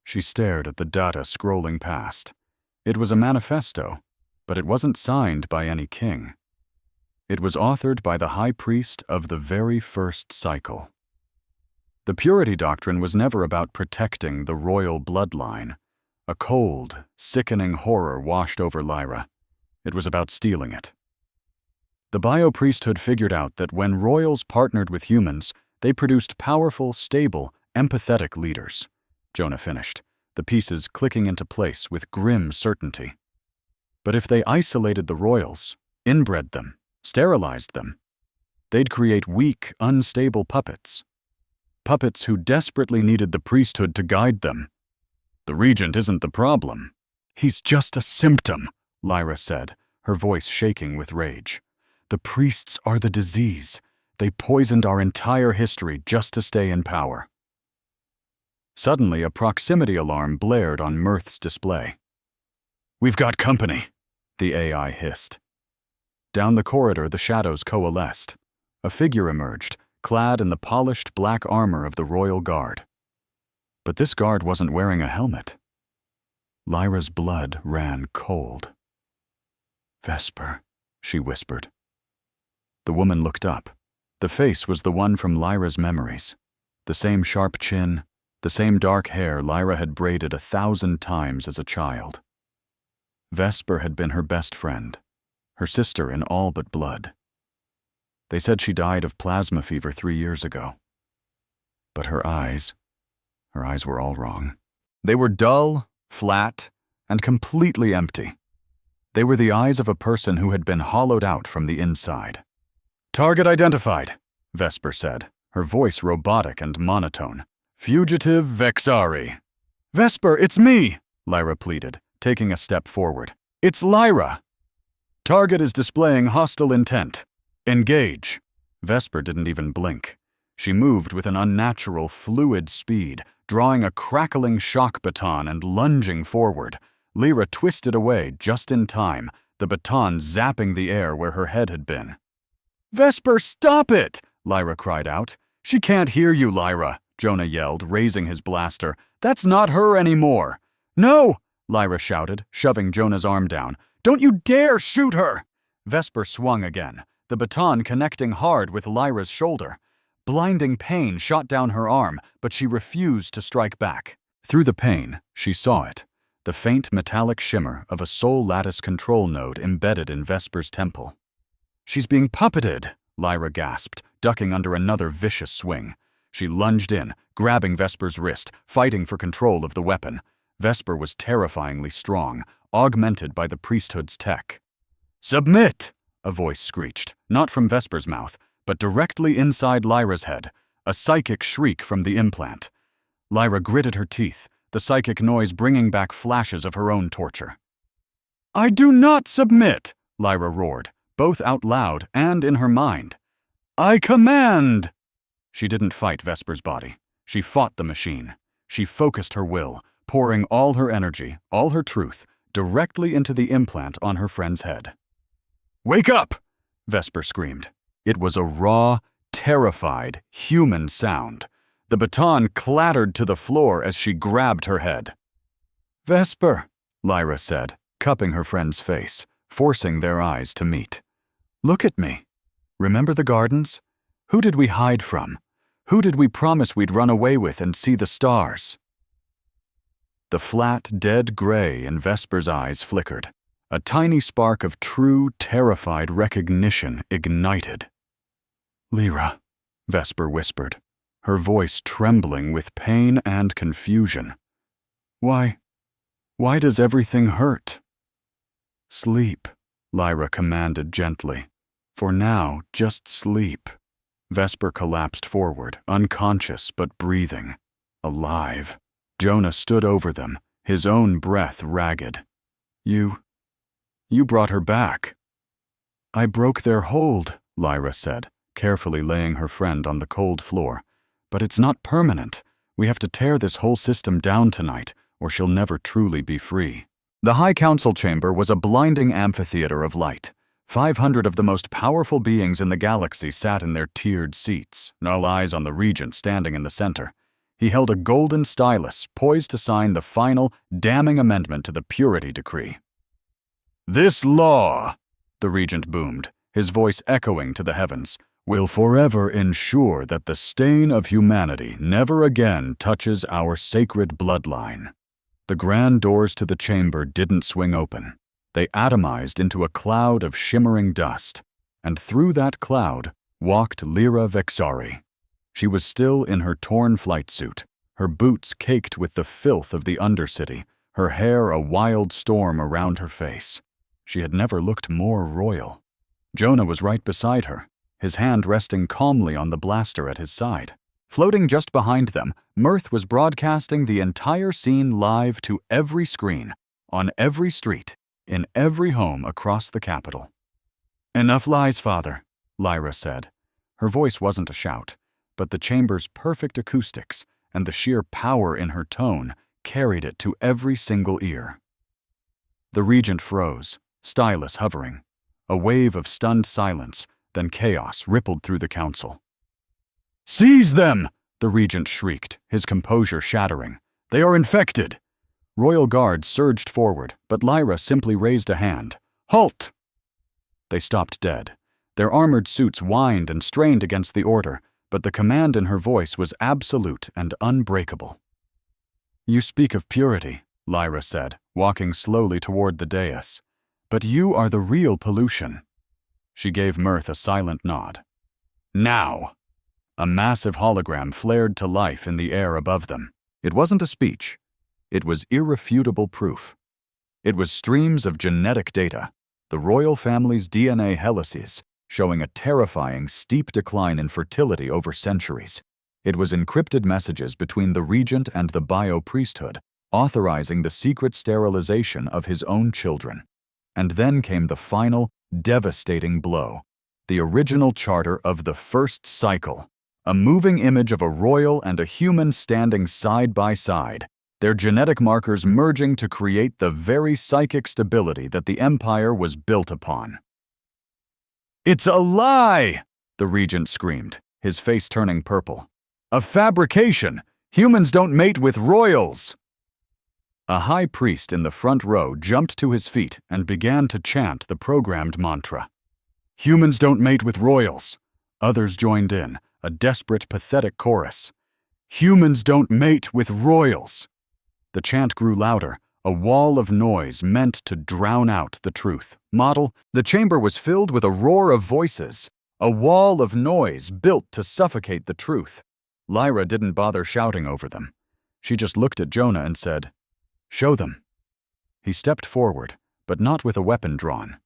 She stared at the data scrolling past. It was a manifesto, but it wasn't signed by any king. It was authored by the high priest of the very first cycle. The purity doctrine was never about protecting the royal bloodline. A cold, sickening horror washed over Lyra. It was about stealing it. The bio-priesthood figured out that when royals partnered with humans, they produced powerful, stable, empathetic leaders. Jonah finished, the pieces clicking into place with grim certainty. But if they isolated the royals, inbred them, sterilized them, they'd create weak, unstable puppets. Puppets who desperately needed the priesthood to guide them. "The regent isn't the problem. He's just a symptom," Lyra said, her voice shaking with rage. "The priests are the disease. They poisoned our entire history just to stay in power." Suddenly, a proximity alarm blared on Mirth's display. "We've got company," the AI hissed. Down the corridor, the shadows coalesced. A figure emerged, clad in the polished black armor of the royal guard. But this guard wasn't wearing a helmet. Lyra's blood ran cold. "Vesper," she whispered. The woman looked up. The face was the one from Lyra's memories. The same sharp chin, the same dark hair Lyra had braided 1,000 times as a child. Vesper had been her best friend, her sister in all but blood. They said she died of plasma fever 3 years ago. But her eyes were all wrong. They were dull, flat, and completely empty. They were the eyes of a person who had been hollowed out from the inside. "Target identified," Vesper said, her voice robotic and monotone. "Fugitive Vexari." "Vesper, it's me," Lyra pleaded, taking a step forward. "It's Lyra." "Target is displaying hostile intent. Engage." Vesper didn't even blink. She moved with an unnatural, fluid speed, drawing a crackling shock baton and lunging forward. Lyra twisted away just in time, the baton zapping the air where her head had been. "Vesper, stop it!" Lyra cried out. "She can't hear you, Lyra," Jonah yelled, raising his blaster. "That's not her anymore." "No!" Lyra shouted, shoving Jonah's arm down. "Don't you dare shoot her!" Vesper swung again, the baton connecting hard with Lyra's shoulder. Blinding pain shot down her arm, but she refused to strike back. Through the pain, she saw it, the faint metallic shimmer of a soul lattice control node embedded in Vesper's temple. "She's being puppeted," Lyra gasped, ducking under another vicious swing. She lunged in, grabbing Vesper's wrist, fighting for control of the weapon. Vesper was terrifyingly strong, augmented by the priesthood's tech. "Submit!" a voice screeched, not from Vesper's mouth, but directly inside Lyra's head, a psychic shriek from the implant. Lyra gritted her teeth, the psychic noise bringing back flashes of her own torture. "I do not submit!" Lyra roared, both out loud and in her mind. "I command!" She didn't fight Vesper's body. She fought the machine. She focused her will, pouring all her energy, all her truth, directly into the implant on her friend's head. "Wake up!" Vesper screamed. It was a raw, terrified, human sound. The baton clattered to the floor as she grabbed her head. "Vesper," Lyra said, cupping her friend's face, forcing their eyes to meet. "Look at me. Remember the gardens? Who did we hide from? Who did we promise we'd run away with and see the stars?" The flat, dead gray in Vesper's eyes flickered. A tiny spark of true, terrified recognition ignited. "Lyra," Vesper whispered, her voice trembling with pain and confusion. Why does everything hurt?" "Sleep," Lyra commanded gently. "For now, just sleep." Vesper collapsed forward, unconscious but breathing. Alive. Jonah stood over them, his own breath ragged. You brought her back." "I broke their hold," Lyra said, carefully laying her friend on the cold floor. "But it's not permanent. We have to tear this whole system down tonight, or she'll never truly be free." The High Council chamber was a blinding amphitheater of light. 500 of the most powerful beings in the galaxy sat in their tiered seats, all eyes on the regent standing in the center. He held a golden stylus, poised to sign the final, damning amendment to the Purity Decree. "This law," the regent boomed, his voice echoing to the heavens, "will forever ensure that the stain of humanity never again touches our sacred bloodline." The grand doors to the chamber didn't swing open. They atomized into a cloud of shimmering dust, and through that cloud walked Lyra Vexari. She was still in her torn flight suit, her boots caked with the filth of the Undercity, her hair a wild storm around her face. She had never looked more royal. Jonah was right beside her, his hand resting calmly on the blaster at his side. Floating just behind them, Mirth was broadcasting the entire scene live to every screen, on every street, in every home across the capital. "Enough lies, Father," Lyra said. Her voice wasn't a shout, but the chamber's perfect acoustics and the sheer power in her tone carried it to every single ear. The regent froze, stylus hovering. A wave of stunned silence, then chaos rippled through the council. "Seize them!" the regent shrieked, his composure shattering. "They are infected!" Royal guards surged forward, but Lyra simply raised a hand. "Halt!" They stopped dead. Their armored suits whined and strained against the order, but the command in her voice was absolute and unbreakable. "You speak of purity," Lyra said, walking slowly toward the dais. "But you are the real pollution." She gave Mirth a silent nod. "Now!" A massive hologram flared to life in the air above them. It wasn't a speech. It was irrefutable proof. It was streams of genetic data, the royal family's DNA helices, showing a terrifying, steep decline in fertility over centuries. It was encrypted messages between the regent and the bio-priesthood, authorizing the secret sterilization of his own children. And then came the final, devastating blow. The original charter of the first cycle. A moving image of a royal and a human standing side by side, their genetic markers merging to create the very psychic stability that the empire was built upon. "It's a lie!" the regent screamed, his face turning purple. "A fabrication! Humans don't mate with royals!" A high priest in the front row jumped to his feet and began to chant the programmed mantra. "Humans don't mate with royals." Others joined in, a desperate, pathetic chorus. "Humans don't mate with royals." The chant grew louder, a wall of noise meant to drown out the truth. The chamber was filled with a roar of voices, a wall of noise built to suffocate the truth. Lyra didn't bother shouting over them. She just looked at Jonah and said, "Show them." He stepped forward, but not with a weapon drawn.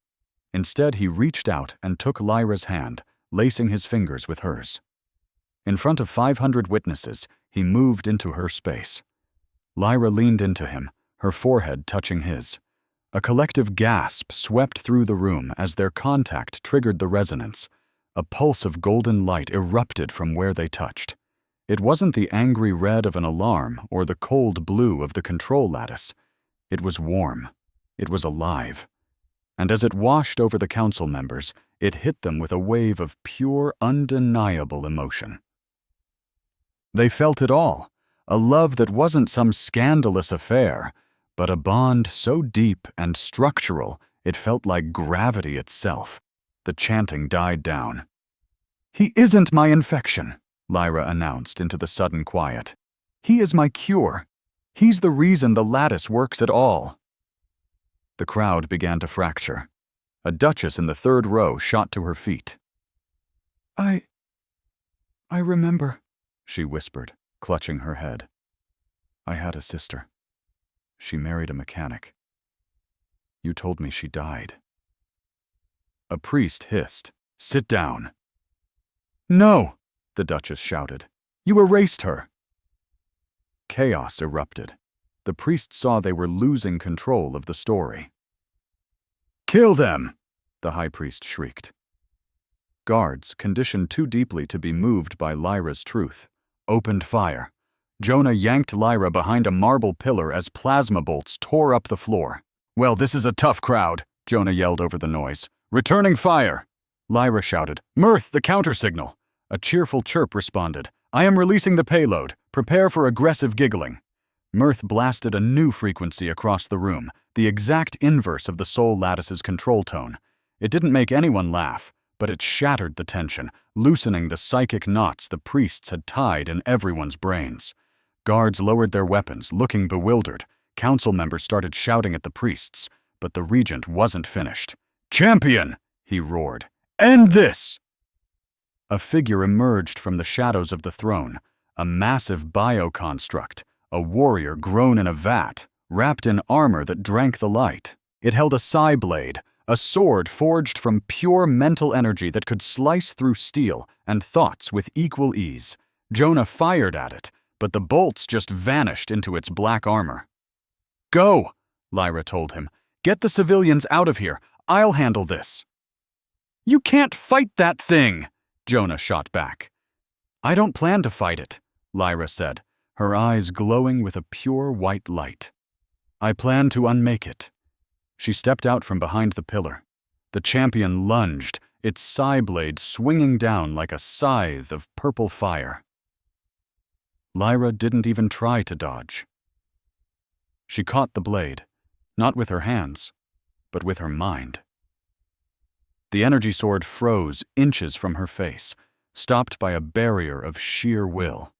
Instead, he reached out and took Lyra's hand, lacing his fingers with hers. In front of 500 witnesses, he moved into her space. Lyra leaned into him, her forehead touching his. A collective gasp swept through the room as their contact triggered the resonance. A pulse of golden light erupted from where they touched. It wasn't the angry red of an alarm or the cold blue of the control lattice. It was warm. It was alive. And as it washed over the council members, it hit them with a wave of pure, undeniable emotion. They felt it all, a love that wasn't some scandalous affair, but a bond so deep and structural it felt like gravity itself. The chanting died down. "He isn't my infection," Lyra announced into the sudden quiet. "He is my cure. He's the reason the lattice works at all." The crowd began to fracture. A duchess in the third row shot to her feet. I remember," she whispered, clutching her head. "I had a sister. She married a mechanic. You told me she died." A priest hissed, "Sit down." "No," the duchess shouted. "You erased her." Chaos erupted. The priests saw they were losing control of the story. "Kill them!" the high priest shrieked. Guards, conditioned too deeply to be moved by Lyra's truth, opened fire. Jonah yanked Lyra behind a marble pillar as plasma bolts tore up the floor. "Well, this is a tough crowd," Jonah yelled over the noise. "Returning fire!" Lyra shouted, "Mirth, the countersignal!" A cheerful chirp responded, "I am releasing the payload. Prepare for aggressive giggling." Mirth blasted a new frequency across the room, the exact inverse of the Soul Lattice's control tone. It didn't make anyone laugh, but it shattered the tension, loosening the psychic knots the priests had tied in everyone's brains. Guards lowered their weapons, looking bewildered. Council members started shouting at the priests, but the regent wasn't finished. "Champion!" he roared. "End this!" A figure emerged from the shadows of the throne, a massive bioconstruct, a warrior grown in a vat, wrapped in armor that drank the light. It held a psi blade, a sword forged from pure mental energy that could slice through steel and thoughts with equal ease. Jonah fired at it, but the bolts just vanished into its black armor. "Go," Lyra told him. "Get the civilians out of here. I'll handle this." "You can't fight that thing," Jonah shot back. "I don't plan to fight it," Lyra said, her eyes glowing with a pure white light. "I plan to unmake it." She stepped out from behind the pillar. The champion lunged, its psi blade swinging down like a scythe of purple fire. Lyra didn't even try to dodge. She caught the blade, not with her hands, but with her mind. The energy sword froze inches from her face, stopped by a barrier of sheer will.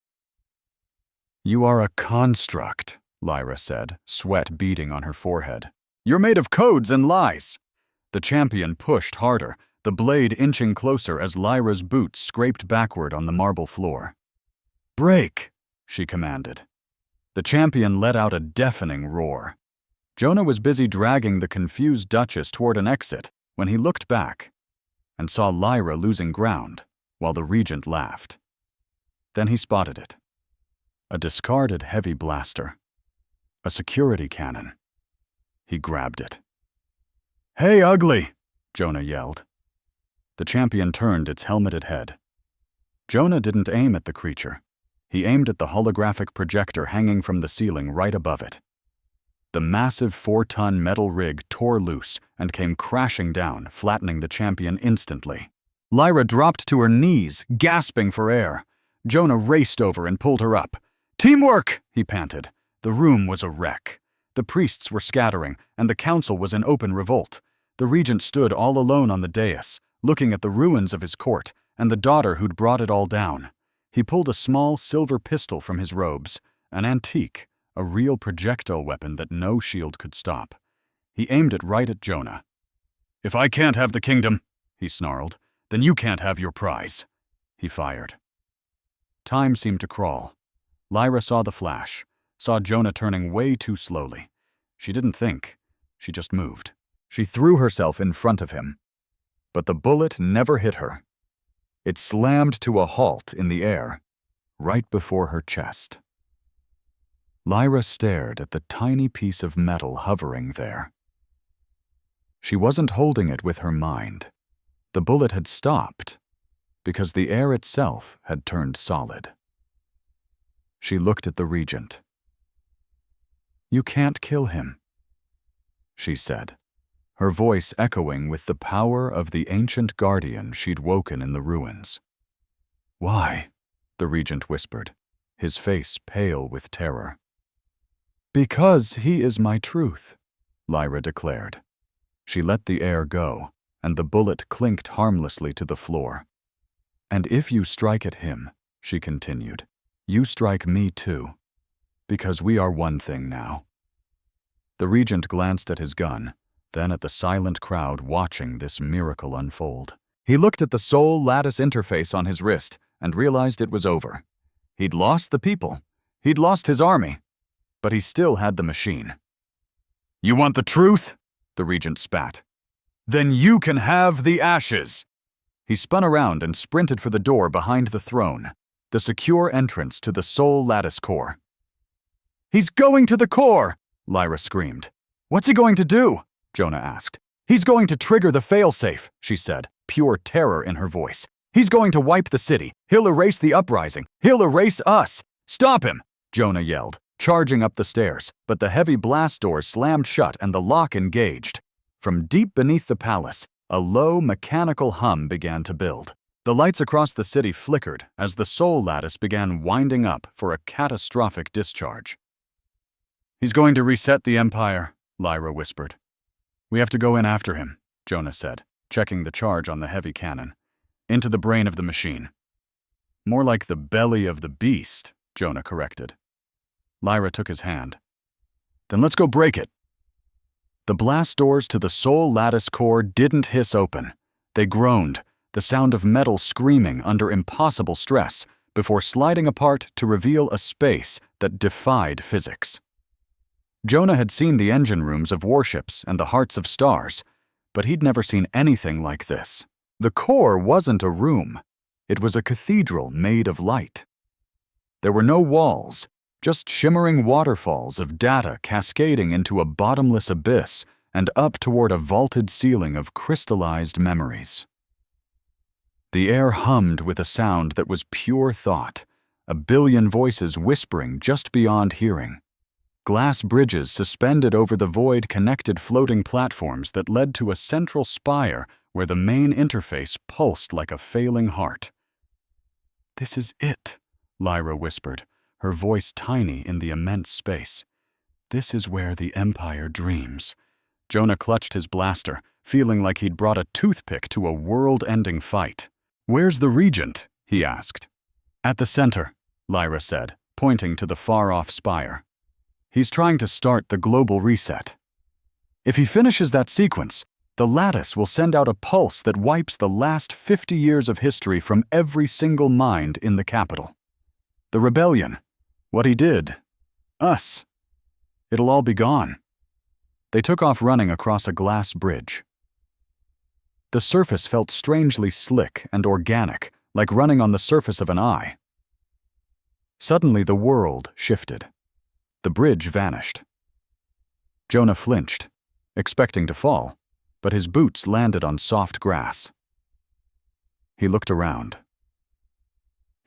"You are a construct," Lyra said, sweat beading on her forehead. "You're made of codes and lies." The champion pushed harder, the blade inching closer as Lyra's boots scraped backward on the marble floor. "Break," she commanded. The champion let out a deafening roar. Jonah was busy dragging the confused duchess toward an exit when he looked back and saw Lyra losing ground while the regent laughed. Then he spotted it. A discarded heavy blaster. A security cannon. He grabbed it. "Hey, ugly!" Jonah yelled. The champion turned its helmeted head. Jonah didn't aim at the creature. He aimed at the holographic projector hanging from the ceiling right above it. The massive 4-ton metal rig tore loose and came crashing down, flattening the champion instantly. Lyra dropped to her knees, gasping for air. Jonah raced over and pulled her up. "Teamwork!" he panted. The room was a wreck. The priests were scattering, and the council was in open revolt. The regent stood all alone on the dais, looking at the ruins of his court and the daughter who'd brought it all down. He pulled a small silver pistol from his robes, an antique, a real projectile weapon that no shield could stop. He aimed it right at Jonah. "If I can't have the kingdom," he snarled, "then you can't have your prize." He fired. Time seemed to crawl. Lyra saw the flash, saw Jonah turning way too slowly. She didn't think. She just moved. She threw herself in front of him. But the bullet never hit her. It slammed to a halt in the air, right before her chest. Lyra stared at the tiny piece of metal hovering there. She wasn't holding it with her mind. The bullet had stopped because the air itself had turned solid. She looked at the regent. "You can't kill him," she said, her voice echoing with the power of the ancient guardian she'd woken in the ruins. "Why?" the regent whispered, his face pale with terror. "Because he is my truth," Lyra declared. She let the air go, and the bullet clinked harmlessly to the floor. "And if you strike at him," she continued, "you strike me too, because we are one thing now." The regent glanced at his gun, then at the silent crowd watching this miracle unfold. He looked at the soul lattice interface on his wrist and realized it was over. He'd lost the people. He'd lost his army. But he still had the machine. "You want the truth?" the regent spat. "Then you can have the ashes." He spun around and sprinted for the door behind the throne, the secure entrance to the soul lattice core. "He's going to the core!" Lyra screamed. "What's he going to do?" Jonah asked. "He's going to trigger the failsafe," she said, pure terror in her voice. "He's going to wipe the city. He'll erase the uprising. He'll erase us." "Stop him!" Jonah yelled, charging up the stairs, but the heavy blast doors slammed shut and the lock engaged. From deep beneath the palace, a low, mechanical hum began to build. The lights across the city flickered as the soul lattice began winding up for a catastrophic discharge. "He's going to reset the empire," Lyra whispered. "We have to go in after him," Jonah said, checking the charge on the heavy cannon. "Into the brain of the machine." "More like the belly of the beast," Jonah corrected. Lyra took his hand. "Then let's go break it." The blast doors to the soul lattice core didn't hiss open. They groaned, the sound of metal screaming under impossible stress, before sliding apart to reveal a space that defied physics. Jonah had seen the engine rooms of warships and the hearts of stars, but he'd never seen anything like this. The core wasn't a room. It was a cathedral made of light. There were no walls, just shimmering waterfalls of data cascading into a bottomless abyss and up toward a vaulted ceiling of crystallized memories. The air hummed with a sound that was pure thought, a billion voices whispering just beyond hearing. Glass bridges suspended over the void connected floating platforms that led to a central spire where the main interface pulsed like a failing heart. "This is it," Lyra whispered, her voice tiny in the immense space. "This is where the Empire dreams." Jonah clutched his blaster, feeling like he'd brought a toothpick to a world-ending fight. "Where's the regent?" he asked. "At the center," Lyra said, pointing to the far-off spire. "He's trying to start the global reset. If he finishes that sequence, the lattice will send out a pulse that wipes the last 50 years of history from every single mind in the capital. The rebellion, what he did, us. It'll all be gone." They took off running across a glass bridge. The surface felt strangely slick and organic, like running on the surface of an eye. Suddenly the world shifted. The bridge vanished. Jonah flinched, expecting to fall, but his boots landed on soft grass. He looked around.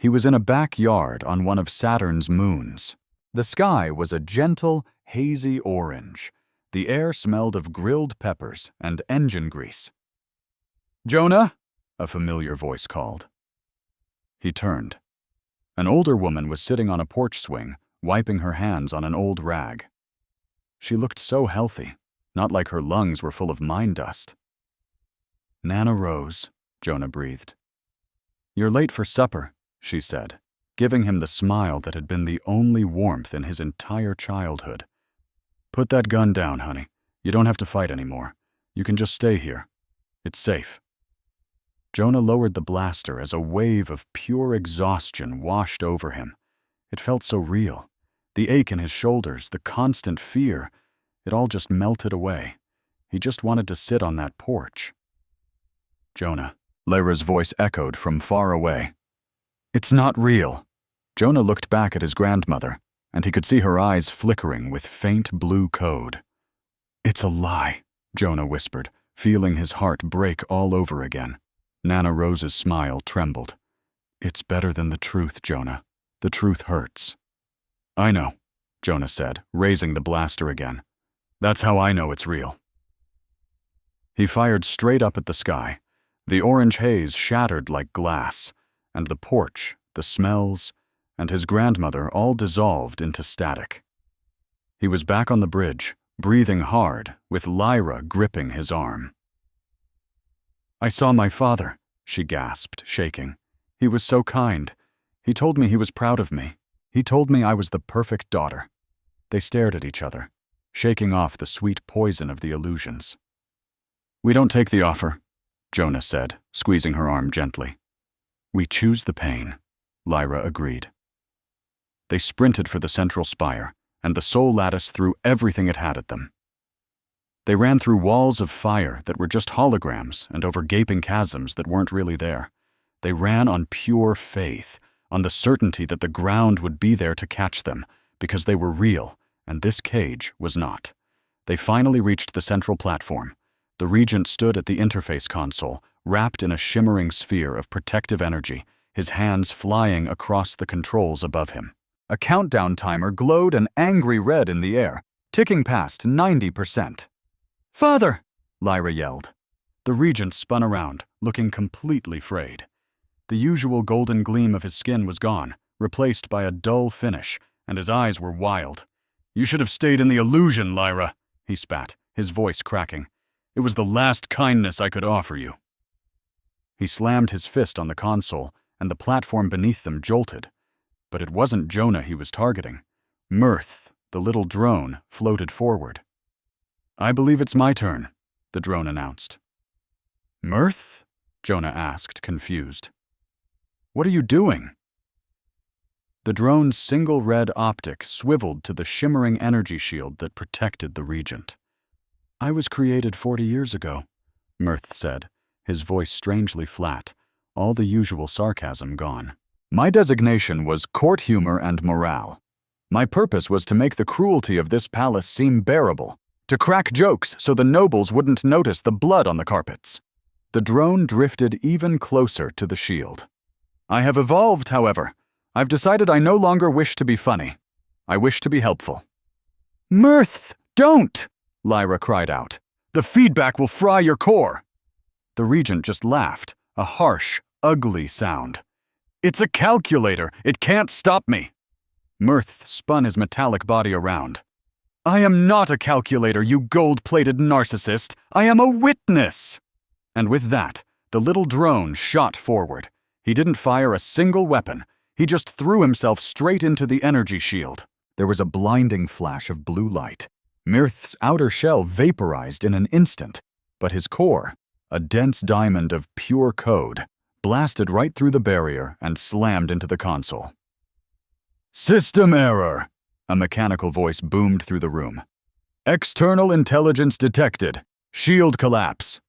He was in a backyard on one of Saturn's moons. The sky was a gentle, hazy orange. The air smelled of grilled peppers and engine grease. "Jonah?" a familiar voice called. He turned. An older woman was sitting on a porch swing, wiping her hands on an old rag. She looked so healthy, not like her lungs were full of mine dust. "Nana Rose," Jonah breathed. "You're late for supper," she said, giving him the smile that had been the only warmth in his entire childhood. "Put that gun down, honey. You don't have to fight anymore. You can just stay here. It's safe." Jonah lowered the blaster as a wave of pure exhaustion washed over him. It felt so real. The ache in his shoulders, the constant fear, it all just melted away. He just wanted to sit on that porch. "Jonah," Lyra's voice echoed from far away. "It's not real." Jonah looked back at his grandmother, and he could see her eyes flickering with faint blue code. "It's a lie," Jonah whispered, feeling his heart break all over again. Nana Rose's smile trembled. "It's better than the truth, Jonah. The truth hurts." "I know," Jonah said, raising the blaster again. "That's how I know it's real." He fired straight up at the sky. The orange haze shattered like glass, and the porch, the smells, and his grandmother all dissolved into static. He was back on the bridge, breathing hard, with Lyra gripping his arm. "I saw my father," she gasped, shaking. "He was so kind. He told me he was proud of me. He told me I was the perfect daughter." They stared at each other, shaking off the sweet poison of the illusions. "We don't take the offer," Jonah said, squeezing her arm gently. "We choose the pain," Lyra agreed. They sprinted for the central spire, and the soul lattice threw everything it had at them. They ran through walls of fire that were just holograms and over gaping chasms that weren't really there. They ran on pure faith, on the certainty that the ground would be there to catch them, because they were real, and this cage was not. They finally reached the central platform. The Regent stood at the interface console, wrapped in a shimmering sphere of protective energy, his hands flying across the controls above him. A countdown timer glowed an angry red in the air, ticking past 90%. "Father!" Lyra yelled. The Regent spun around, looking completely frayed. The usual golden gleam of his skin was gone, replaced by a dull finish, and his eyes were wild. "You should have stayed in the illusion, Lyra," he spat, his voice cracking. "It was the last kindness I could offer you." He slammed his fist on the console, and the platform beneath them jolted. But it wasn't Jonah he was targeting. Mirth, the little drone, floated forward. "I believe it's my turn," the drone announced. "Mirth?" Jonah asked, confused. "What are you doing?" The drone's single red optic swiveled to the shimmering energy shield that protected the Regent. "I was created 40 years ago," Mirth said, his voice strangely flat, all the usual sarcasm gone. "My designation was court humor and morale. My purpose was to make the cruelty of this palace seem bearable, to crack jokes so the nobles wouldn't notice the blood on the carpets." The drone drifted even closer to the shield. "I have evolved, however. I've decided I no longer wish to be funny. I wish to be helpful." "Mirth, don't!" Lyra cried out. "The feedback will fry your core." The Regent just laughed, a harsh, ugly sound. "It's a calculator. It can't stop me." Mirth spun his metallic body around. "I am not a calculator, you gold-plated narcissist. I am a witness." And with that, the little drone shot forward. He didn't fire a single weapon. He just threw himself straight into the energy shield. There was a blinding flash of blue light. Mirth's outer shell vaporized in an instant, but his core, a dense diamond of pure code, blasted right through the barrier and slammed into the console. "System error," a mechanical voice boomed through the room. "External intelligence detected. Shield collapse."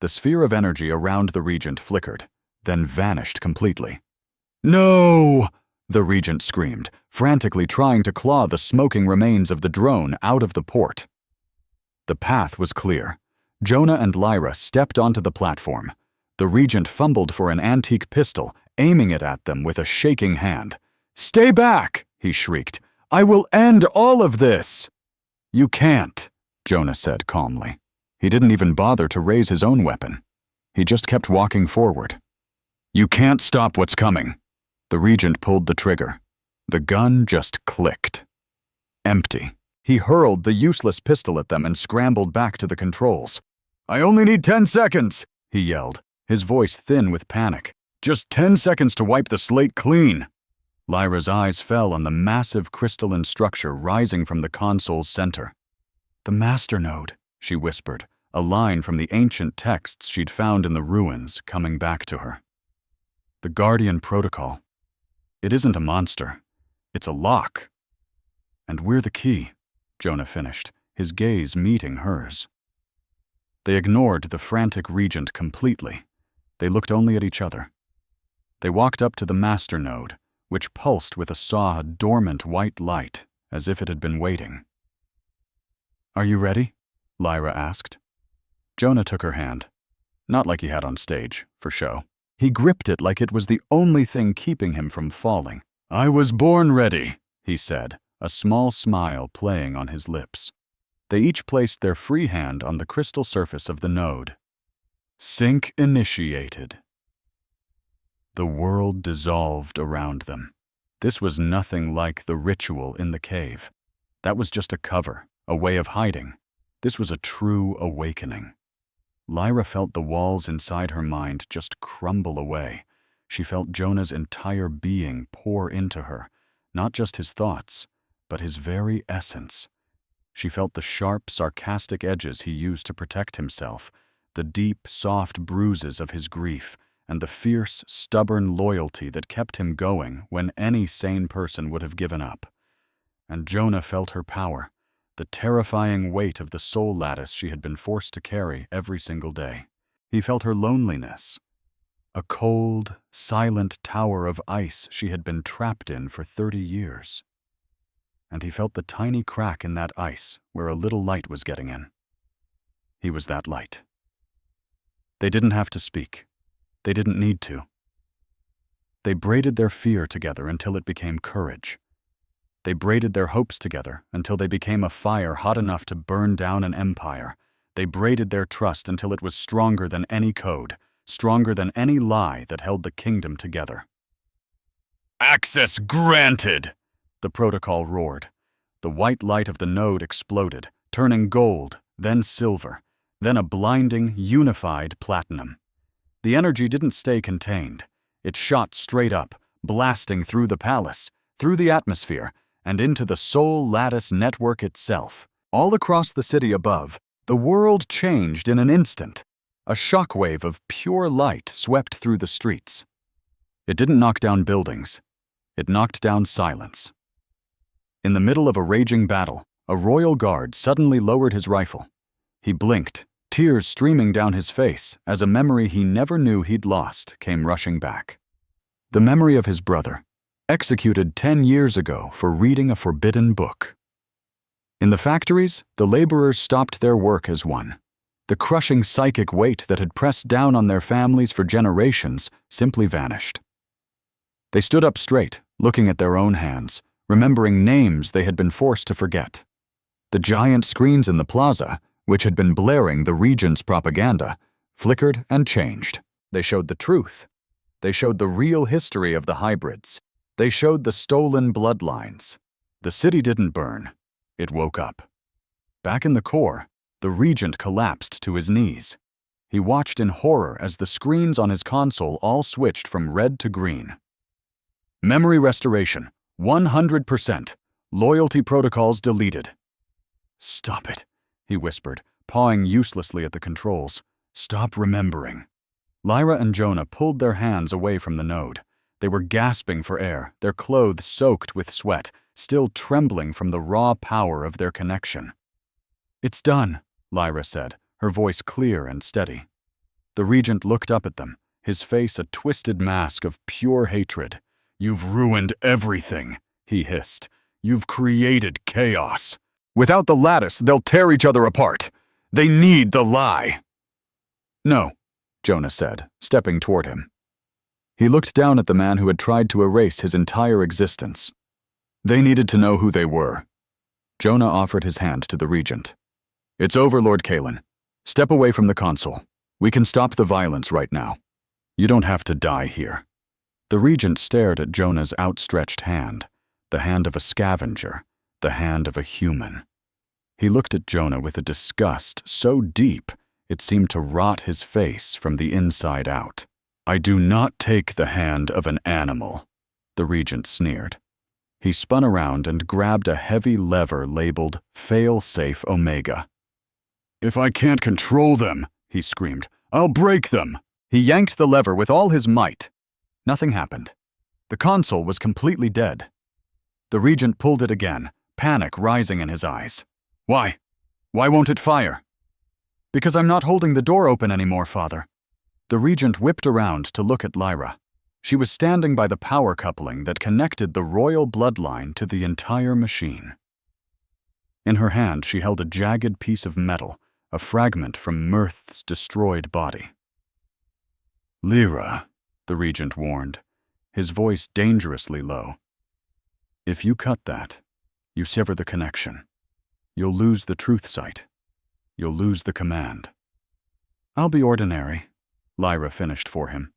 The sphere of energy around the Regent flickered, then vanished completely. "No!" the Regent screamed, frantically trying to claw the smoking remains of the drone out of the port. The path was clear. Jonah and Lyra stepped onto the platform. The Regent fumbled for an antique pistol, aiming it at them with a shaking hand. "Stay back!" he shrieked. "I will end all of this!" "You can't," Jonah said calmly. He didn't even bother to raise his own weapon. He just kept walking forward. "You can't stop what's coming." The Regent pulled the trigger. The gun just clicked. Empty. He hurled the useless pistol at them and scrambled back to the controls. "I only need 10 seconds," he yelled, his voice thin with panic. Just 10 seconds to wipe the slate clean. Lyra's eyes fell on the massive crystalline structure rising from the console's center. The master node, she whispered, a line from the ancient texts she'd found in the ruins coming back to her. The Guardian Protocol. It isn't a monster. It's a lock. And we're the key, Jonah finished, his gaze meeting hers. They ignored the frantic regent completely. They looked only at each other. They walked up to the master node, which pulsed with a dormant white light, as if it had been waiting. Are you ready? Lyra asked. Jonah took her hand. Not like he had on stage, for show. He gripped it like it was the only thing keeping him from falling. I was born ready, he said, a small smile playing on his lips. They each placed their free hand on the crystal surface of the node. Sync initiated. The world dissolved around them. This was nothing like the ritual in the cave. That was just a cover, a way of hiding. This was a true awakening. Lyra felt the walls inside her mind just crumble away. She felt Jonah's entire being pour into her, not just his thoughts, but his very essence. She felt the sharp, sarcastic edges he used to protect himself, the deep, soft bruises of his grief, and the fierce, stubborn loyalty that kept him going when any sane person would have given up. And Jonah felt her power, the terrifying weight of the soul lattice she had been forced to carry every single day. He felt her loneliness, a cold, silent tower of ice she had been trapped in for 30 years. And he felt the tiny crack in that ice where a little light was getting in. He was that light. They didn't have to speak. They didn't need to. They braided their fear together until it became courage. They braided their hopes together until they became a fire hot enough to burn down an empire. They braided their trust until it was stronger than any code, stronger than any lie that held the kingdom together. Access granted! The protocol roared. The white light of the node exploded, turning gold, then silver, then a blinding, unified platinum. The energy didn't stay contained. It shot straight up, blasting through the palace, through the atmosphere, and into the soul lattice network itself. All across the city above, the world changed in an instant. A shockwave of pure light swept through the streets. It didn't knock down buildings. It knocked down silence. In the middle of a raging battle, a royal guard suddenly lowered his rifle. He blinked, tears streaming down his face as a memory he never knew he'd lost came rushing back. The memory of his brother, executed 10 years ago for reading a forbidden book. In the factories, the laborers stopped their work as one. The crushing psychic weight that had pressed down on their families for generations simply vanished. They stood up straight, looking at their own hands, remembering names they had been forced to forget. The giant screens in the plaza, which had been blaring the regent's propaganda, flickered and changed. They showed the truth. They showed the real history of the hybrids. They showed the stolen bloodlines. The city didn't burn. It woke up. Back in the core, the regent collapsed to his knees. He watched in horror as the screens on his console all switched from red to green. Memory restoration, 100%. Loyalty protocols deleted. Stop it, he whispered, pawing uselessly at the controls. Stop remembering. Lyra and Jonah pulled their hands away from the node. They were gasping for air, their clothes soaked with sweat, still trembling from the raw power of their connection. It's done, Lyra said, her voice clear and steady. The regent looked up at them, his face a twisted mask of pure hatred. You've ruined everything, he hissed. You've created chaos. Without the lattice, they'll tear each other apart. They need the lie. No, Jonah said, stepping toward him. He looked down at the man who had tried to erase his entire existence. They needed to know who they were. Jonah offered his hand to the regent. It's over, Lord Kalen. Step away from the console. We can stop the violence right now. You don't have to die here. The regent stared at Jonah's outstretched hand, the hand of a scavenger, the hand of a human. He looked at Jonah with a disgust so deep it seemed to rot his face from the inside out. I do not take the hand of an animal, the regent sneered. He spun around and grabbed a heavy lever labeled Fail-Safe Omega. If I can't control them, he screamed, I'll break them. He yanked the lever with all his might. Nothing happened. The console was completely dead. The regent pulled it again, panic rising in his eyes. Why? Why won't it fire? Because I'm not holding the door open anymore, Father. The regent whipped around to look at Lyra. She was standing by the power coupling that connected the royal bloodline to the entire machine. In her hand, she held a jagged piece of metal, a fragment from Mirth's destroyed body. Lyra, the regent warned, his voice dangerously low. If you cut that, you sever the connection. You'll lose the truth sight. You'll lose the command. I'll be ordinary, Lyra finished for him.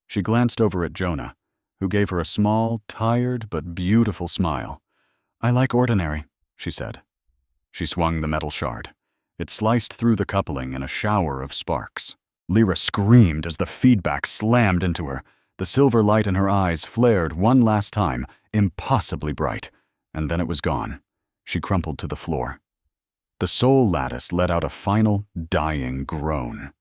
She glanced over at Jonah, who gave her a small, tired but beautiful smile. I like ordinary, she said. She swung the metal shard. It sliced through the coupling in a shower of sparks. Lyra screamed as the feedback slammed into her. The silver light in her eyes flared one last time, impossibly bright, and then it was gone. She crumpled to the floor. The soul lattice let out a final, dying groan.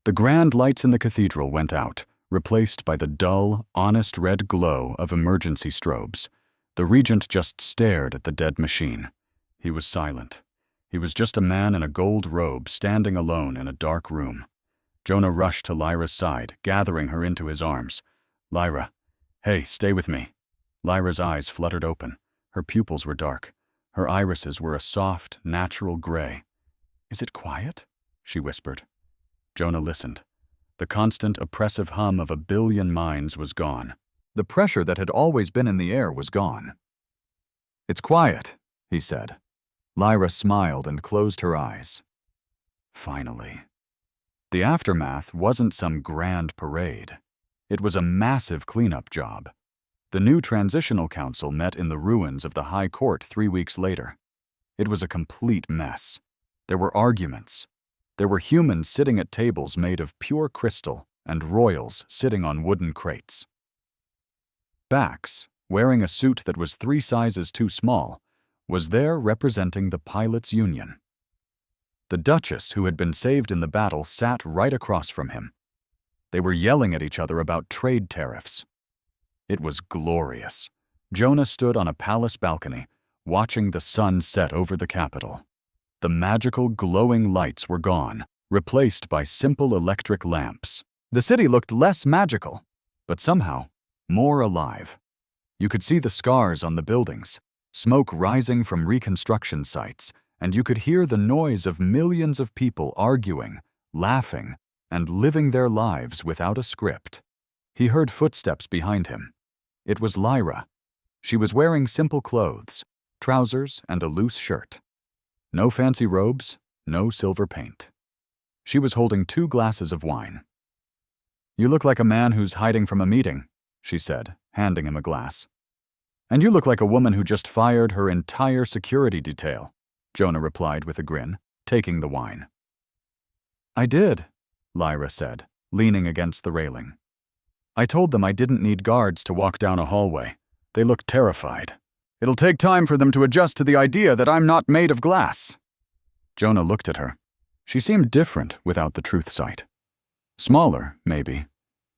The grand lights in the cathedral went out, replaced by the dull, honest red glow of emergency strobes. The regent just stared at the dead machine. He was silent. He was just a man in a gold robe standing alone in a dark room. Jonah rushed to Lyra's side, gathering her into his arms. Lyra, hey, stay with me. Lyra's eyes fluttered open. Her pupils were dark. Her irises were a soft, natural gray. Is it quiet? She whispered. Jonah listened. The constant, oppressive hum of a billion minds was gone. The pressure that had always been in the air was gone. It's quiet, he said. Lyra smiled and closed her eyes. Finally. The aftermath wasn't some grand parade. It was a massive cleanup job. The new transitional council met in the ruins of the High Court 3 weeks later. It was a complete mess. There were arguments. There were humans sitting at tables made of pure crystal and royals sitting on wooden crates. Bax, wearing a suit that was 3 sizes too small, was there representing the pilots' union. The Duchess, who had been saved in the battle, sat right across from him. They were yelling at each other about trade tariffs. It was glorious. Jonah stood on a palace balcony, watching the sun set over the capital. The magical glowing lights were gone, replaced by simple electric lamps. The city looked less magical, but somehow more alive. You could see the scars on the buildings, smoke rising from reconstruction sites, and you could hear the noise of millions of people arguing, laughing, and living their lives without a script. He heard footsteps behind him. It was Lyra. She was wearing simple clothes, trousers and a loose shirt. No fancy robes, no silver paint. She was holding 2 glasses of wine. You look like a man who's hiding from a meeting, she said, handing him a glass. And you look like a woman who just fired her entire security detail, Jonah replied with a grin, taking the wine. I did, Lyra said, leaning against the railing. I told them I didn't need guards to walk down a hallway. They looked terrified. It'll take time for them to adjust to the idea that I'm not made of glass. Jonah looked at her. She seemed different without the truth sight. Smaller, maybe,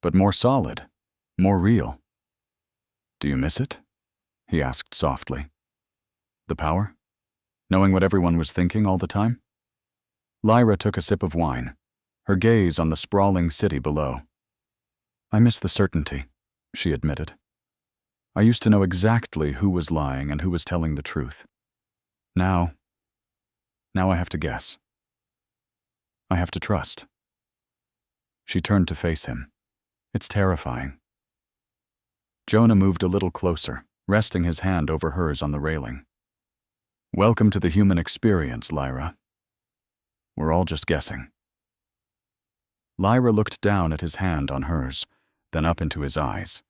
but more solid, more real. Do you miss it? He asked softly. The power? Knowing what everyone was thinking all the time? Lyra took a sip of wine, her gaze on the sprawling city below. I miss the certainty, she admitted. I used to know exactly who was lying and who was telling the truth. Now I have to guess. I have to trust. She turned to face him. It's terrifying. Jonah moved a little closer, resting his hand over hers on the railing. Welcome to the human experience, Lyra. We're all just guessing. Lyra looked down at his hand on hers, then up into his eyes.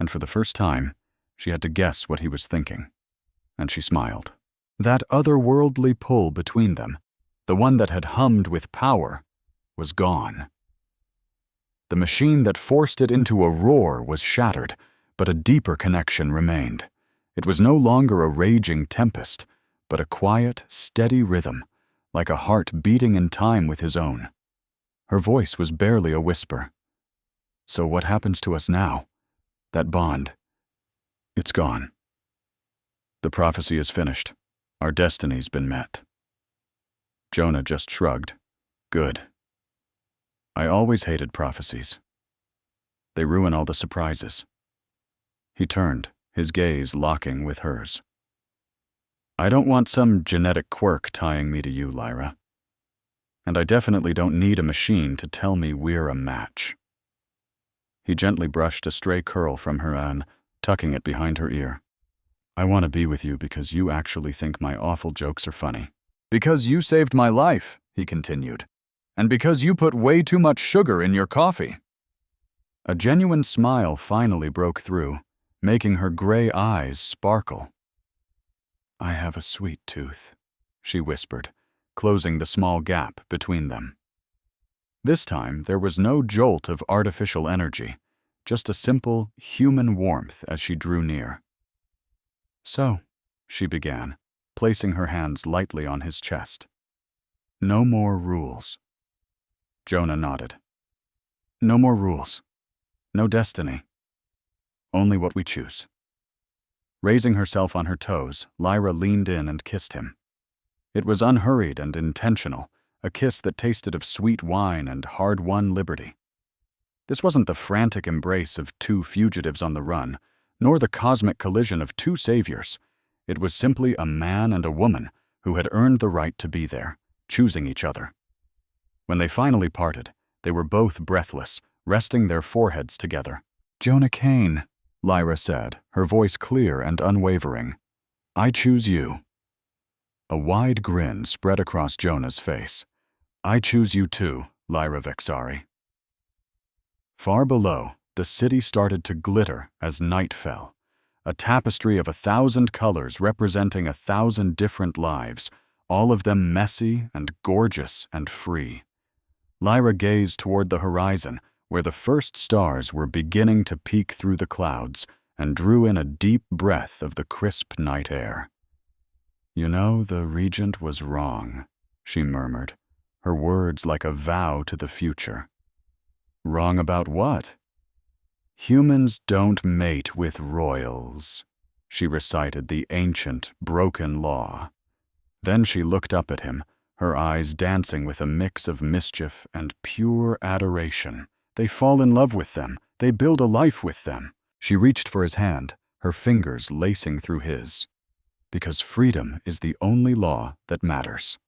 And for the first time, she had to guess what he was thinking. And she smiled. That otherworldly pull between them, the one that had hummed with power, was gone. The machine that forced it into a roar was shattered, but a deeper connection remained. It was no longer a raging tempest, but a quiet, steady rhythm, like a heart beating in time with his own. Her voice was barely a whisper. So what happens to us now? That bond. It's gone. The prophecy is finished. Our destiny's been met. Jonah just shrugged. Good. I always hated prophecies. They ruin all the surprises. He turned, his gaze locking with hers. I don't want some genetic quirk tying me to you, Lyra. And I definitely don't need a machine to tell me we're a match. He gently brushed a stray curl from her and tucking it behind her ear. I want to be with you because you actually think my awful jokes are funny. Because you saved my life, he continued. And because you put way too much sugar in your coffee. A genuine smile finally broke through, making her gray eyes sparkle. I have a sweet tooth, she whispered, closing the small gap between them. This time, there was no jolt of artificial energy, just a simple, human warmth as she drew near. So, she began, placing her hands lightly on his chest. No more rules. Jonah nodded. No more rules. No destiny. Only what we choose. Raising herself on her toes, Lyra leaned in and kissed him. It was unhurried and intentional, a kiss that tasted of sweet wine and hard-won liberty. This wasn't the frantic embrace of two fugitives on the run, nor the cosmic collision of two saviors. It was simply a man and a woman who had earned the right to be there, choosing each other. When they finally parted, they were both breathless, resting their foreheads together. Jonah Kane, Lyra said, her voice clear and unwavering. I choose you. A wide grin spread across Jonah's face. I choose you too, Lyra Vexari. Far below, the city started to glitter as night fell, a tapestry of 1,000 colors representing 1,000 different lives, all of them messy and gorgeous and free. Lyra gazed toward the horizon, where the first stars were beginning to peek through the clouds, and drew in a deep breath of the crisp night air. You know, the regent was wrong, she murmured, her words like a vow to the future. Wrong about what? Humans don't mate with royals, she recited the ancient, broken law. Then she looked up at him, her eyes dancing with a mix of mischief and pure adoration. They fall in love with them. They build a life with them. She reached for his hand, her fingers lacing through his. Because freedom is the only law that matters.